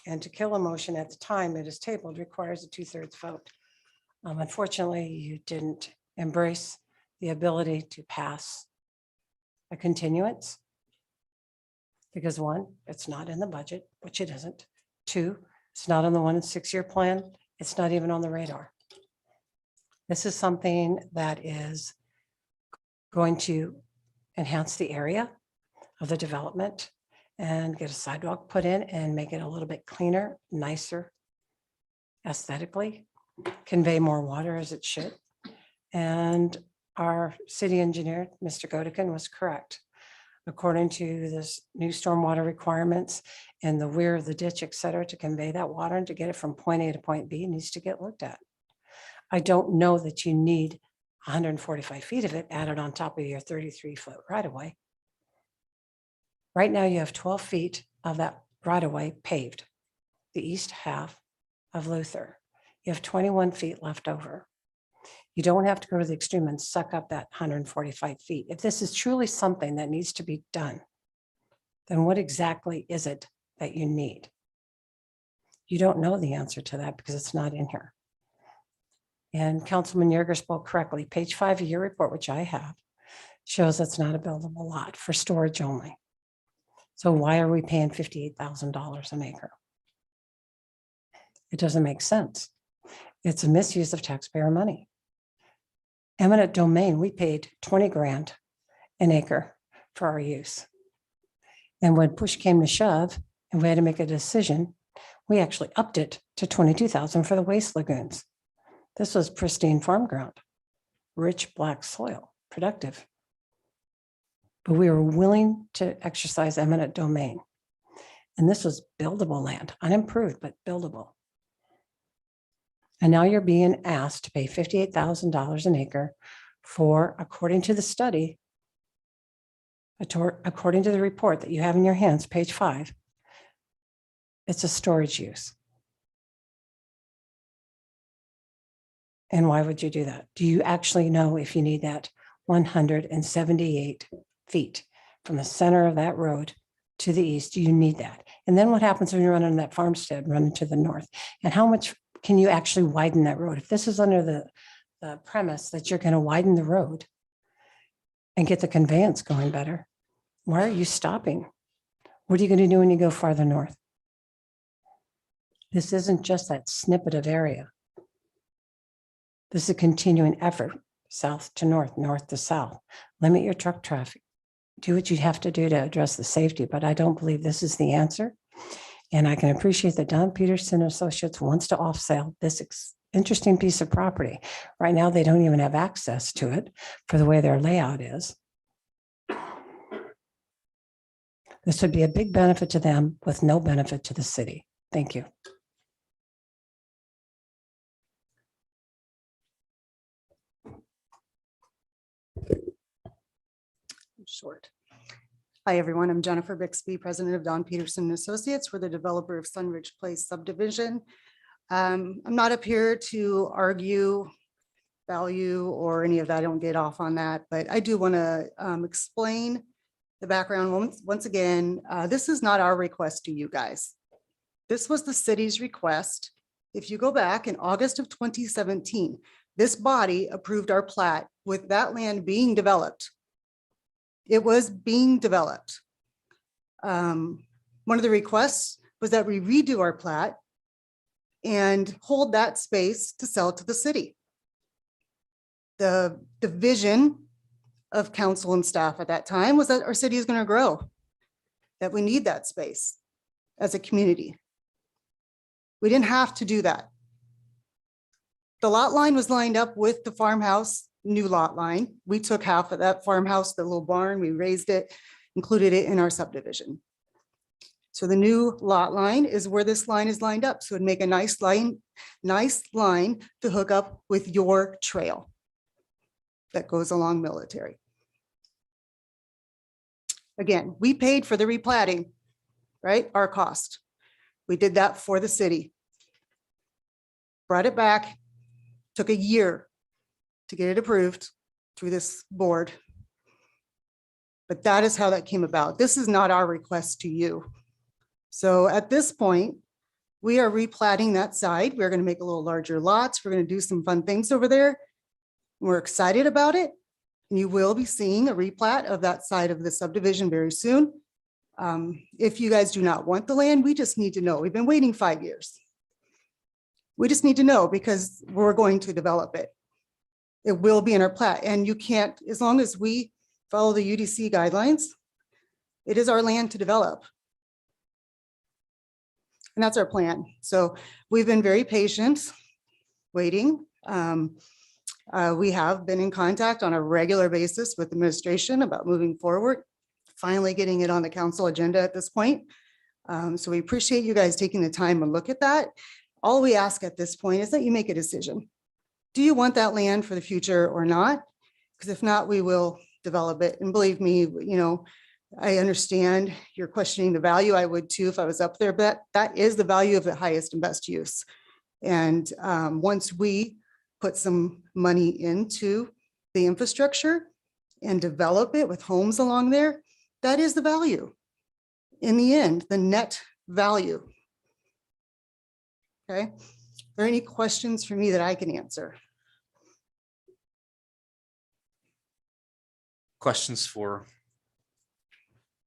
Speaker 16: And to kill a motion at the time it is tabled requires a 2/3 vote. Unfortunately, you didn't embrace the ability to pass a continuance. Because 1, it's not in the budget, which it isn't. 2, it's not on the 1 and 6-year plan. It's not even on the radar. This is something that is going to enhance the area of the development and get a sidewalk put in and make it a little bit cleaner, nicer aesthetically, convey more water as it should. And our city engineer, Mr. Godikin, was correct. According to this new stormwater requirements and the weir of the ditch, et cetera, to convey that water and to get it from point A to point B needs to get looked at. I don't know that you need 145 feet of it added on top of your 33-foot right of way. Right now you have 12 feet of that right of way paved, the east half of Luther. You have 21 feet left over. You don't have to go to the extreme and suck up that 145 feet. If this is truly something that needs to be done, then what exactly is it that you need? You don't know the answer to that because it's not in here. And Councilman Yerger spoke correctly. Page 5 of your report, which I have, shows that's not a buildable lot for storage only. So why are we paying $58,000 an acre? It doesn't make sense. It's a misuse of taxpayer money. Eminent domain, we paid 20 grand an acre for our use. And when push came to shove and we had to make a decision, we actually upped it to 22,000 for the waste lagoons. This was pristine farm ground, rich black soil, productive. But we were willing to exercise eminent domain. And this was buildable land, unimproved, but buildable. And now you're being asked to pay $58,000 an acre for, according to the study, according to the report that you have in your hands, page 5, it's a storage use. And why would you do that? Do you actually know if you need that 178 feet from the center of that road to the east? Do you need that? And then what happens when you run into that farmstead, running to the north? And how much can you actually widen that road? If this is under the premise that you're going to widen the road and get the conveyance going better, why are you stopping? What are you going to do when you go farther north? This isn't just that snippet of area. This is a continuing effort, south to north, north to south. Limit your truck traffic. Do what you have to do to address the safety, but I don't believe this is the answer. And I can appreciate that Don Peterson Associates wants to off-sale this interesting piece of property. Right now, they don't even have access to it for the way their layout is. This would be a big benefit to them with no benefit to the city. Thank you.
Speaker 3: Short. Hi, everyone. I'm Jennifer Bixby, president of Don Peterson and Associates. We're the developer of Sunridge Place subdivision. I'm not up here to argue value or any of that. I don't get off on that, but I do want to explain the background once again. This is not our request to you guys. This was the city's request. If you go back in August of 2017, this body approved our plat with that land being developed. It was being developed. One of the requests was that we redo our plat and hold that space to sell to the city. The vision of council and staff at that time was that our city is going to grow, that we need that space as a community. We didn't have to do that. The lot line was lined up with the farmhouse new lot line. We took half of that farmhouse, the little barn, we raised it, included it in our subdivision. So the new lot line is where this line is lined up. So it'd make a nice line to hook up with your trail that goes along Military. Again, we paid for the replatting, right? Our cost. We did that for the city. Brought it back, took a year to get it approved through this board. But that is how that came about. This is not our request to you. So at this point, we are replatting that side. We're going to make a little larger lots. We're going to do some fun things over there. We're excited about it. And you will be seeing a replat of that side of the subdivision very soon. If you guys do not want the land, we just need to know. We've been waiting 5 years. We just need to know because we're going to develop it. It will be in our plat, and you can't, as long as we follow the UDC guidelines, it is our land to develop. And that's our plan. So we've been very patient, waiting. We have been in contact on a regular basis with administration about moving forward, finally getting it on the council agenda at this point. So we appreciate you guys taking the time to look at that. All we ask at this point is that you make a decision. Do you want that land for the future or not? Because if not, we will develop it. And believe me, you know, I understand you're questioning the value. I would too if I was up there, but that is the value of the highest and best use. And once we put some money into the infrastructure and develop it with homes along there, that is the value. In the end, the net value. Okay. Are there any questions for me that I can answer?
Speaker 11: Questions for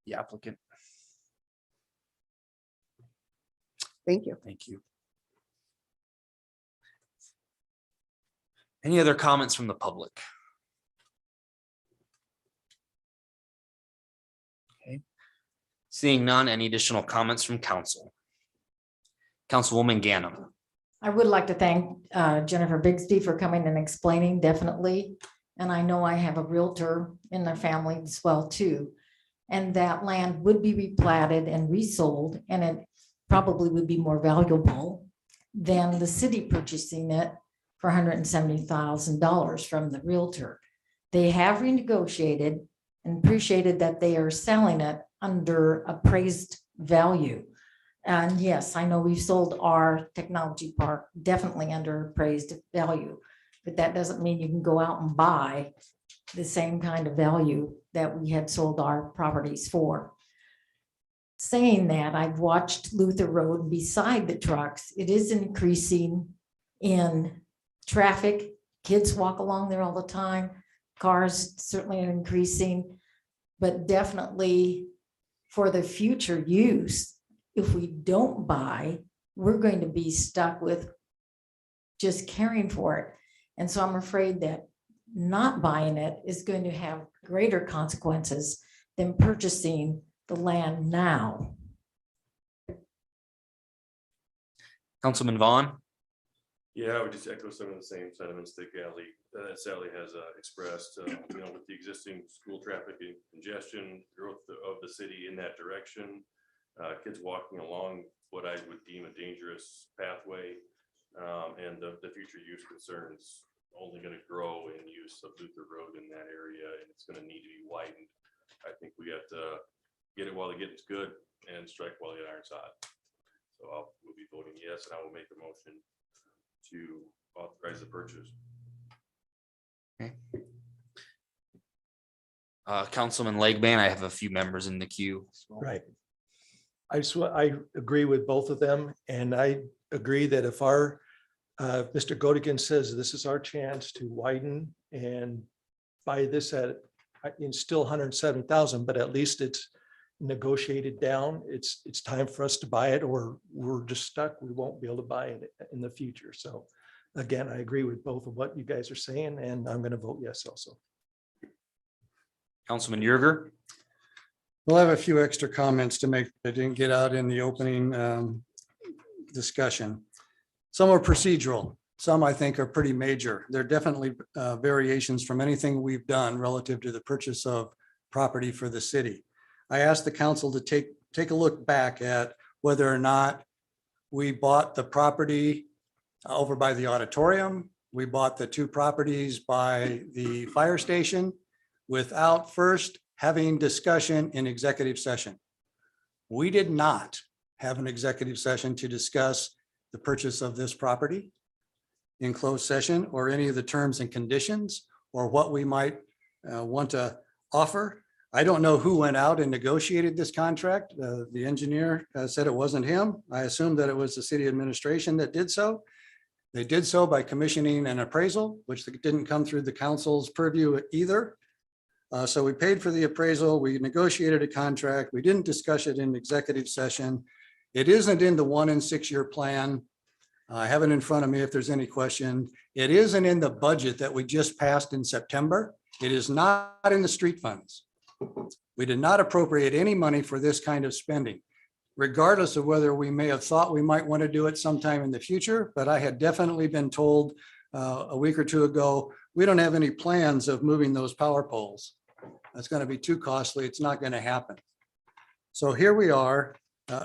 Speaker 11: the applicant?
Speaker 3: Thank you.
Speaker 11: Thank you. Any other comments from the public? Seeing none, any additional comments from council? Councilwoman Ganem.
Speaker 14: I would like to thank Jennifer Bigsby for coming and explaining, definitely. And I know I have a realtor in their family as well too. And that land would be replatted and resold, and it probably would be more valuable than the city purchasing it for $170,000 from the realtor. They have renegotiated and appreciated that they are selling it under appraised value. And yes, I know we've sold our technology park definitely under appraised value, but that doesn't mean you can go out and buy the same kind of value that we had sold our properties for. Saying that, I've watched Luther Road beside the trucks. It is increasing in traffic. Kids walk along there all the time. Cars certainly are increasing, but definitely for the future use, if we don't buy, we're going to be stuck with just caring for it. And so I'm afraid that not buying it is going to have greater consequences than purchasing the land now.
Speaker 11: Councilman Vaughn.
Speaker 8: Yeah, I would just echo some of the same sentiments that Sally has expressed, with the existing school traffic and congestion, growth of the city in that direction, kids walking along what I would deem a dangerous pathway, and the future use concerns only going to grow in use of Luther Road in that area, and it's going to need to be widened. I think we have to get it while the getting's good and strike while the iron's hot. So we'll be voting yes, and I will make a motion to authorize the purchase.
Speaker 11: Okay. Councilman Legban, I have a few members in the queue.
Speaker 3: Right. I agree with both of them, and I agree that if our Mr. Godigan says this is our chance to widen and buy this at, it's still 107,000, but at least it's negotiated down. It's time for us to buy it, or we're just stuck. We won't be able to buy it in the future. So again, I agree with both of what you guys are saying, and I'm going to vote yes also.
Speaker 11: Councilman Yerger.
Speaker 12: We'll have a few extra comments to make that didn't get out in the opening discussion. Some are procedural. Some I think are pretty major. They're definitely variations from anything we've done relative to the purchase of property for the city. I asked the council to take a look back at whether or not we bought the property over by the auditorium. We bought the two properties by the fire station without first having discussion in executive session. We did not have an executive session to discuss the purchase of this property in closed session, or any of the terms and conditions, or what we might want to offer. I don't know who went out and negotiated this contract. The engineer said it wasn't him. I assume that it was the city administration that did so. They did so by commissioning an appraisal, which didn't come through the council's purview either. So we paid for the appraisal. We negotiated a contract. We didn't discuss it in executive session. It isn't in the 1 and 6 year plan. I have it in front of me if there's any question. It isn't in the budget that we just passed in September. It is not in the street funds. We did not appropriate any money for this kind of spending, regardless of whether we may have thought we might want to do it sometime in the future. But I had definitely been told a week or two ago, we don't have any plans of moving those power poles. That's going to be too costly. It's not going to happen. So here we are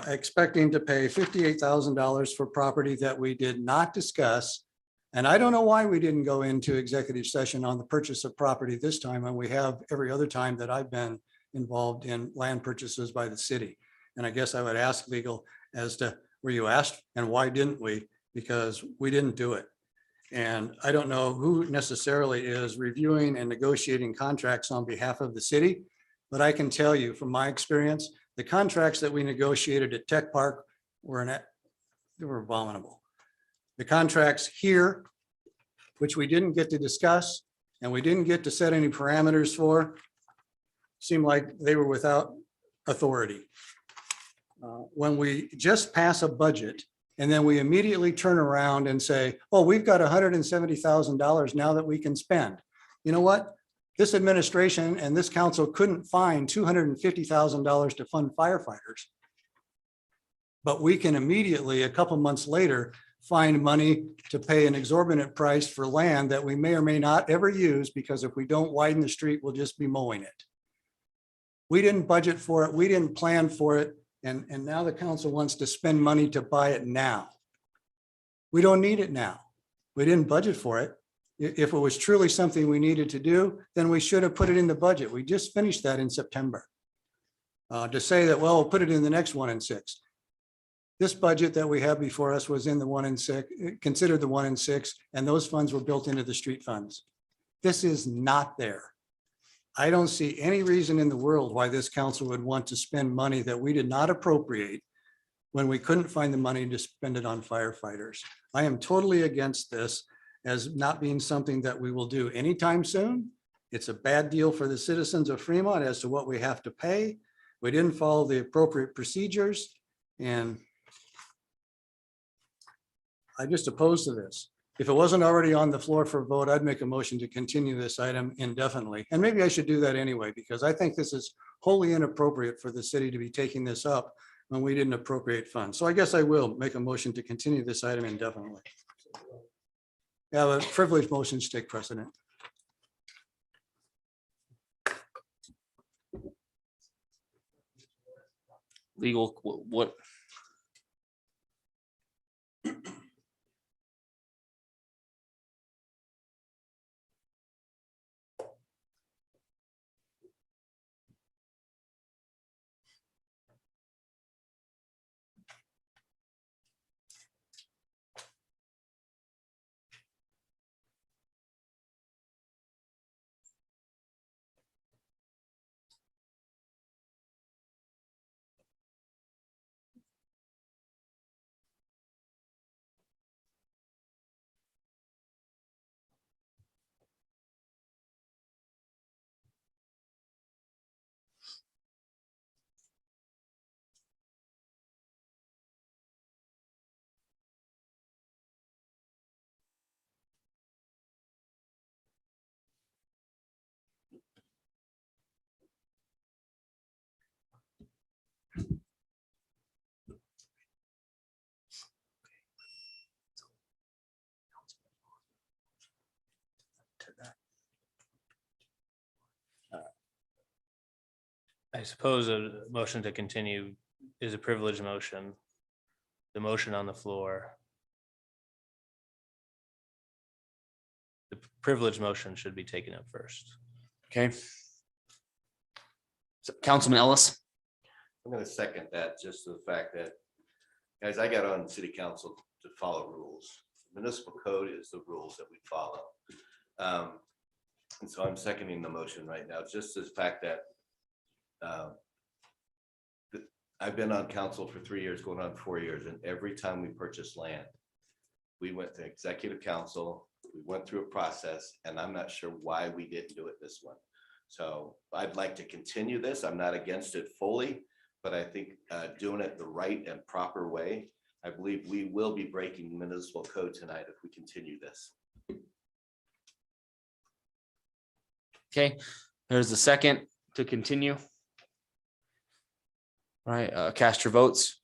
Speaker 12: expecting to pay $58,000 for property that we did not discuss. And I don't know why we didn't go into executive session on the purchase of property this time, and we have every other time that I've been involved in land purchases by the city. And I guess I would ask legal as to, were you asked and why didn't we? Because we didn't do it. And I don't know who necessarily is reviewing and negotiating contracts on behalf of the city, but I can tell you from my experience, the contracts that we negotiated at Tech Park were they were abominable. The contracts here, which we didn't get to discuss and we didn't get to set any parameters for, seemed like they were without authority. When we just pass a budget and then we immediately turn around and say, oh, we've got $170,000 now that we can spend. You know what? This administration and this council couldn't find $250,000 to fund firefighters. But we can immediately, a couple months later, find money to pay an exorbitant price for land that we may or may not ever use, because if we don't widen the street, we'll just be mowing it. We didn't budget for it. We didn't plan for it. And now the council wants to spend money to buy it now. We don't need it now. We didn't budget for it. If it was truly something we needed to do, then we should have put it in the budget. We just finished that in September. To say that, well, we'll put it in the next 1 and 6. This budget that we have before us was in the 1 and 6, considered the 1 and 6, and those funds were built into the street funds. This is not there. I don't see any reason in the world why this council would want to spend money that we did not appropriate when we couldn't find the money to spend it on firefighters. I am totally against this as not being something that we will do anytime soon. It's a bad deal for the citizens of Fremont as to what we have to pay. We didn't follow the appropriate procedures, and I just oppose to this. If it wasn't already on the floor for vote, I'd make a motion to continue this item indefinitely. And maybe I should do that anyway, because I think this is wholly inappropriate for the city to be taking this up when we didn't appropriate funds. So I guess I will make a motion to continue this item indefinitely. Yeah, but privileged motions take precedent.
Speaker 11: Legal, what? I suppose a motion to continue is a privileged motion. The motion on the floor. The privileged motion should be taken up first.
Speaker 5: Okay. So, Councilman Ellis. I'm gonna second that, just to the fact that, guys, I got on city council to follow rules. Municipal code is the rules that we follow. And so I'm seconding the motion right now, just the fact that I've been on council for 3 years, going on 4 years, and every time we purchased land, we went to executive council, we went through a process, and I'm not sure why we didn't do it this one. So I'd like to continue this. I'm not against it fully, but I think doing it the right and proper way, I believe we will be breaking municipal code tonight if we continue this.
Speaker 11: Okay, there's a second to continue. All right, cast your votes.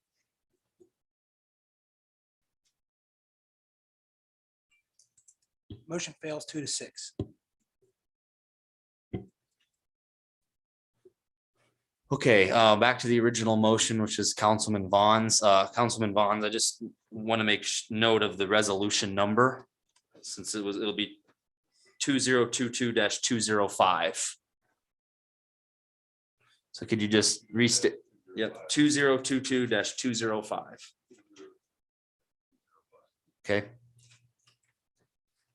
Speaker 10: Motion fails 2-6.
Speaker 11: Okay, back to the original motion, which is Councilman Vaughn's. Councilman Vaughn's, I just want to make note of the resolution number, since it'll be 2022-205. So could you just restate? Yep, 2022-205. Okay.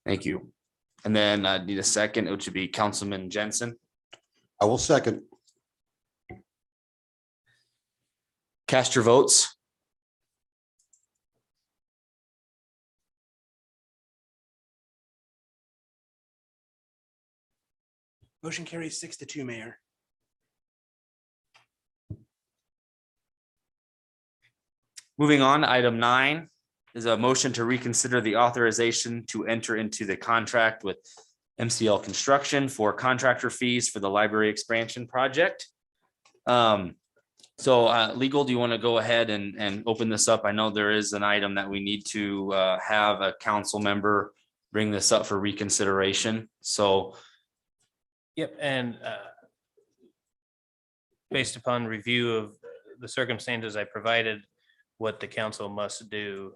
Speaker 11: Thank you. And then I need a second, which would be Councilman Jensen.
Speaker 15: I will second.
Speaker 11: Cast your votes.
Speaker 10: Motion carries 6-2, Mayor.
Speaker 11: Moving on, item 9 is a motion to reconsider the authorization to enter into the contract with MCL Construction for contractor fees for the library expansion project. So legal, do you want to go ahead and open this up? I know there is an item that we need to have a council member bring this up for reconsideration. So
Speaker 13: Yep, and based upon review of the circumstances I provided, what the council must do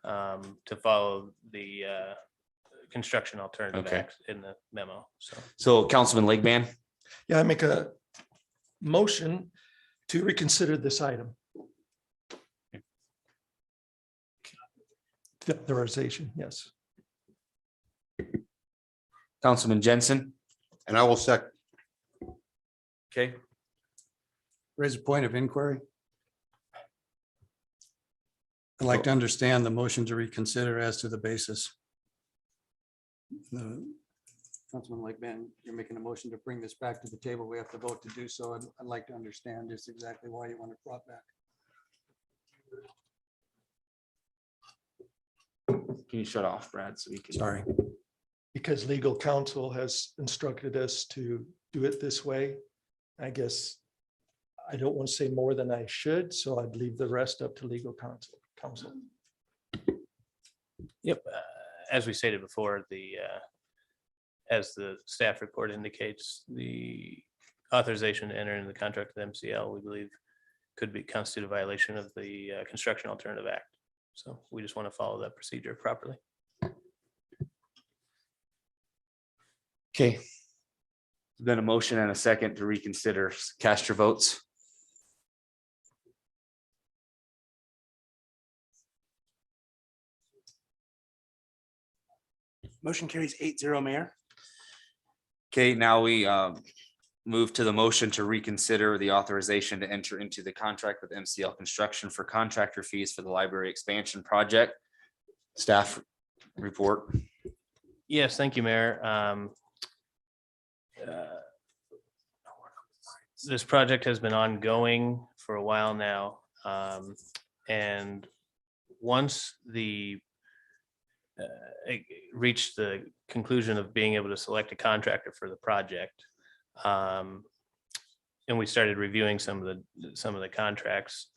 Speaker 13: to follow the construction alternative
Speaker 11: Okay.
Speaker 13: act in the memo, so.
Speaker 11: So Councilman Legban,
Speaker 3: Yeah, I make a motion to reconsider this item. The authorization, yes.
Speaker 11: Councilman Jensen,
Speaker 15: And I will second.
Speaker 11: okay,
Speaker 12: Raise a point of inquiry. I'd like to understand the motion to reconsider as to the basis. Councilman Legban, you're making a motion to bring this back to the table. We have to vote to do so. I'd like to understand just exactly why you want it brought back.
Speaker 11: can you shut off, Brad, so we can?
Speaker 12: Sorry.
Speaker 3: Because legal counsel has instructed us to do it this way. I guess I don't want to say more than I should, so I'd leave the rest up to legal counsel.
Speaker 13: Yep, as we stated before, as the staff report indicates, the authorization to enter into the contract with MCL, we believe could be constitute a violation of the Construction Alternative Act. So we just want to follow that procedure properly.
Speaker 11: Okay. Then a motion and a second to reconsider. Cast your votes.
Speaker 10: Motion carries 8-0, Mayor.
Speaker 11: Okay, now we move to the motion to reconsider the authorization to enter into the contract with MCL Construction for contractor fees for the library expansion project. Staff report.
Speaker 13: Yes, thank you, Mayor. This project has been ongoing for a while now. And once it reached the conclusion of being able to select a contractor for the project, and we started reviewing some of the contracts,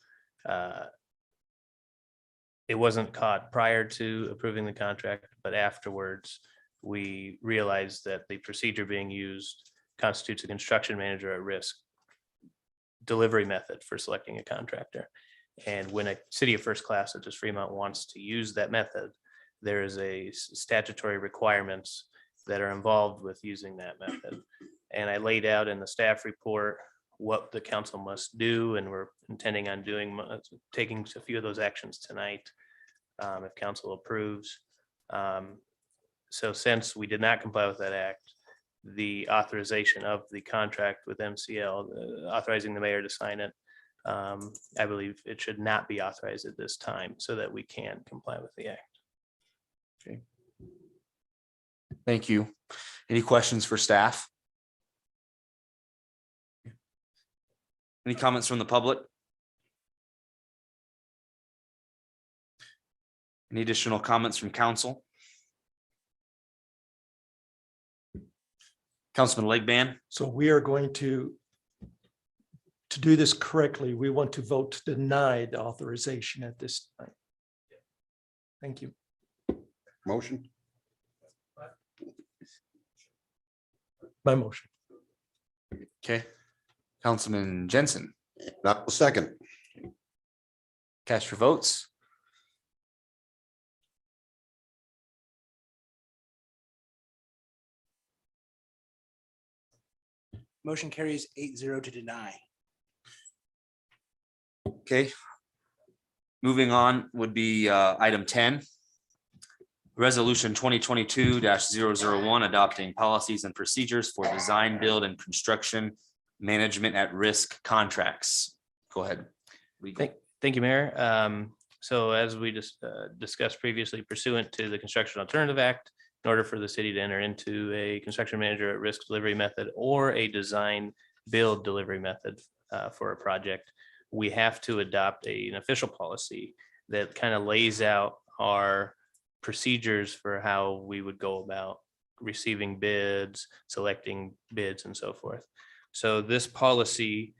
Speaker 13: it wasn't caught prior to approving the contract, but afterwards we realized that the procedure being used constitutes a construction manager at risk delivery method for selecting a contractor. And when a city of first class such as Fremont wants to use that method, there is a statutory requirements that are involved with using that method. And I laid out in the staff report what the council must do, and we're intending on taking a few of those actions tonight if council approves. So since we did not comply with that act, the authorization of the contract with MCL, authorizing the mayor to sign it, I believe it should not be authorized at this time so that we can comply with the act.
Speaker 11: Okay. Thank you. Any questions for staff? Any comments from the public? Any additional comments from council? Councilman Legban?
Speaker 3: So we are going to do this correctly, we want to vote to deny the authorization at this time. Thank you.
Speaker 15: Motion.
Speaker 3: My motion.
Speaker 11: Okay. Councilman Jensen,
Speaker 15: Not the second.
Speaker 11: cast your votes.
Speaker 10: Motion carries 8-0 to deny.
Speaker 11: Okay. Moving on would be item 10. Resolution 2022-001, adopting policies and procedures for design, build, and construction management at risk contracts. Go ahead.
Speaker 13: Thank you, Mayor. So as we just discussed previously, pursuant to the Construction Alternative Act, in order for the city to enter into a construction manager at risk delivery method or a design build delivery method for a project, we have to adopt an official policy that kind of lays out our procedures for how we would go about receiving bids, selecting bids and so forth. So this policy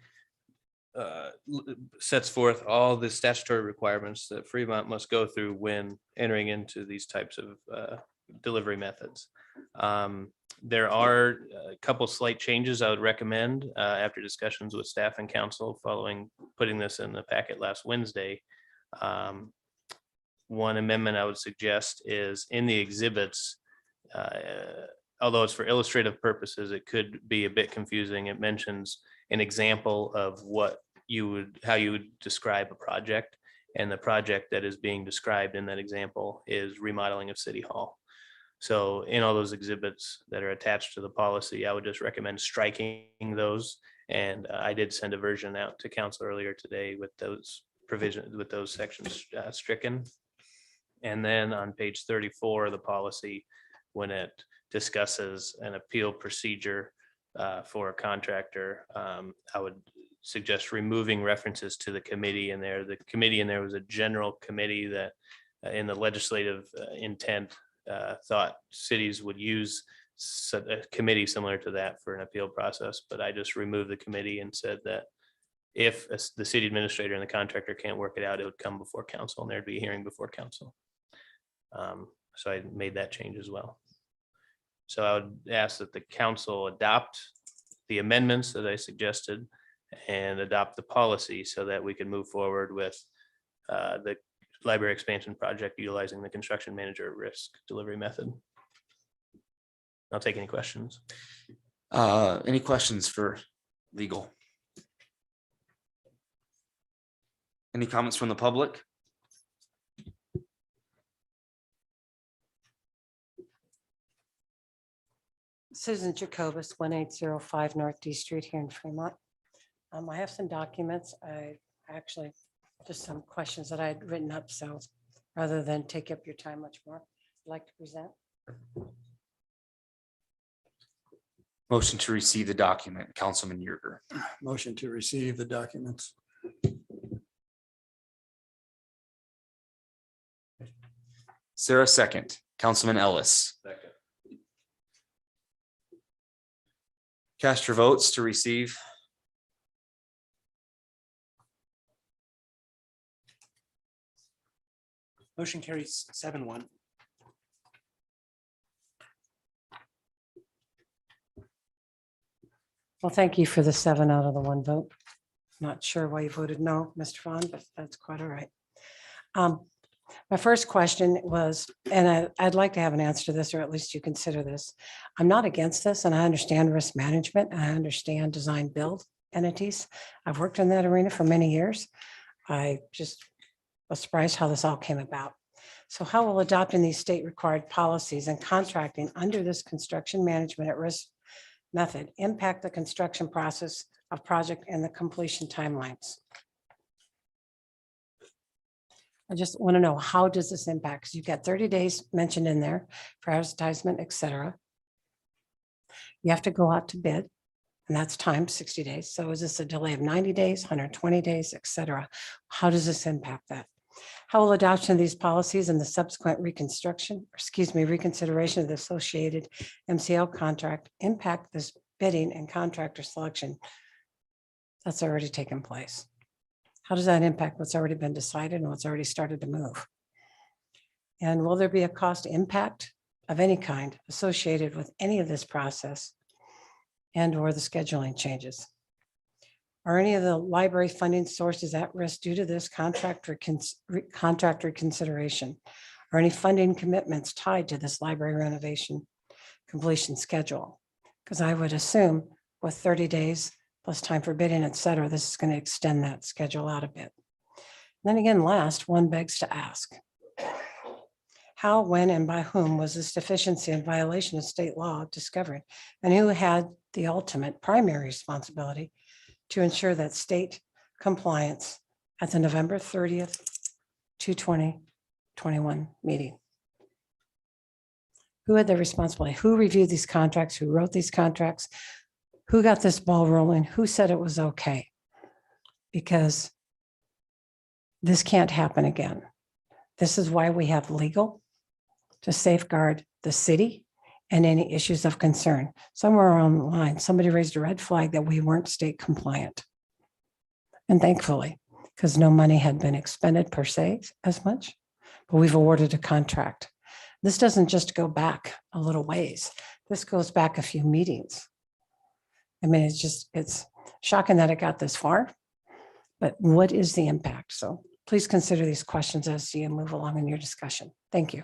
Speaker 13: sets forth all the statutory requirements that Fremont must go through when entering into these types of delivery methods. There are a couple slight changes I would recommend after discussions with staff and council following putting this in the packet last Wednesday. One amendment I would suggest is in the exhibits, although it's for illustrative purposes, it could be a bit confusing. It mentions an example of how you would describe a project, and the project that is being described in that example is remodeling of City Hall. So in all those exhibits that are attached to the policy, I would just recommend striking those. And I did send a version out to council earlier today with those provisions, with those sections stricken. And then on page 34 of the policy, when it discusses an appeal procedure for a contractor, I would suggest removing references to the committee in there. The committee in there was a general committee that in the legislative intent thought cities would use a committee similar to that for an appeal process, but I just removed the committee and said that if the city administrator and the contractor can't work it out, it would come before council and there'd be a hearing before council. So I made that change as well. So I would ask that the council adopt the amendments that I suggested and adopt the policy so that we can move forward with the library expansion project utilizing the construction manager at risk delivery method. I'll take any questions.
Speaker 11: Any questions for legal? Any comments from the public?
Speaker 16: Susan Jacobus, 1805 North D Street here in Fremont. I have some documents. I actually, just some questions that I had written up. So rather than take up your time much more, I'd like to present.
Speaker 11: Motion to receive the document, Councilman Yerger.
Speaker 12: Motion to receive the documents.
Speaker 11: Sarah second, Councilman Ellis.
Speaker 8: Second.
Speaker 11: Cast your votes to receive.
Speaker 10: Motion carries 7-1.
Speaker 16: Well, thank you for the 7 out of the 1 vote. Not sure why you voted no, Mr. Vaughn, but that's quite all right. My first question was, and I'd like to have an answer to this, or at least you consider this. I'm not against this, and I understand risk management. I understand design build entities. I've worked in that arena for many years. I just was surprised how this all came about. So how will adopting these state required policies and contracting under this construction management at risk method impact the construction process of project and the completion timelines? I just want to know, how does this impact? Because you've got 30 days mentioned in there for advertisement, et cetera. You have to go out to bid, and that's time, 60 days. So is this a delay of 90 days, 120 days, et cetera? How does this impact that? How will adoption of these policies and the subsequent reconsideration of the associated MCL contract impact this bidding and contractor selection that's already taken place? How does that impact what's already been decided and what's already started to move? And will there be a cost impact of any kind associated with any of this process and or the scheduling changes? Are any of the library funding sources at risk due to this contract reconsideration? Are any funding commitments tied to this library renovation completion schedule? Because I would assume with 30 days plus time for bidding, et cetera, this is going to extend that schedule out a bit. Then again, last, one begs to ask, how, when, and by whom was this deficiency in violation of state law discovered? And who had the ultimate primary responsibility to ensure that state compliance at the November 30th, 2021 meeting? Who had the responsibility? Who reviewed these contracts? Who wrote these contracts? Who got this ball rolling? Who said it was okay? Because this can't happen again. This is why we have legal to safeguard the city and any issues of concern. Somewhere along the line, somebody raised a red flag that we weren't state compliant. And thankfully, because no money had been expended per se as much, but we've awarded a contract. This doesn't just go back a little ways. This goes back a few meetings. I mean, it's shocking that it got this far, but what is the impact? So please consider these questions as you move along in your discussion. Thank you.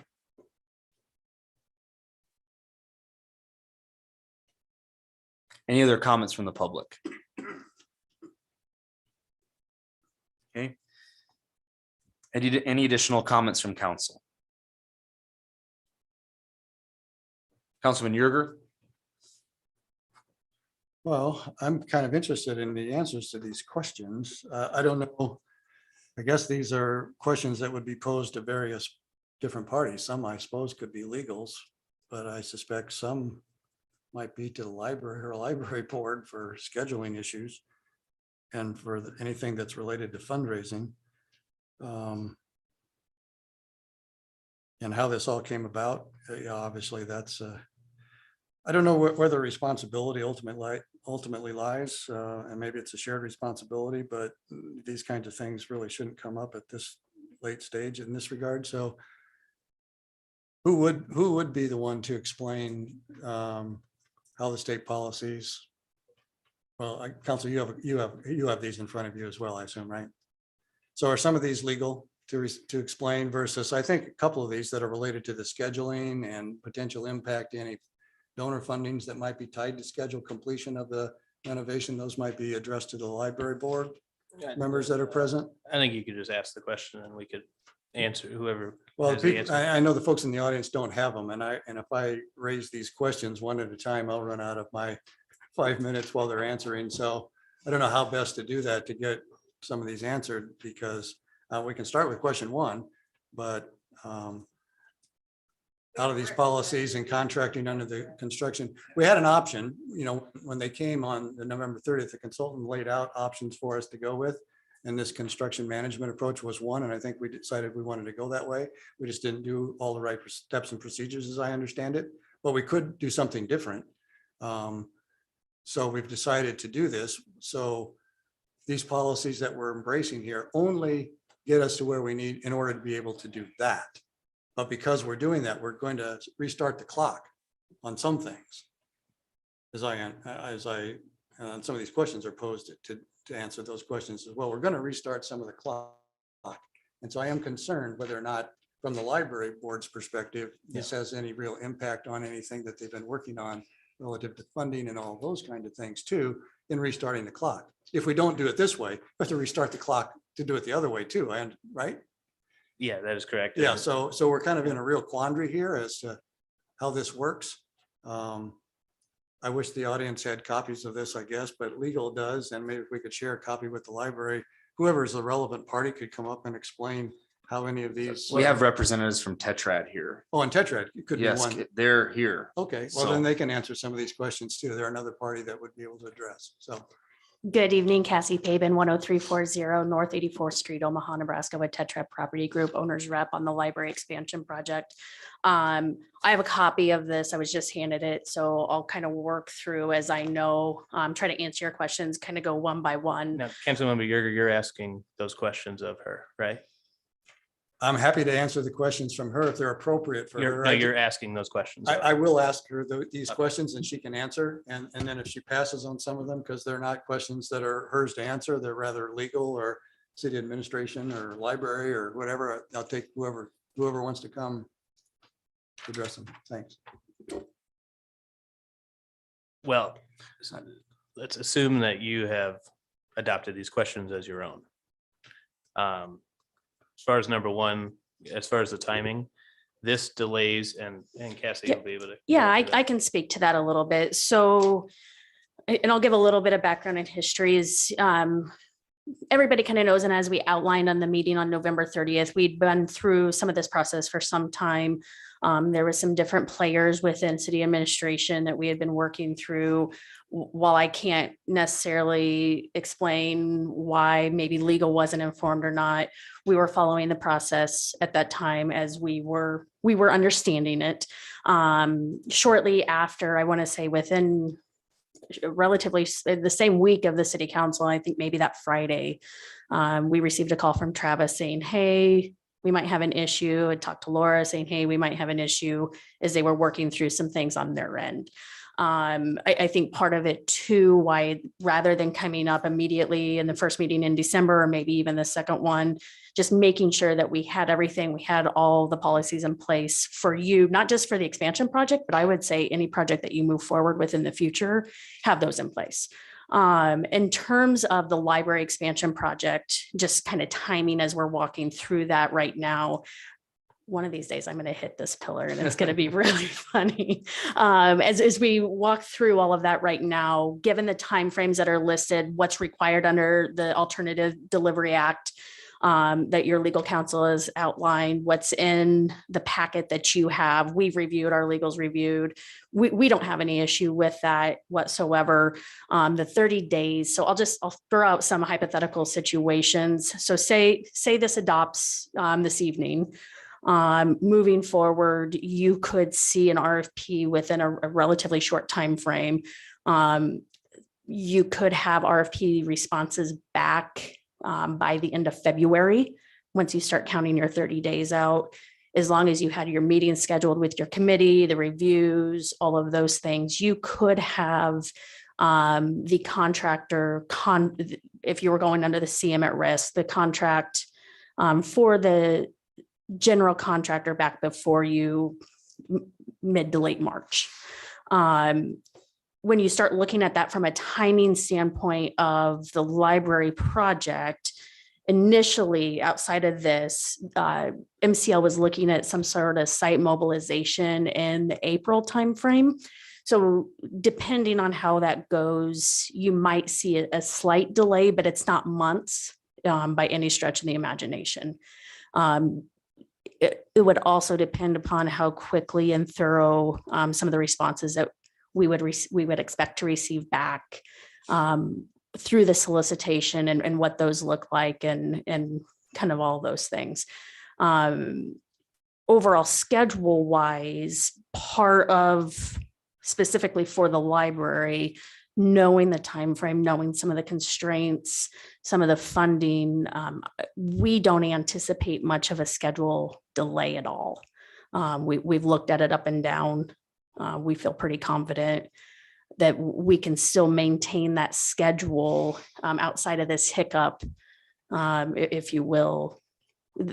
Speaker 11: Any other comments from the public? Okay. Any additional comments from council? Councilman Yerger?
Speaker 12: Well, I'm kind of interested in the answers to these questions. I don't know. I guess these are questions that would be posed to various different parties. Some, I suppose, could be legals, but I suspect some might be to the library or library board for scheduling issues and for anything that's related to fundraising. And how this all came about, obviously that's, I don't know where the responsibility ultimately lies, and maybe it's a shared responsibility, but these kinds of things really shouldn't come up at this late stage in this regard. So who would be the one to explain how the state policies? Well, Council, you have these in front of you as well, I assume, right? So are some of these legal to explain versus, I think a couple of these that are related to the scheduling and potential impact, any donor fundings that might be tied to schedule completion of the renovation, those might be addressed to the library board members that are present.
Speaker 13: I think you could just ask the question and we could answer whoever.
Speaker 12: Well,
Speaker 13: has the answer.
Speaker 12: I know the folks in the audience don't have them, and if I raise these questions one at a time, I'll run out of my 5 minutes while they're answering. So I don't know how best to do that to get some of these answered, because we can start with question one, but out of these policies and contracting under the construction, we had an option, when they came on the November 30th, the consultant laid out options for us to go with. And this construction management approach was one. And I think we decided we wanted to go that way. We just didn't do all the right steps and procedures as I understand it, but we could do something different. So we've decided to do this. So these policies that we're embracing here only get us to where we need in order to be able to do that. But because we're doing that, we're going to restart the clock on some things. And some of these questions are posed to answer those questions as well. We're going to restart some of the clock. And so I am concerned whether or not, from the library board's perspective, this has any real impact on anything that they've been working on relative to funding and all those kind of things too, in restarting the clock. If we don't do it this way, we have to restart the clock to do it the other way too, right?
Speaker 13: Yeah, that is correct.
Speaker 12: Yeah, so we're kind of in a real quandary here as to how this works. I wish the audience had copies of this, I guess, but legal does, and maybe if we could share a copy with the library, whoever is the relevant party could come up and explain how any of these.
Speaker 11: We have representatives from Tetrad here.
Speaker 12: Oh, and Tetrad could be
Speaker 11: Yes,
Speaker 12: one.
Speaker 11: they're here.
Speaker 12: Okay, well, then they can answer some of these questions too. They're another party that would be able to address, so.
Speaker 3: Good evening, Cassie Pabin, 10340 North 84th Street, Omaha, Nebraska, with Tetra Property Group, owner's rep on the library expansion project. I have a copy of this. I was just handed it, so I'll kind of work through as I know, try to answer your questions, kind of go one by one.
Speaker 13: Now, Councilmember Yerger, you're asking those questions of her, right?
Speaker 12: I'm happy to answer the questions from her if they're appropriate for her.
Speaker 13: No, you're asking those questions.
Speaker 12: I will ask her these questions and she can answer. And then if she passes on some of them, because they're not questions that are hers to answer, they're rather legal or city administration or library or whatever, I'll take whoever wants to come address them. Thanks.
Speaker 13: Well, let's assume that you have adopted these questions as your own. As far as number one, as far as the timing, this delays and Cassie will be able to.
Speaker 3: Yeah, I can speak to that a little bit. So, and I'll give a little bit of background and history is, everybody kind of knows, and as we outlined on the meeting on November 30th, we'd been through some of this process for some time. There was some different players within city administration that we had been working through. While I can't necessarily explain why maybe legal wasn't informed or not, we were following the process at that time as we were understanding it. Shortly after, I want to say within relatively the same week of the city council, I think maybe that Friday, we received a call from Travis saying, hey, we might have an issue. I talked to Laura saying, hey, we might have an issue, as they were working through some things on their end. I think part of it too, why rather than coming up immediately in the first meeting in December, or maybe even the second one, just making sure that we had everything, we had all the policies in place for you, not just for the expansion project, but I would say any project that you move forward with in the future, have those in place. In terms of the library expansion project, just kind of timing as we're walking through that right now, one of these days I'm going to hit this pillar and it's going to be really funny. As we walk through all of that right now, given the timeframes that are listed, what's required under the Alternative Delivery Act that your legal counsel has outlined, what's in the packet that you have, we've reviewed, our legal's reviewed. We don't have any issue with that whatsoever. The 30 days. So I'll throw out some hypothetical situations. So say this adopts this evening. Moving forward, you could see an RFP within a relatively short time frame. You could have RFP responses back by the end of February, once you start counting your 30 days out, as long as you had your meetings scheduled with your committee, the reviews, all of those things, you could have the contractor, if you were going under the CM at risk, the contract for the general contractor back before you mid to late March. When you start looking at that from a timing standpoint of the library project, initially outside of this, MCL was looking at some sort of site mobilization in the April timeframe. So depending on how that goes, you might see a slight delay, but it's not months by any stretch of the imagination. It would also depend upon how quickly and thorough some of the responses that we would expect to receive back through the solicitation and what those look like and kind of all those things. Overall schedule wise, part of specifically for the library, knowing the time frame, knowing some of the constraints, some of the funding, we don't anticipate much of a schedule delay at all. We've looked at it up and down. We feel pretty confident that we can still maintain that schedule outside of this hiccup, if you will,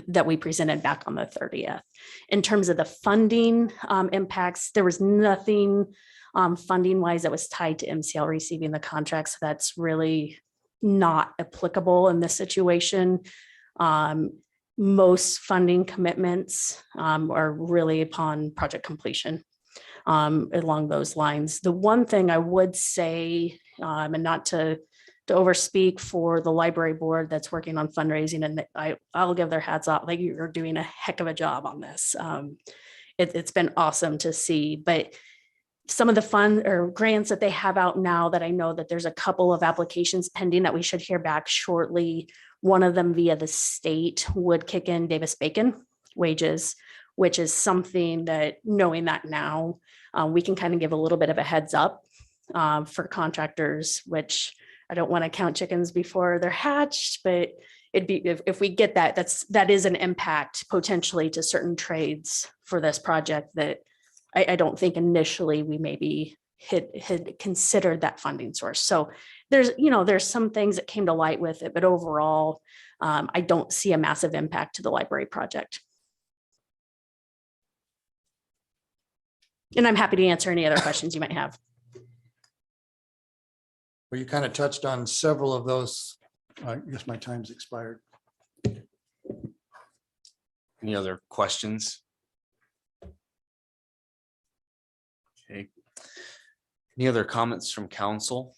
Speaker 3: that we presented back on the 30th. In terms of the funding impacts, there was nothing funding wise that was tied to MCL receiving the contract. So that's really not applicable in this situation. Most funding commitments are really upon project completion. Along those lines, the one thing I would say, and not to overspeak for the library board that's working on fundraising, and I'll give their hats off, like you're doing a heck of a job on this. It's been awesome to see, but some of the fund or grants that they have out now, that I know that there's a couple of applications pending that we should hear back shortly. One of them via the state would kick in Davis-Bacon wages, which is something that, knowing that now, we can kind of give a little bit of a heads up for contractors, which I don't want to count chickens before they're hatched, but it'd be, if we get that, that is an impact potentially to certain trades for this project that I don't think initially we maybe had considered that funding source. So there's some things that came to light with it, but overall, I don't see a massive impact to the library project. And I'm happy to answer any other questions you might have.
Speaker 12: Well, you kind of touched on several of those. I guess my time's expired.
Speaker 11: Any other questions? Okay. Any other comments from council?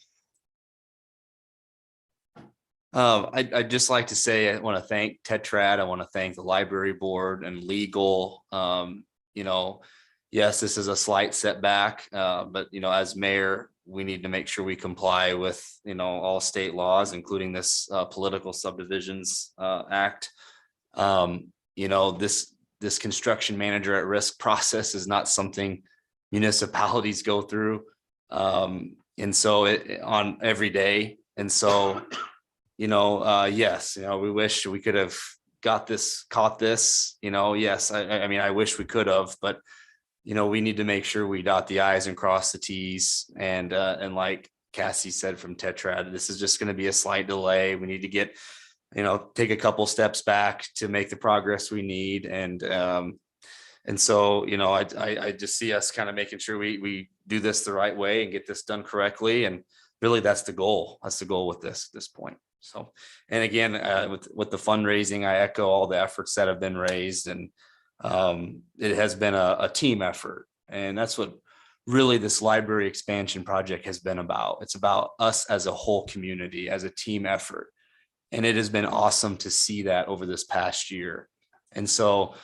Speaker 11: I'd just like to say, I want to thank Tetrad. I want to thank the library board and legal. yes, this is a slight setback, but as mayor, we need to make sure we comply with, all state laws, including this political subdivisions act. This construction manager at risk process is not something municipalities go through. And so on every day. And so, yes, we wish we could have caught this, yes, I mean, I wish we could have, but we need to make sure we dot the i's and cross the t's, and like Cassie said from Tetrad, this is just going to be a slight delay. We need to get, take a couple steps back to make the progress we need. And so, I just see us kind of making sure we do this the right way and get this done correctly. And really, that's the goal. That's the goal with this point. So, and again, with the fundraising, I echo all the efforts that have been raised, and it has been a team effort. And that's what really this library expansion project has been about. It's about us as a whole community, as a team effort. And it has been awesome to see that over this past year. And so,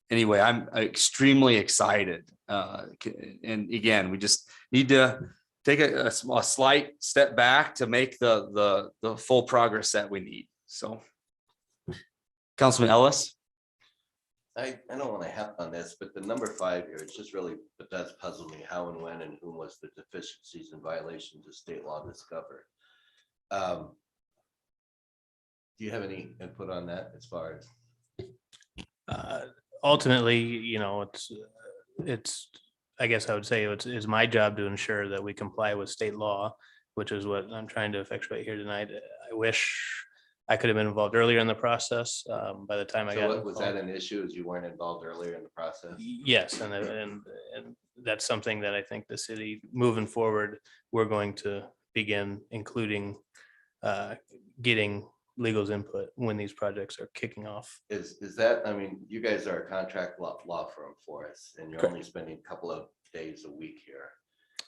Speaker 11: anyway, I'm extremely excited. And again, we just need to take a slight step back to make the full progress that we need. So, Councilman Ellis.
Speaker 19: I don't want to hop on this, but the number 5 here, it's just really, but that's puzzled me, how and when and whom was the deficiencies and violations of state law discovered? Do you have any input on that as far as?
Speaker 13: Ultimately, it's, I guess I would say it's my job to ensure that we comply with state law, which is what I'm trying to effectuate here tonight. I wish I could have been involved earlier in the process. By the time I got
Speaker 19: So was that an issue, as you weren't involved earlier in the process?
Speaker 13: Yes, and that's something that I think the city moving forward, we're going to begin including getting legal's input when these projects are kicking off.
Speaker 19: Is that, I mean, you guys are a contract law firm for us, and you're only spending a couple of days a week here.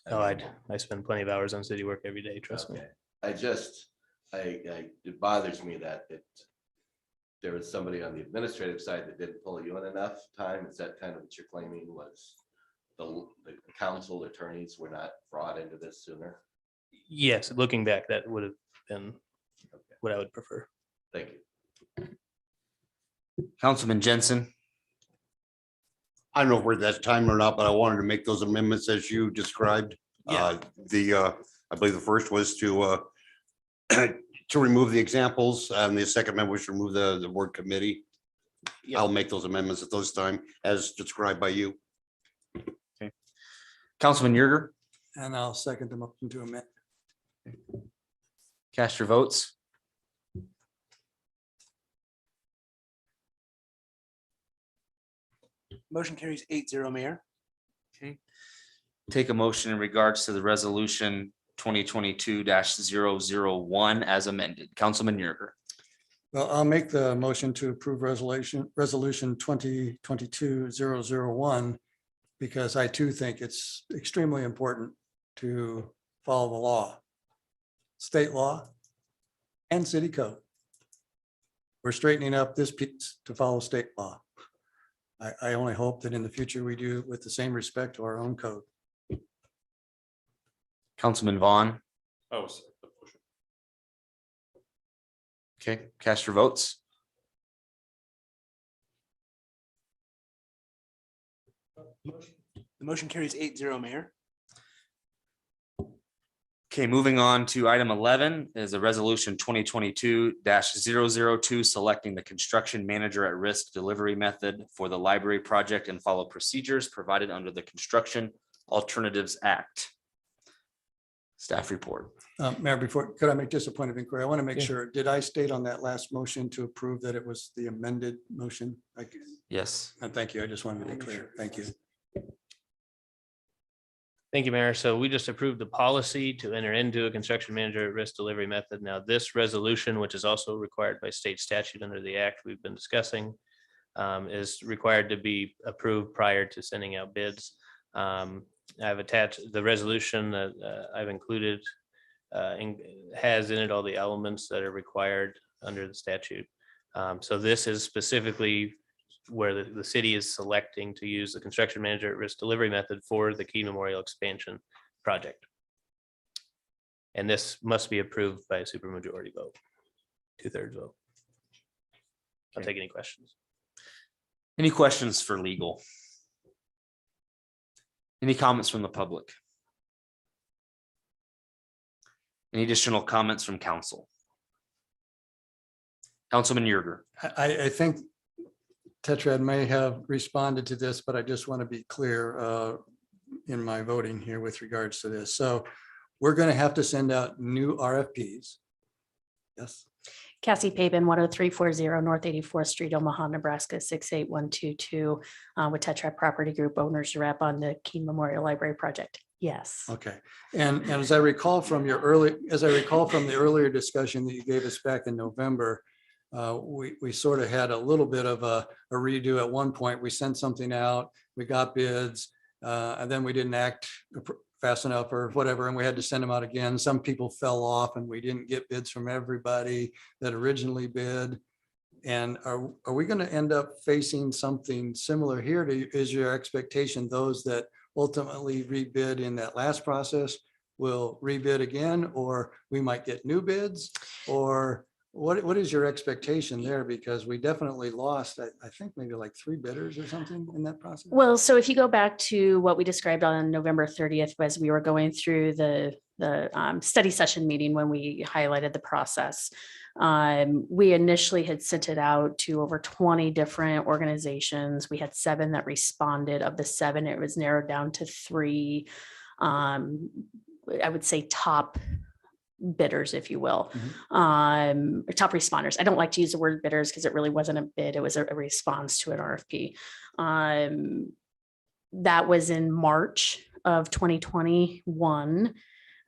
Speaker 13: I spend plenty of hours on city work every day, trust me.
Speaker 19: It bothers me that there was somebody on the administrative side that didn't pull you in enough time. Is that kind of what you're claiming, was the council attorneys were not brought into this sooner?
Speaker 13: Yes, looking back, that would have been what I would prefer.
Speaker 19: Thank you.
Speaker 11: Councilman Jensen.
Speaker 15: I don't know if we're at that time or not, but I wanted to make those amendments as you described.
Speaker 13: Yeah.
Speaker 15: I believe the first was to remove the examples, and the second amendment was to remove the word committee.
Speaker 13: Yep.
Speaker 15: I'll make those amendments at those time as described by you.
Speaker 11: Okay. Councilman Yerger.
Speaker 12: And I'll second them up into amendment.
Speaker 11: Cast your votes.
Speaker 10: Motion carries 8-0, Mayor.
Speaker 11: Okay. Take a motion in regards to the resolution 2022-001 as amended. Councilman Yerger.
Speaker 12: Well, I'll make the motion to approve resolution 2022-001, because I too think it's extremely important to follow the law, state law and city code. We're straightening up this piece to follow state law. I only hope that in the future we do with the same respect to our own code.
Speaker 11: Councilman Vaughn.
Speaker 8: Oh,
Speaker 11: Okay, cast your votes.
Speaker 10: The motion carries 8-0, Mayor.
Speaker 11: Okay, moving on to item 11 is a resolution 2022-002, selecting the construction manager at risk delivery method for the library project and follow procedures provided under the Construction Alternatives Act. Staff report.
Speaker 12: Mayor, could I make just a point of inquiry? I want to make sure, did I state on that last motion to approve that it was the amended motion?
Speaker 11: Yes.
Speaker 12: And thank you. I just wanted to be clear. Thank you.
Speaker 13: Thank you, Mayor. So we just approved the policy to enter into a construction manager at risk delivery method. Now, this resolution, which is also required by state statute under the act we've been discussing, is required to be approved prior to sending out bids. I've attached the resolution that I've included has in it all the elements that are required under the statute. So this is specifically where the city is selecting to use the construction manager at risk delivery method for the Key Memorial expansion project. And this must be approved by a supermajority vote, 2/3 vote. I'll take any questions.
Speaker 11: Any questions for legal? Any comments from the public? Any additional comments from council? Councilman Yerger.
Speaker 12: I think Tetrad may have responded to this, but I just want to be clear in my voting here with regards to this. So we're going to have to send out new RFPs. Yes.
Speaker 3: Cassie Papen, 10340 North 84th Street, Omaha, Nebraska, 68122, with Tetra Property Group owners rep on the Keene Memorial Library project. Yes.
Speaker 12: Okay. And as I recall from the earlier discussion that you gave us back in November, we sort of had a little bit of a redo at one point. We sent something out, we got bids, and then we didn't act fast enough or whatever, and we had to send them out again. Some people fell off and we didn't get bids from everybody that originally bid. And are we going to end up facing something similar here? Is your expectation those that ultimately rebid in that last process will rebid again, or we might get new bids? Or what is your expectation there? Because we definitely lost, I think maybe like 3 bidders or something in that process.
Speaker 3: Well, so if you go back to what we described on November 30th, as we were going through the study session meeting when we highlighted the process, we initially had sent it out to over 20 different organizations. We had 7 that responded. Of the 7, it was narrowed down to 3, I would say top bidders, if you will, or top responders. I don't like to use the word bidders because it really wasn't a bid. It was a response to an RFP. That was in March of 2021.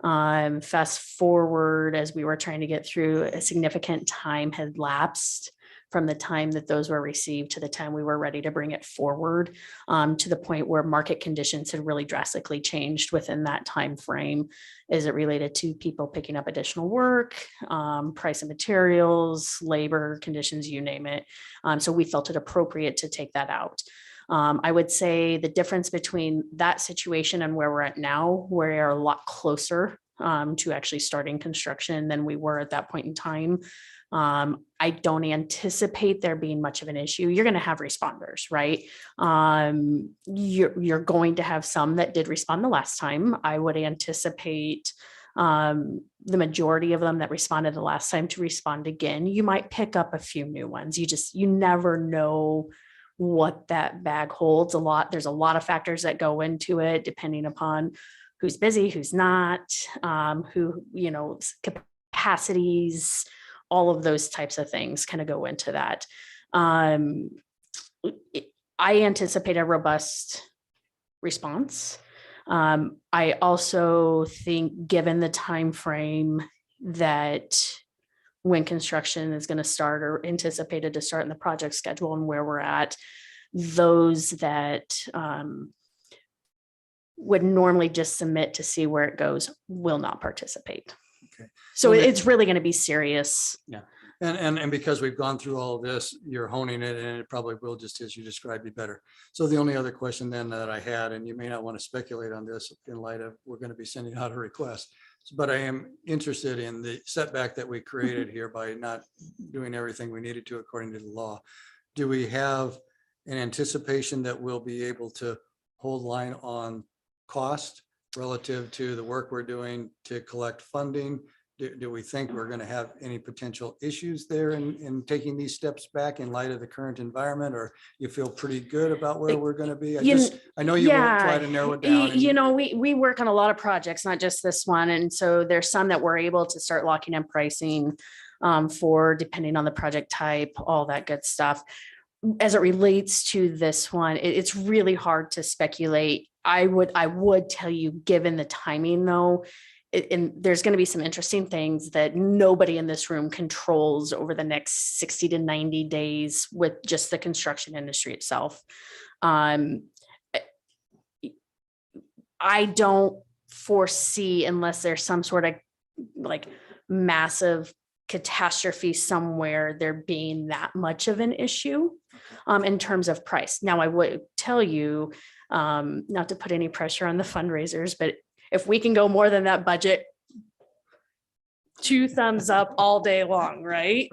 Speaker 3: Fast forward, as we were trying to get through, a significant time had lapsed from the time that those were received to the time we were ready to bring it forward, to the point where market conditions had really drastically changed within that time frame as it related to people picking up additional work, price of materials, labor conditions, you name it. So we felt it appropriate to take that out. I would say the difference between that situation and where we're at now, we are a lot closer to actually starting construction than we were at that point in time. I don't anticipate there being much of an issue. You're going to have responders, right? You're going to have some that did respond the last time. I would anticipate the majority of them that responded the last time to respond again. You might pick up a few new ones. You never know what that bag holds. There's a lot of factors that go into it, depending upon who's busy, who's not, capacities, all of those types of things kind of go into that. I anticipate a robust response. I also think, given the time frame that when construction is going to start or anticipated to start in the project schedule and where we're at, those that would normally just submit to see where it goes will not participate.
Speaker 12: Okay.
Speaker 3: So
Speaker 12: Well,
Speaker 3: it's really going to be serious.
Speaker 12: Yeah. And because we've gone through all of this, you're honing it, and it probably will, just as you described, be better. So the only other question then that I had, and you may not want to speculate on this in light of, we're going to be sending out a request, but I am interested in the setback that we created here by not doing everything we needed to according to the law. Do we have an anticipation that we'll be able to hold line on cost relative to the work we're doing to collect funding? Do we think we're going to have any potential issues there in taking these steps back in light of the current environment, or you feel pretty good about where we're going to be? I know you won't try to narrow it down.
Speaker 3: We work on a lot of projects, not just this one. And so there's some that we're able to start locking in pricing for, depending on the project type, all that good stuff. As it relates to this one, it's really hard to speculate. I would tell you, given the timing though, and there's going to be some interesting things that nobody in this room controls over the next 60 to 90 days with just the construction industry itself. I don't foresee, unless there's some sort of like massive catastrophe somewhere there being that much of an issue in terms of price. Now, I would tell you, not to put any pressure on the fundraisers, but if we can go more than that budget, 2 thumbs up all day long, right?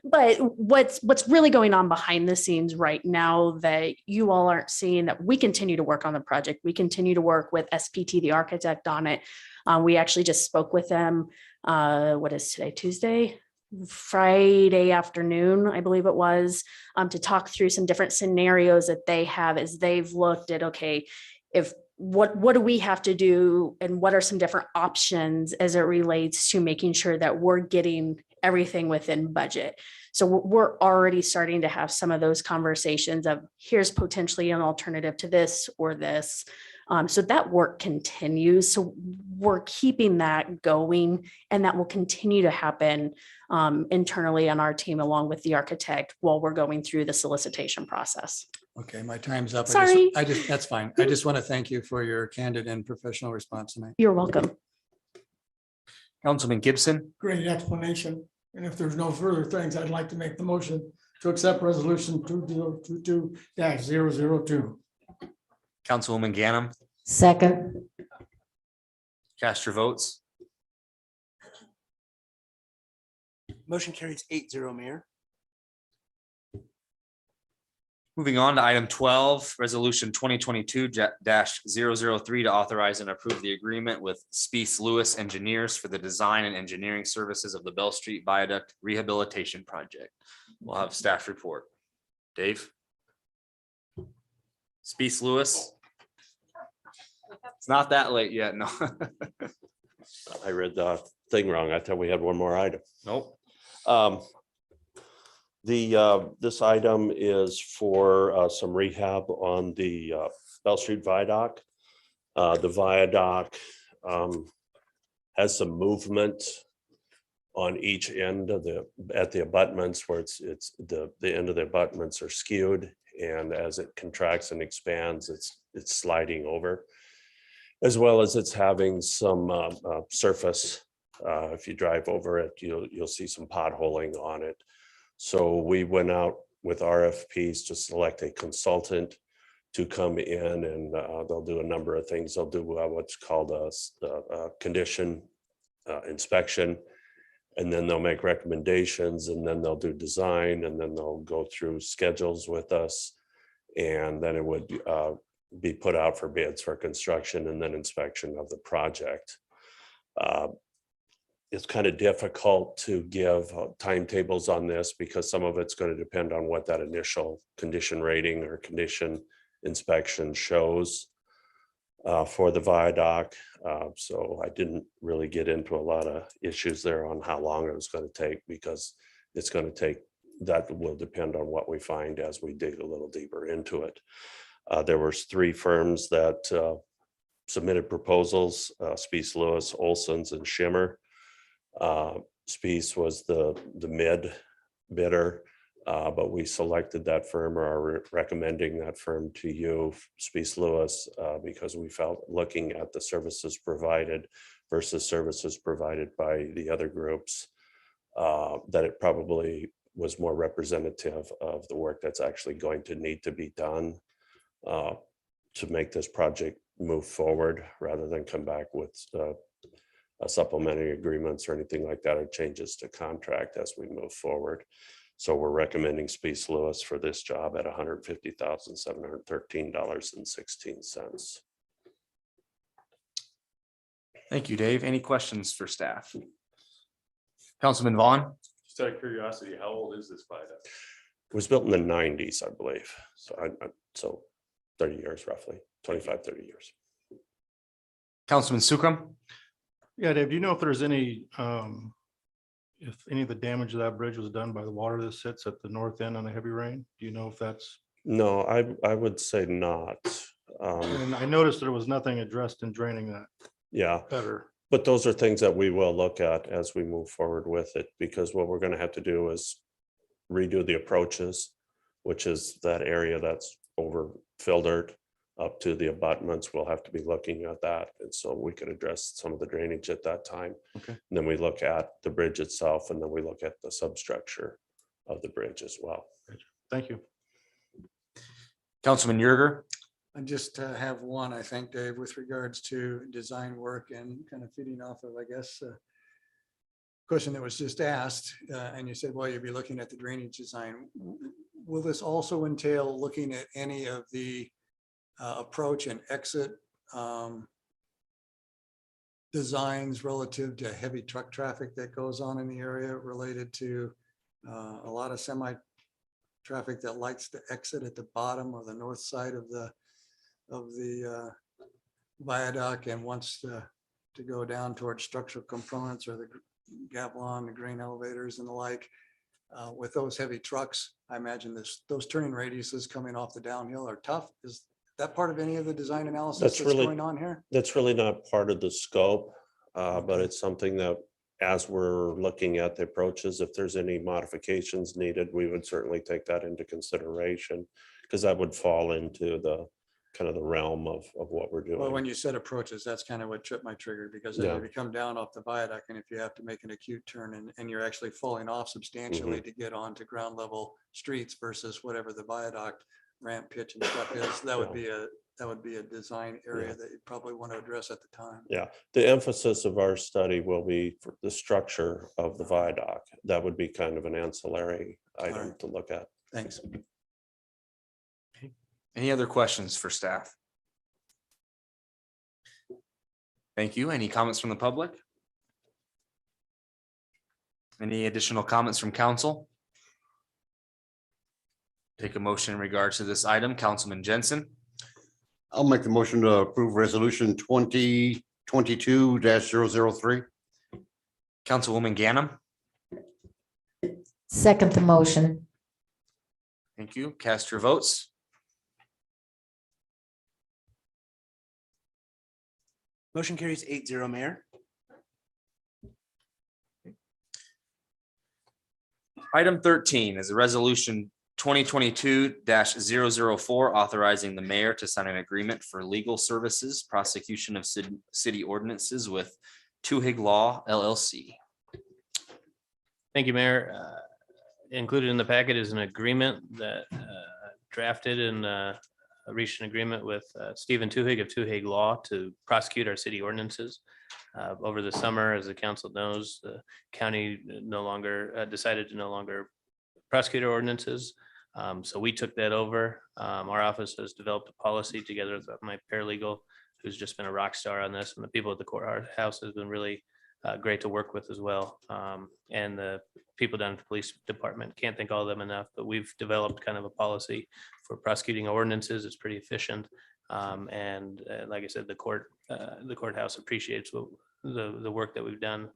Speaker 3: But what's really going on behind the scenes right now that you all aren't seeing, that we continue to work on the project. We continue to work with SPT, the architect, on it. We actually just spoke with them. What is today? Tuesday? Friday afternoon, I believe it was, to talk through some different scenarios that they have as they've looked at, okay, if what do we have to do and what are some different options as it relates to making sure that we're getting everything within budget. So we're already starting to have some of those conversations of here's potentially an alternative to this or this. So that work continues. So we're keeping that going, and that will continue to happen internally on our team along with the architect while we're going through the solicitation process.
Speaker 12: Okay, my time's up.
Speaker 3: Sorry.
Speaker 12: That's fine. I just want to thank you for your candid and professional response tonight.
Speaker 3: You're welcome.
Speaker 11: Councilman Gibson,
Speaker 7: Great explanation. And if there's no further things, I'd like to make the motion to accept resolution 2022-002.
Speaker 11: Councilwoman Ganem,
Speaker 14: Second.
Speaker 11: cast your votes.
Speaker 10: Motion carries 8-0, Mayor.
Speaker 11: Moving on to item 12, resolution 2022-003 to authorize and approve the agreement with Speece Lewis Engineers for the design and engineering services of the Bell Street Viaduct Rehabilitation Project. We'll have staff report. Dave? Speece Lewis? It's not that late yet, no.
Speaker 20: I read the thing wrong. I thought we had one more item.
Speaker 11: Nope.
Speaker 20: This item is for some rehab on the Bell Street Viaduct. The viaduct has some movement on each end of at the abutments where it's the end of the abutments are skewed, and as it contracts and expands, it's sliding over, as well as it's having some surface. If you drive over it, you'll see some potholing on it. So we went out with RFPs to select a consultant to come in, and they'll do a number of things. They'll do what's called a condition inspection, and then they'll make recommendations, and then they'll do design, and then they'll go through schedules with us, and then it would be put out for bids for construction and then inspection of the project. It's kind of difficult to give timetables on this because some of it's going to depend on what that initial condition rating or condition inspection shows for the viaduct. So I didn't really get into a lot of issues there on how long it was going to take, because it's going to take, that will depend on what we find as we dig a little deeper into it. There was 3 firms that submitted proposals, Speece Lewis, Olson's, and Shimmer. Speece was the mid bidder, but we selected that firm, or are recommending that firm to you, Speece Lewis, because we felt, looking at the services provided versus services provided by the other groups, that it probably was more representative of the work that's actually going to need to be done to make this project move forward, rather than come back with supplementary agreements or anything like that, or changes to contract as we move forward. So we're recommending Speece Lewis for this job at $150,713.16.
Speaker 11: Thank you, Dave. Any questions for staff? Councilman Vaughn?
Speaker 8: Just out of curiosity, how old is this viaduct?
Speaker 20: It was built in the 90s, I believe. So 30 years, roughly 25, 30 years.
Speaker 11: Councilman Sukram?
Speaker 18: Yeah, Dave, do you know if there's any, if any of the damage to that bridge was done by the water that sits at the north end on a heavy rain? Do you know if that's?
Speaker 20: No, I would say not.
Speaker 18: And I noticed there was nothing addressed in draining that.
Speaker 20: Yeah.
Speaker 18: Better.
Speaker 20: But those are things that we will look at as we move forward with it, because what we're going to have to do is redo the approaches, which is that area that's over filtered, up to the abutments, we'll have to be looking at that. And so we could address some of the drainage at that time.
Speaker 13: Okay.
Speaker 20: And then we look at the bridge itself, and then we look at the substructure of the bridge as well.
Speaker 13: Thank you.
Speaker 11: Councilman Yerger.
Speaker 12: I just have one, I think, Dave, with regards to design work and kind of feeding off of, I guess, question that was just asked, and you said, well, you'll be looking at the drainage design. Will this also entail looking at any of the approach and exit designs relative to heavy truck traffic that goes on in the area related to a lot of semi traffic that likes to exit at the bottom or the north side of the viaduct and wants to go down towards structural components or the gavelon, the grain elevators and the like. With those heavy trucks, I imagine those turning radiuses coming off the downhill are tough. Is that part of any of the design analysis
Speaker 20: That's
Speaker 12: that's
Speaker 20: really-
Speaker 12: going on here?
Speaker 20: That's really not part of the scope, but it's something that as we're looking at the approaches, if there's any modifications needed, we would certainly take that into consideration, because that would fall into the kind of the realm of what we're
Speaker 12: Well, when
Speaker 20: doing.
Speaker 12: you said approaches, that's kind of what tripped my trigger, because if
Speaker 20: Yeah.
Speaker 12: you come down off the viaduct and if you have to make an acute turn and you're actually falling off substantially to get onto ground level streets versus whatever the viaduct ramp pitch and stuff is, that would be a design area that you probably want to address at the time.
Speaker 20: Yeah, the emphasis of our study will be for the structure of the viaduct. That would be kind of an ancillary item
Speaker 12: right.
Speaker 20: to look at.
Speaker 12: Thanks.
Speaker 11: Any other questions for staff? Thank you. Any comments from the public? Any additional comments from council? Take a motion in regards to this item. Councilman Jensen.
Speaker 15: I'll make the motion to approve resolution 2022-003.
Speaker 11: Councilwoman Ganem.
Speaker 14: Second the motion.
Speaker 11: Thank you. Cast your votes.
Speaker 10: Motion carries 8-0, Mayor.
Speaker 11: Item 13 is a resolution 2022-004 authorizing the mayor to sign an agreement for legal services, prosecution of city ordinances with Tuhig Law LLC.
Speaker 13: Thank you, Mayor. Included in the packet is an agreement that drafted and reached an agreement with Stephen Tuhig of Tuhig Law to prosecute our city ordinances. Over the summer, as the council knows, the county no longer decided to no longer prosecute our ordinances. So we took that over. Our office has developed a policy together with my paralegal, who's just been a rock star on this, and the people at the courthouse has been really great to work with as well. And the people down at the police department, can't thank all of them enough, but we've developed kind of a policy for prosecuting ordinances. It's pretty efficient. And like I said, the courthouse appreciates the work that we've done.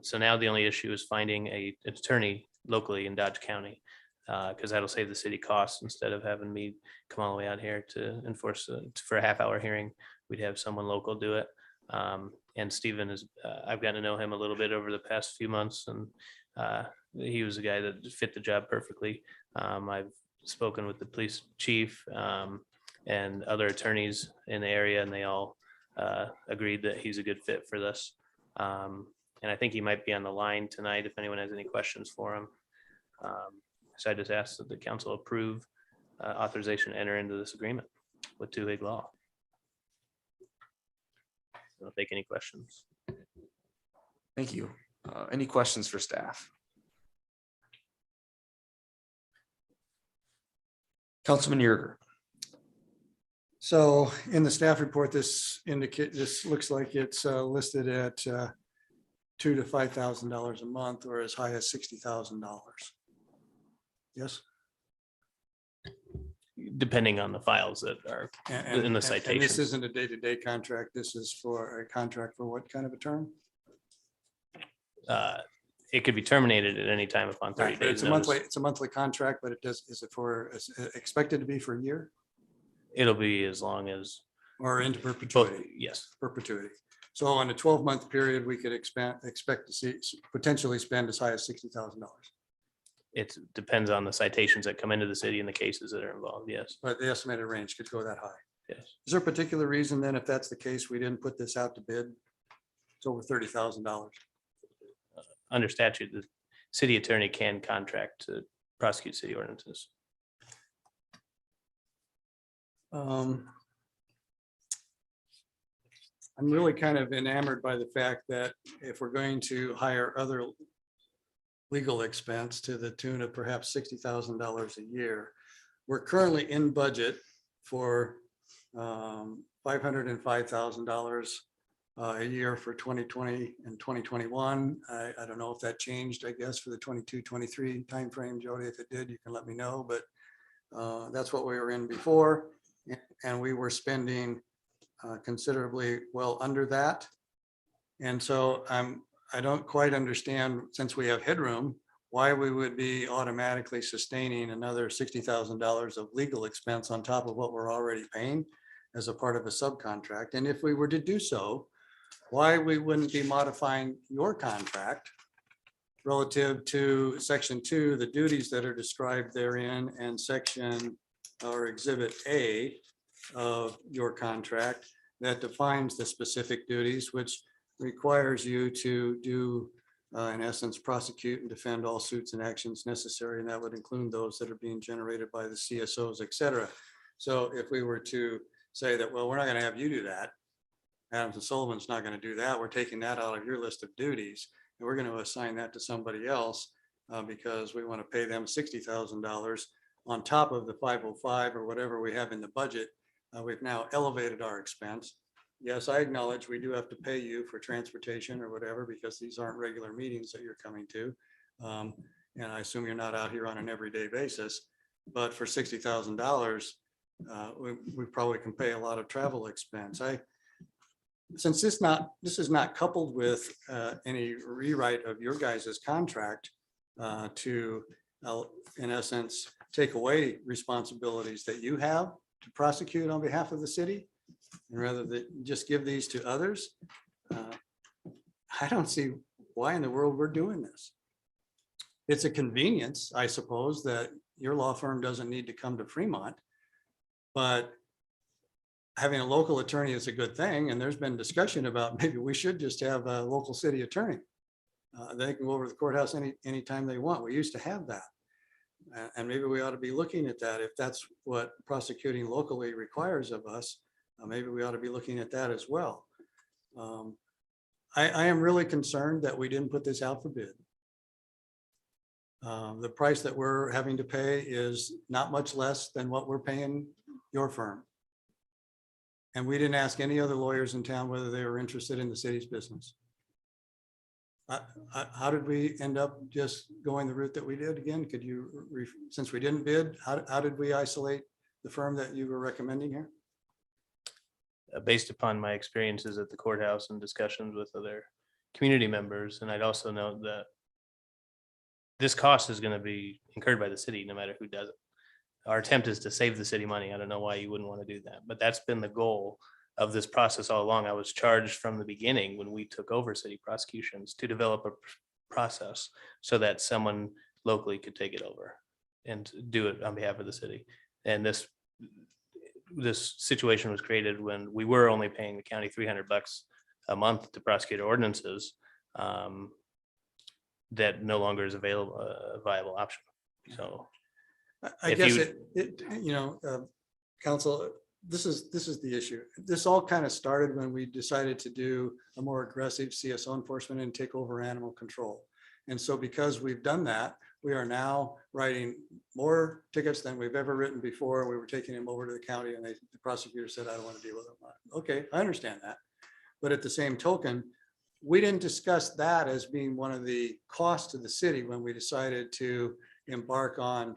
Speaker 13: So now the only issue is finding an attorney locally in Dodge County, because that'll save the city costs. Instead of having me come all the way out here to enforce for a half-hour hearing, we'd have someone local do it. And Stephen is, I've gotten to know him a little bit over the past few months, and he was a guy that fit the job perfectly. I've spoken with the police chief and other attorneys in the area, and they all agreed that he's a good fit for this. And I think he might be on the line tonight if anyone has any questions for him. So I just asked that the council approve authorization to enter into this agreement with Tuhig Law. I'll take any questions.
Speaker 11: Thank you. Any questions for staff? Councilman Yerger.
Speaker 12: So in the staff report, this looks like it's listed at $2,000 to $5,000 a month, or as high as $60,000. Yes.
Speaker 13: Depending on the files that are in the
Speaker 12: And
Speaker 13: citation.
Speaker 12: this isn't a day-to-day contract. This is for a contract for what kind of a term?
Speaker 13: It could be terminated at any time upon 30 days.
Speaker 12: It's a monthly contract, but is it expected to be for a year
Speaker 13: It'll be as long as.
Speaker 12: or into perpetuity?
Speaker 13: Yes.
Speaker 12: Perpetuity. So on a 12-month period, we could expect to see potentially spend as high as $60,000.
Speaker 13: It depends on the citations that come into the city and the cases that are involved, yes,
Speaker 12: But the estimated range could go that high.
Speaker 13: yes.
Speaker 12: Is there a particular reason then, if that's the case, we didn't put this out to bid? It's over $30,000.
Speaker 13: Under statute, the city attorney can contract to prosecute city ordinances.
Speaker 12: I'm really kind of enamored by the fact that if we're going to hire other legal expense to the tune of perhaps $60,000 a year, we're currently in budget for $505,000 a year for 2020 and 2021. I don't know if that changed, I guess, for the 22-23 timeframe, Jodi. If it did, you can let me know, but that's what we were in before. And we were spending considerably well under that. And so I don't quite understand, since we have headroom, why we would be automatically sustaining another $60,000 of legal expense on top of what we're already paying as a part of a subcontract. And if we were to do so, why we wouldn't be modifying your contract relative to section 2, the duties that are described therein, and section or exhibit A of your contract that defines the specific duties, which requires you to do, in essence, prosecute and defend all suits and actions necessary. And that would include those that are being generated by the CSOs, et cetera. So if we were to say that, well, we're not going to have you do that, Adams and Sullivan's not going to do that, we're taking that out of your list of duties, and we're going to assign that to somebody else because we want to pay them $60,000 on top of the 505 or whatever we have in the budget. We've now elevated our expense. Yes, I acknowledge we do have to pay you for transportation or whatever, because these aren't regular meetings that you're coming to. And I assume you're not out here on an everyday basis, but for $60,000, we probably can pay a lot of travel expense. Since this is not coupled with any rewrite of your guys' contract to, in essence, take away responsibilities that you have to prosecute on behalf of the city, and rather than just give these to others, I don't see why in the world we're doing this. It's a convenience, I suppose, that your law firm doesn't need to come to Fremont, but having a local attorney is a good thing. And there's been discussion about maybe we should just have a local city attorney. They can go over to the courthouse anytime they want. We used to have that. And maybe we ought to be looking at that. If that's what prosecuting locally requires of us, maybe we ought to be looking at that as well. I am really concerned that we didn't put this out for bid. The price that we're having to pay is not much less than what we're paying your firm. And we didn't ask any other lawyers in town whether they were interested in the city's business. How did we end up just going the route that we did? Again, could you, since we didn't bid, how did we isolate the firm that you were recommending here?
Speaker 13: Based upon my experiences at the courthouse and discussions with other community members. And I'd also note that this cost is going to be incurred by the city no matter who does it. Our attempt is to save the city money. I don't know why you wouldn't want to do that, but that's been the goal of this process all along. I was charged from the beginning when we took over city prosecutions to develop a process so that someone locally could take it over and do it on behalf of the city. And this situation was created when we were only paying the county $300 a month to prosecute ordinances. That no longer is available, a viable option. So
Speaker 12: I guess council, this is the issue. This all kind of started when we decided to do a more aggressive CSO enforcement and take over animal control. And so because we've done that, we are now writing more tickets than we've ever written before. We were taking them over to the county and the prosecutor said, I don't want to deal with them. Okay, I understand that. But at the same token, we didn't discuss that as being one of the costs to the city when we decided to embark on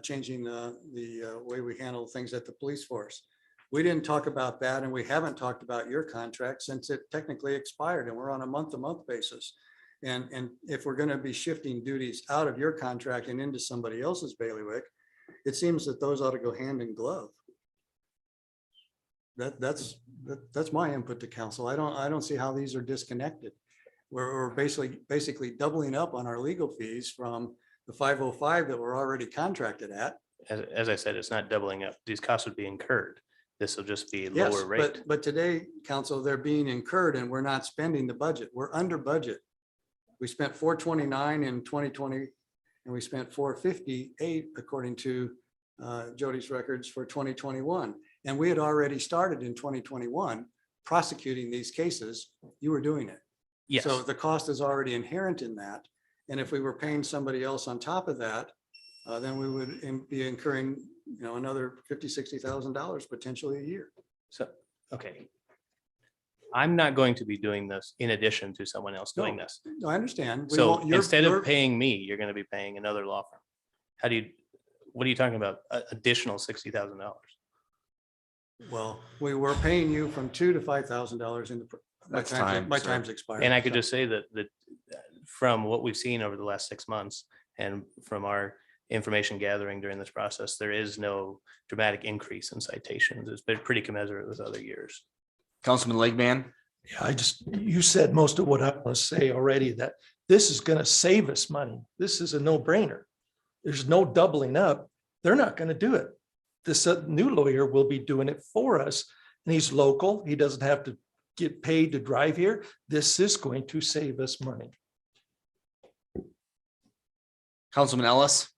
Speaker 12: changing the way we handle things at the police force. We didn't talk about that, and we haven't talked about your contract since it technically expired, and we're on a month-to-month basis. And if we're going to be shifting duties out of your contract and into somebody else's bailiwick, it seems that those ought to go hand in glove. That's my input to council. I don't see how these are disconnected. We're basically doubling up on our legal fees from the 505 that we're already contracted at.
Speaker 13: As I said, it's not doubling up. These costs would be incurred. This will just be
Speaker 12: Yes,
Speaker 13: lower rate.
Speaker 12: but today, council, they're being incurred and we're not spending the budget. We're under budget. We spent 429 in 2020 and we spent 458 according to Jodi's records for 2021. And we had already started in 2021 prosecuting these cases. You were doing it.
Speaker 13: Yes.
Speaker 12: So the cost is already inherent in that. And if we were paying somebody else on top of that, then we would be incurring, another $50,000-$60,000 potentially a year.
Speaker 13: So, okay. I'm not going to be doing this in addition to someone else doing this.
Speaker 12: No, I understand. We
Speaker 13: So
Speaker 12: won't- you're-
Speaker 13: instead
Speaker 12: you're-
Speaker 13: of paying me, you're going to be paying another law firm. What are you talking about? Additional $60,000?
Speaker 12: Well, we were paying you from $2,000 to $5,000 in the.
Speaker 11: That's time,
Speaker 12: My
Speaker 11: sir.
Speaker 12: time's expired.
Speaker 13: And I could just say that from what we've seen over the last 6 months and from our information gathering during this process, there is no dramatic increase in citations. It's been pretty commensurate with other years.
Speaker 11: Councilman Legman.
Speaker 7: Yeah, you said most of what I want to say already, that this is going to save us money. This is a no-brainer. There's no doubling up. They're not going to do it. This new lawyer will be doing it for us, and he's local. He doesn't have to get paid to drive here. This is going to save us money.
Speaker 11: Councilman Ellis.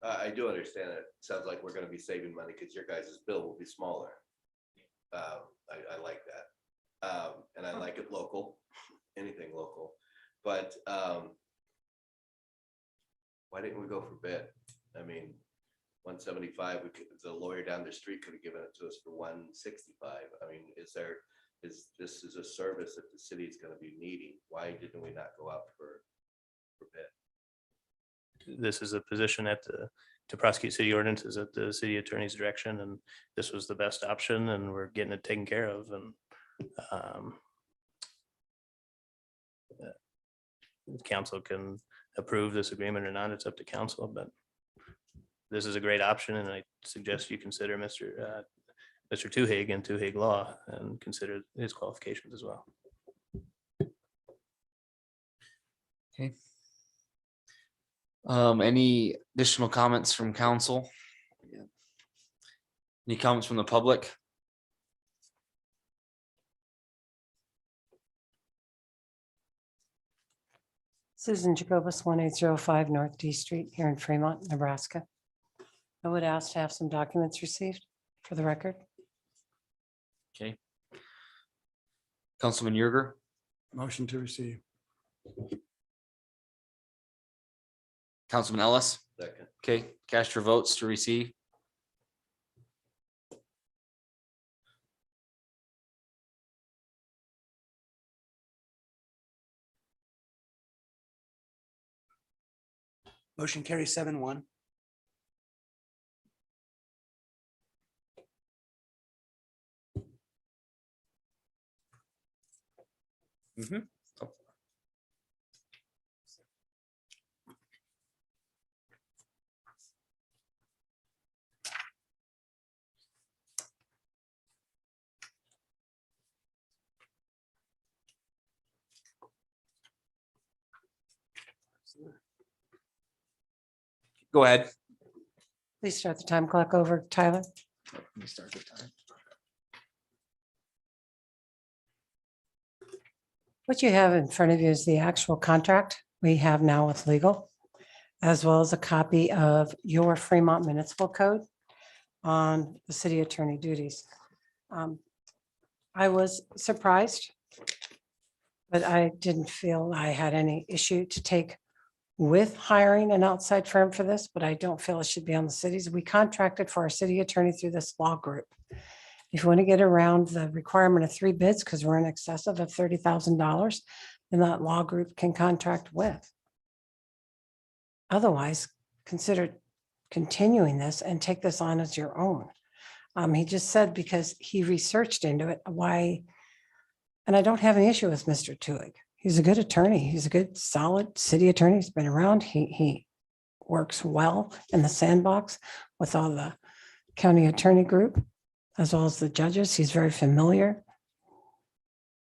Speaker 19: I do understand it. Sounds like we're gonna be saving money because your guys' bill will be smaller. I like that. And I like it local, anything local, but why didn't we go for bid? I mean, 175, the lawyer down the street could have given it to us for 165. I mean, this is a service that the city is gonna be needing. Why didn't we not go out for bid?
Speaker 13: This is a position to prosecute city ordinances at the city attorney's direction, and this was the best option, and we're getting it taken care of. And council can approve this agreement or not. It's up to council, but this is a great option, and I suggest you consider Mr. Tuhig and Tuhig Law and consider his qualifications as well.
Speaker 11: Okay. Any additional comments from council? Any comments from the public?
Speaker 16: Susan Jacobus, 1805 North D Street here in Fremont, Nebraska. I would ask to have some documents received for the record.
Speaker 11: Okay. Councilman Yerger.
Speaker 12: Motion to receive.
Speaker 11: Councilman Ellis.
Speaker 19: Second.
Speaker 11: Okay, cast your votes to receive.
Speaker 10: Motion carries 7-1.
Speaker 11: Go ahead.
Speaker 16: Please start the time clock over, Tyler.
Speaker 11: Let me start the time.
Speaker 16: What you have in front of you is the actual contract we have now with legal, as well as a copy of your Fremont Municipal Code on the city attorney duties. I was surprised, but I didn't feel I had any issue to take with hiring an outside firm for this, but I don't feel it should be on the cities. We contracted for our city attorney through this law group. If you want to get around the requirement of 3 bids, because we're in excess of $30,000, then that law group can contract with. Otherwise, consider continuing this and take this on as your own. He just said because he researched into it, why, and I don't have an issue with Mr. Tuhig. He's a good attorney. He's a good, solid city attorney. He's been around. He works well in the sandbox with all the county attorney group, as well as the judges. He's very familiar.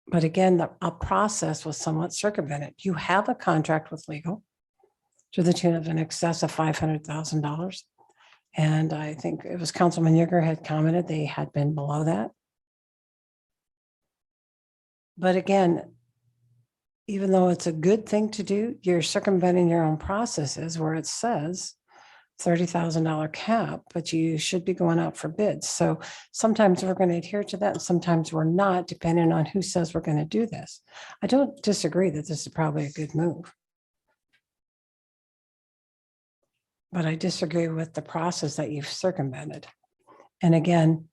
Speaker 16: But again, a process was somewhat circumvented. You have a contract with legal. to the tune of in excess of $500,000. And I think it was Councilman Yeager had commented they had been below that. But again, even though it's a good thing to do, you're circumventing your own processes where it says $30,000 cap, but you should be going out for bids. So sometimes we're going to adhere to that and sometimes we're not, depending on who says we're going to do this. I don't disagree that this is probably a good move. But I disagree with the process that you've circumvented. And again,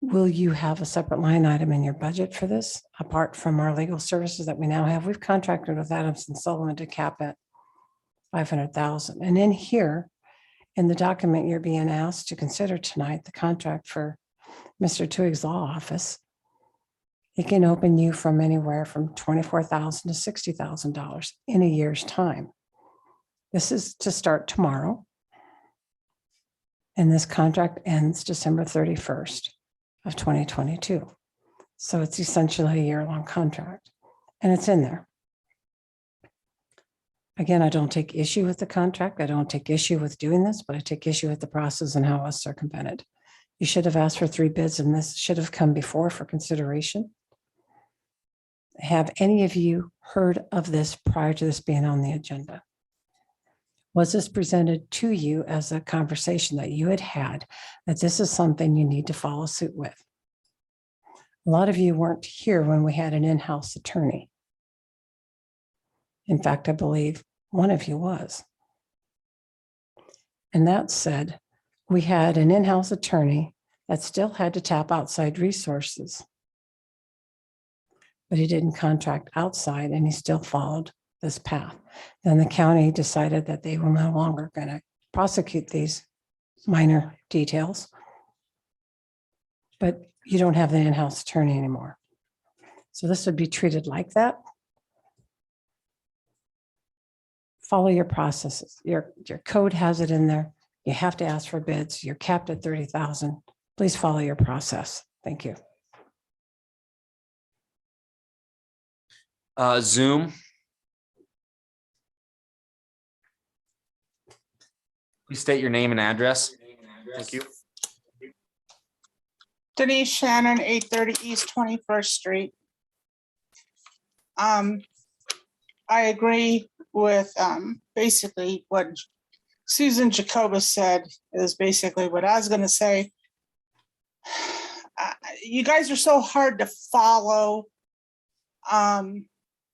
Speaker 16: will you have a separate line item in your budget for this, apart from our legal services that we now have? We've contracted with Adams and Sullivan to cap it 500,000. And in here, in the document you're being asked to consider tonight, the contract for Mr. Twig's law office, it can open you from anywhere from $24,000 to $60,000 in a year's time. This is to start tomorrow. And this contract ends December 31st of 2022. So it's essentially a year-long contract and it's in there. Again, I don't take issue with the contract. I don't take issue with doing this, but I take issue with the process and how it was circumvented. You should have asked for 3 bids and this should have come before for consideration. Have any of you heard of this prior to this being on the agenda? Was this presented to you as a conversation that you had had, that this is something you need to follow suit with? A lot of you weren't here when we had an in-house attorney. In fact, I believe one of you was. And that said, we had an in-house attorney that still had to tap outside resources. But he didn't contract outside and he still followed this path. Then the county decided that they were no longer going to prosecute these minor details. But you don't have the in-house attorney anymore. So this would be treated like that. Follow your processes. Your code has it in there. You have to ask for bids. You're capped at 30,000. Please follow your process. Thank you.
Speaker 11: Zoom. Please state your name and address. Thank you.
Speaker 3: Denise Shannon, 830 East 21st Street. I agree with basically what Susan Jacobus said is basically what I was going to say. You guys are so hard to follow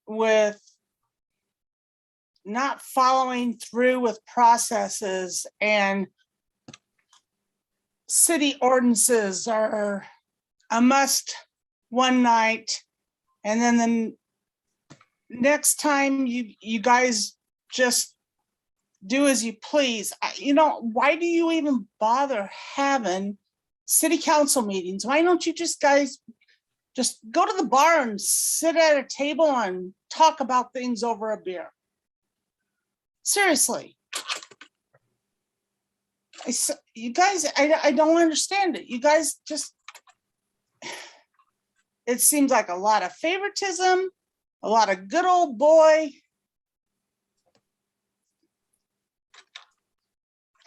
Speaker 3: with not following through with processes, and city ordinances are a must one night, and then the next time you guys just do as you please. You know, why do you even bother having city council meetings? Why don't you just guys just go to the bar and sit at a table and talk about things over a beer? Seriously. You guys, I don't understand it. You guys just, it seems like a lot of favoritism, a lot of good old boy.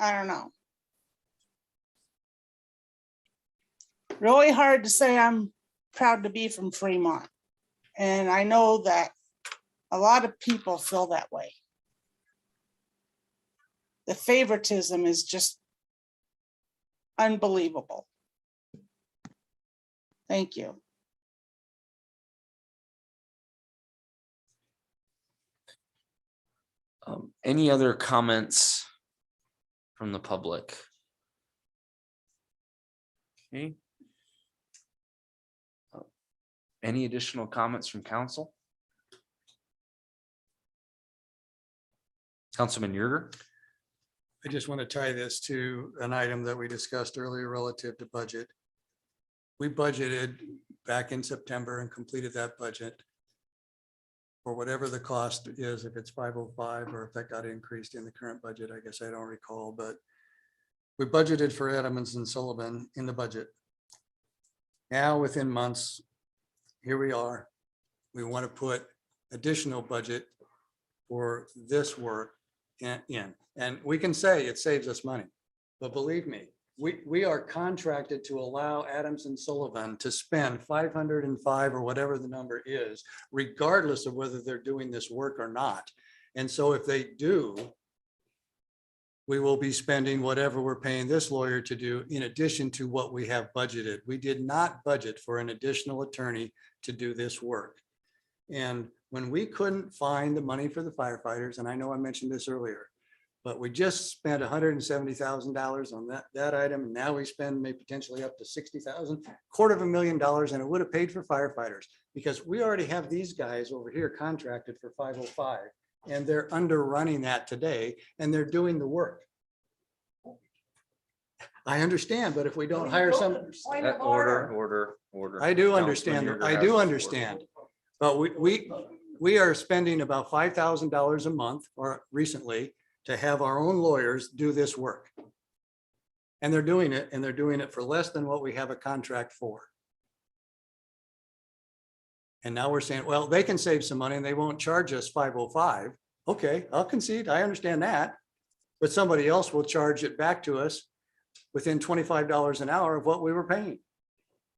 Speaker 3: I don't know. Really hard to say I'm proud to be from Fremont. And I know that a lot of people feel that way. The favoritism is just unbelievable. Thank you.
Speaker 11: Any other comments from the public? Okay. Any additional comments from council? Councilman Yerger?
Speaker 12: I just want to tie this to an item that we discussed earlier relative to budget. We budgeted back in September and completed that budget for whatever the cost is, if it's 505 or if that got increased in the current budget, I guess I don't recall, but we budgeted for Adams and Sullivan in the budget. Now within months, here we are. We want to put additional budget for this work in. And we can say it saves us money, but believe me, we are contracted to allow Adams and Sullivan to spend 505 or whatever the number is, regardless of whether they're doing this work or not. And so if they do, we will be spending whatever we're paying this lawyer to do in addition to what we have budgeted. We did not budget for an additional attorney to do this work. And when we couldn't find the money for the firefighters, and I know I mentioned this earlier, but we just spent $170,000 on that item. And now we spend maybe potentially up to 60,000, $250,000, and it would have paid for firefighters because we already have these guys over here contracted for 505. And they're underrunning that today and they're doing the work. I understand, but if we don't hire some.
Speaker 11: Order.
Speaker 12: I do
Speaker 11: Councilman
Speaker 12: understand.
Speaker 11: Yerger
Speaker 12: I
Speaker 11: has
Speaker 12: do
Speaker 11: the floor.
Speaker 12: understand. But we are spending about $5,000 a month or recently to have our own lawyers do this work. And they're doing it for less than what we have a contract for. And now we're saying, well, they can save some money and they won't charge us 505. Okay, I'll concede. I understand that. But somebody else will charge it back to us within $25 an hour of what we were paying.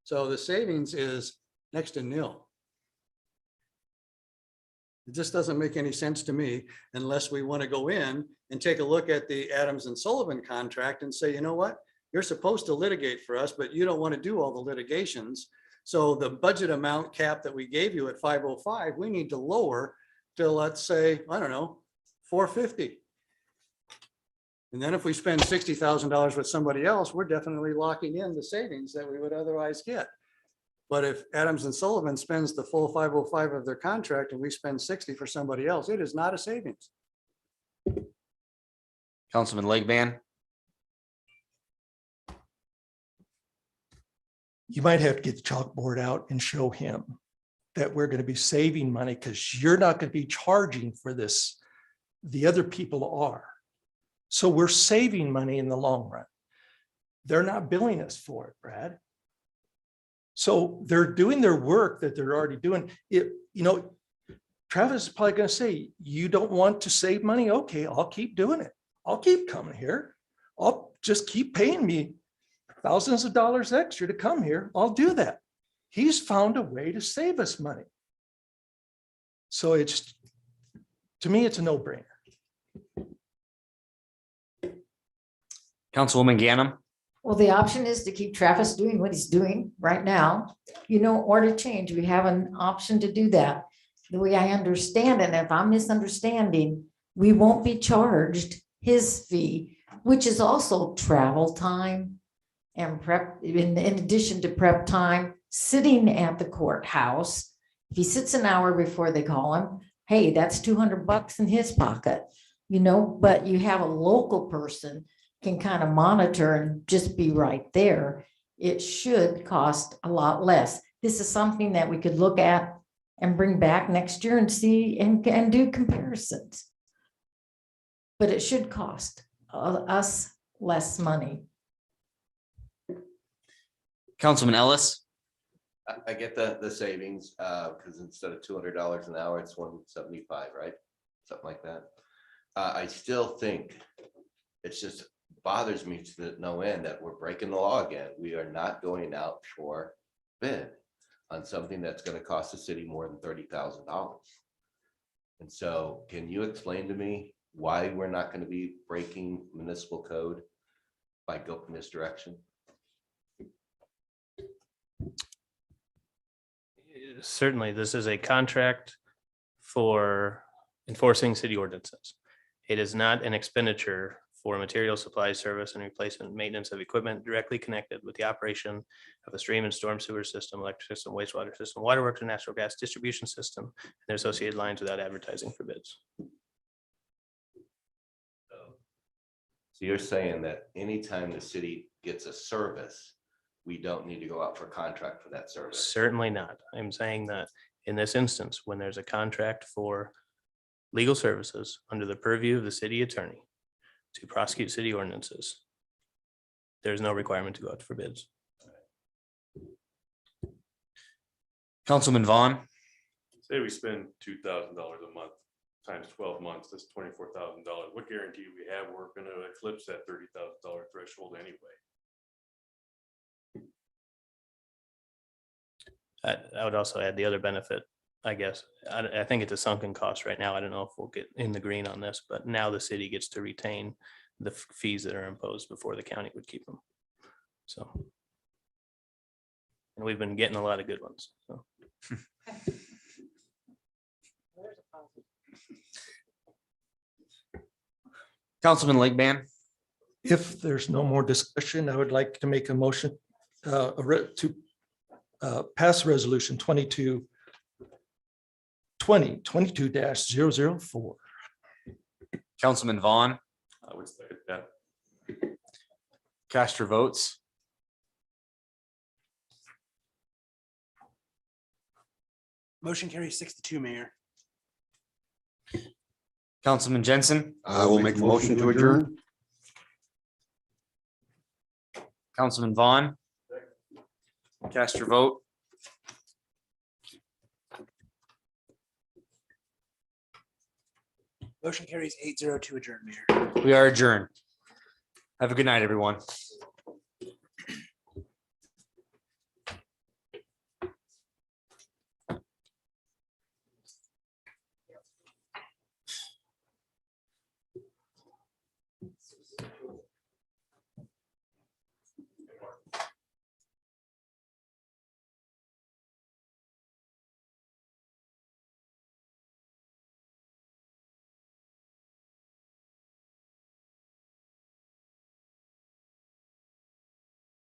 Speaker 12: So the savings is next to nil. It just doesn't make any sense to me unless we want to go in and take a look at the Adams and Sullivan contract and say, you know what? You're supposed to litigate for us, but you don't want to do all the litigations. So the budget amount cap that we gave you at 505, we need to lower to, let's say, I don't know, 450. And then if we spend $60,000 with somebody else, we're definitely locking in the savings that we would otherwise get. But if Adams and Sullivan spends the full 505 of their contract and we spend 60 for somebody else, it is not a savings.
Speaker 11: Councilman Legban.
Speaker 7: You might have to get the chalkboard out and show him that we're going to be saving money because you're not going to be charging for this. The other people are. So we're saving money in the long run. They're not billing us for it, Brad. So they're doing their work that they're already doing. Travis is probably going to say, you don't want to save money? Okay, I'll keep doing it. I'll keep coming here. I'll just keep paying me thousands of dollars extra to come here. I'll do that. He's found a way to save us money. So to me, it's a no-brainer.
Speaker 11: Councilwoman Ganem.
Speaker 14: Well, the option is to keep Travis doing what he's doing right now, or to change. We have an option to do that. The way I understand it, if I'm misunderstanding, we won't be charged his fee, which is also travel time and prep, in addition to prep time, sitting at the courthouse. If he sits an hour before they call him, hey, that's $200 in his pocket, but you have a local person can kind of monitor and just be right there. It should cost a lot less. This is something that we could look at and bring back next year and see and do comparisons. But it should cost us less money.
Speaker 11: Councilman Ellis.
Speaker 19: I get the savings, because instead of $200 an hour, it's $175, right? Something like that. I still think it's just bothers me to no end that we're breaking the law again. We are not going out for bid on something that's going to cost the city more than $30,000. And so can you explain to me why we're not going to be breaking municipal code by going in this direction?
Speaker 13: Certainly, this is a contract for enforcing city ordinances. It is not an expenditure for material supply service and replacement maintenance of equipment directly connected with the operation of a stream and storm sewer system, electric system, wastewater system, waterworks, and natural gas distribution system, and their associated lines without advertising for bids.
Speaker 19: So you're saying that anytime the city gets a service, we don't need to go out for a contract for that service?
Speaker 13: Certainly not. I'm saying that in this instance, when there's a contract for legal services under the purview of the city attorney to prosecute city ordinances, there's no requirement to go out for bids.
Speaker 11: Councilman Vaughn.
Speaker 8: Say we spend $2,000 a month times 12 months, that's $24,000. What guarantee we have we're gonna eclipse that $30,000 threshold anyway?
Speaker 13: I would also add the other benefit, I guess. I think it's a sunken cost right now. I don't know if we'll get in the green on this, but now the city gets to retain the fees that are imposed before the county would keep them. So. And we've been getting a lot of good ones, so.
Speaker 11: Councilman Legban.
Speaker 7: If there's no more discussion, I would like to make a motion to pass resolution 2022-004.
Speaker 11: Councilman Vaughn,
Speaker 8: I would say that.
Speaker 11: cast your votes.
Speaker 10: Motion carries 6-2, Mayor.
Speaker 11: Councilman Jensen,
Speaker 15: I will make a motion to adjourn.
Speaker 11: Councilman Vaughn. Cast your vote.
Speaker 10: Motion carries 8-0 to adjourn, Mayor.
Speaker 11: We are adjourned. Have a good night, everyone.